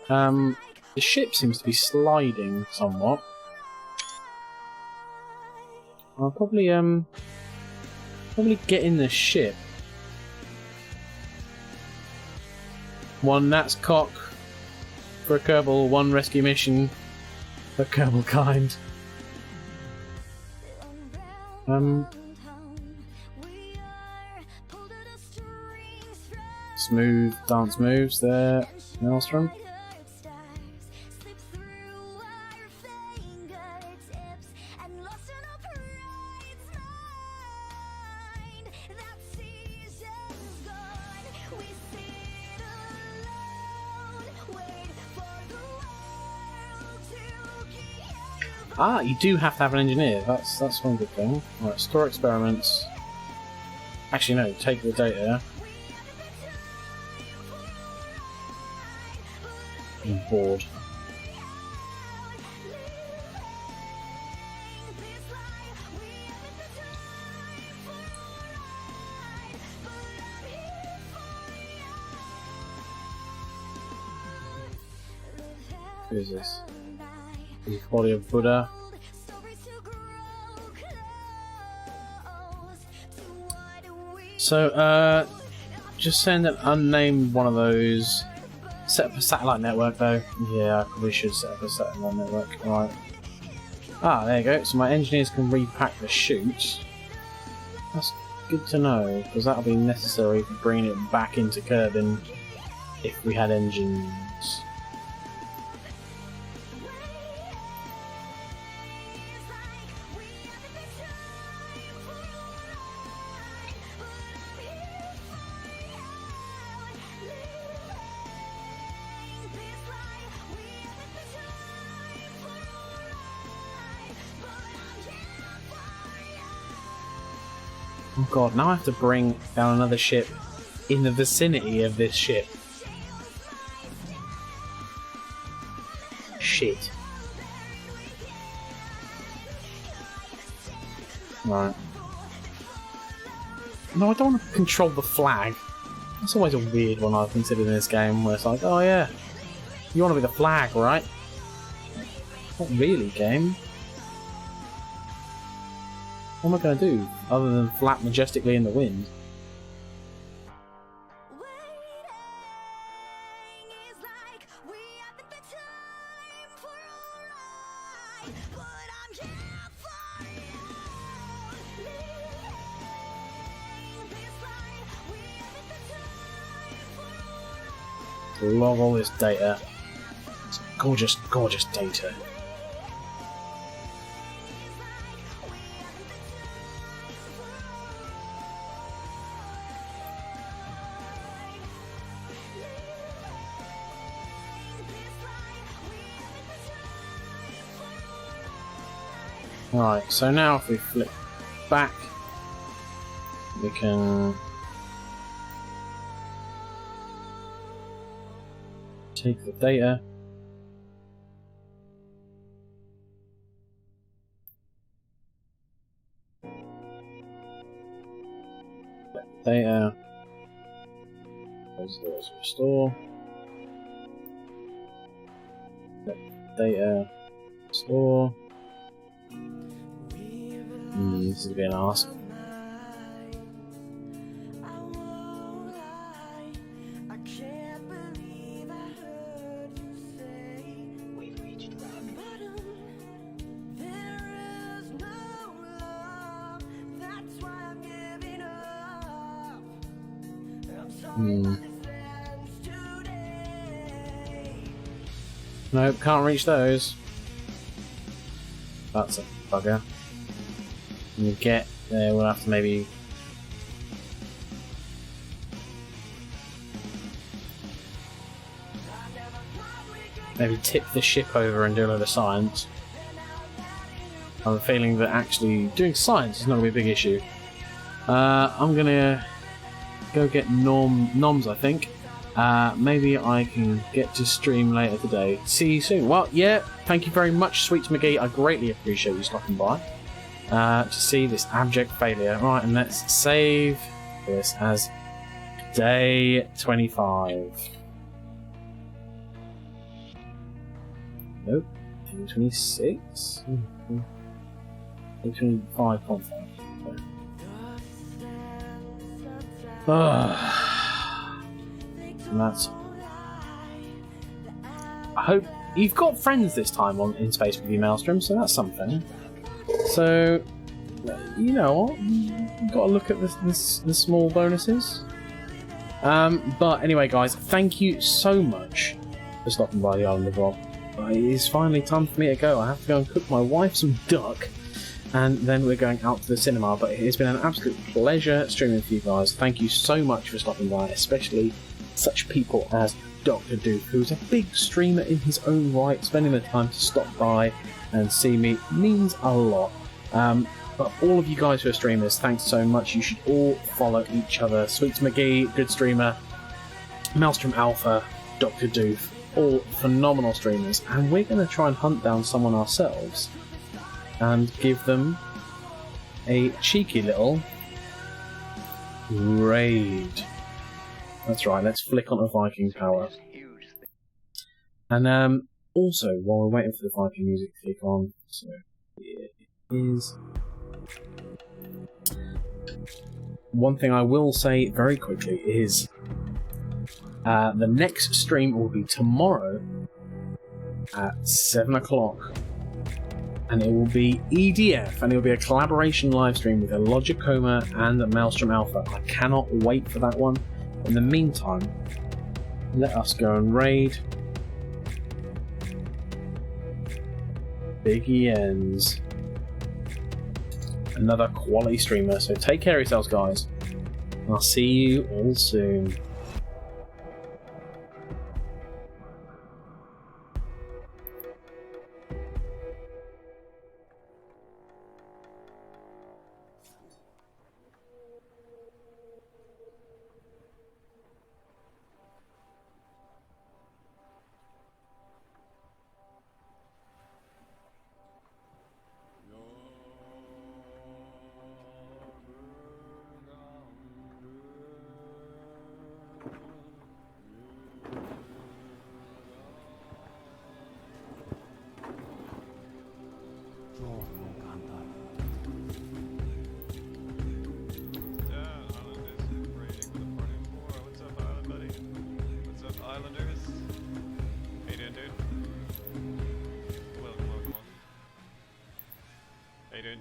The ship seems to be sliding somewhat. I'll probably get in the ship. One Nat's cock for a Kerbal, one rescue mission for Kerbal kind. Smooth dance moves there, Maelstrom. Ah, you do have to have an engineer. That's one good thing. Right, store experiments. Actually, no. Take the data. I'm bored. Who is this? The body of Buddha. So, just send an unnamed one of those. Set up a satellite network, though. Yeah, I probably should set up a satellite network. Right. Ah, there you go. So my engineers can repack the chute. That's good to know, because that'll be necessary for bringing it back into Kerbin if we had engines. Oh god, now I have to bring down another ship in the vicinity of this ship. Shit. Right. No, I don't want to control the flag. That's always a weird one I've considered in this game, where it's like, oh yeah, you want to be the flag, right? Not really, game. What am I going to do other than flap majestically in the wind? Log all this data. It's gorgeous, gorgeous data. Right, so now if we flip back, we can take the data. Data. Let's restore. Data. Restore. This is going to ask. Nope, can't reach those. That's a bugger. When we get there, we'll have to maybe tip the ship over and do a lot of science. I have a feeling that actually doing science is not going to be a big issue. I'm going to go get noms, I think. Maybe I can get to stream later today. See you soon. Well, yeah, thank you very much, Sweets McGee. I greatly appreciate you stopping by to see this abject failure. Right, and let's save this as day 25. Nope. Day 26? Day 25.5. And that's. I hope you've got friends this time on In Space with you, Maelstrom, so that's something. So, you know what? You've got to look at the small bonuses. But anyway, guys, thank you so much for stopping by the Island of Rock. It is finally time for me to go. I have to go and cook my wife some duck, and then we're going out to the cinema. But it's been an absolute pleasure streaming for you guys. Thank you so much for stopping by, especially such people as Dr. Doof, who's a big streamer in his own right. Spending the time to stop by and see me means a lot. But all of you guys who are streamers, thanks so much. You should all follow each other. Sweets McGee, good streamer. Maelstrom Alpha, Dr. Doof, all phenomenal streamers. And we're going to try and hunt down someone ourselves and give them a cheeky little raid. That's right, let's flick on a Viking power. And also, while we're waiting for the Viking music to kick on, so here it is. One thing I will say very quickly is the next stream will be tomorrow at 7 o'clock. And it will be EDF, and it will be a collaboration live stream with Logicoma and Maelstrom Alpha. I cannot wait for that one. In the meantime, let us go and raid Biggie Ends. Another quality streamer, so take care of yourselves, guys. I'll see you all soon.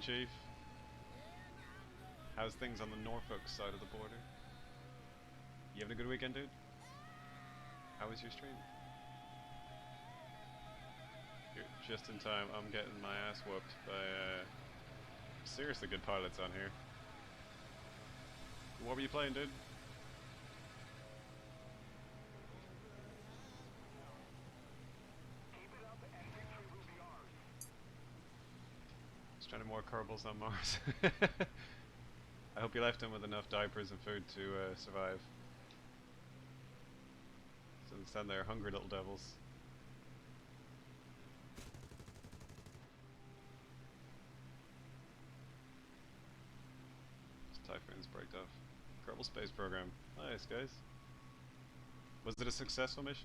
Chief? How's things on the Norfolk side of the border? You having a good weekend, dude? How was your stream? You're just in time. I'm getting my ass whooped by seriously good pilots on here. What were you playing, dude? Just trying to more Kerbals on Mars. I hope you left him with enough diapers and food to survive. So stand there, hungry little devils. Typhoon's braked off. Kerbal space program. Nice, guys. Was it a successful mission?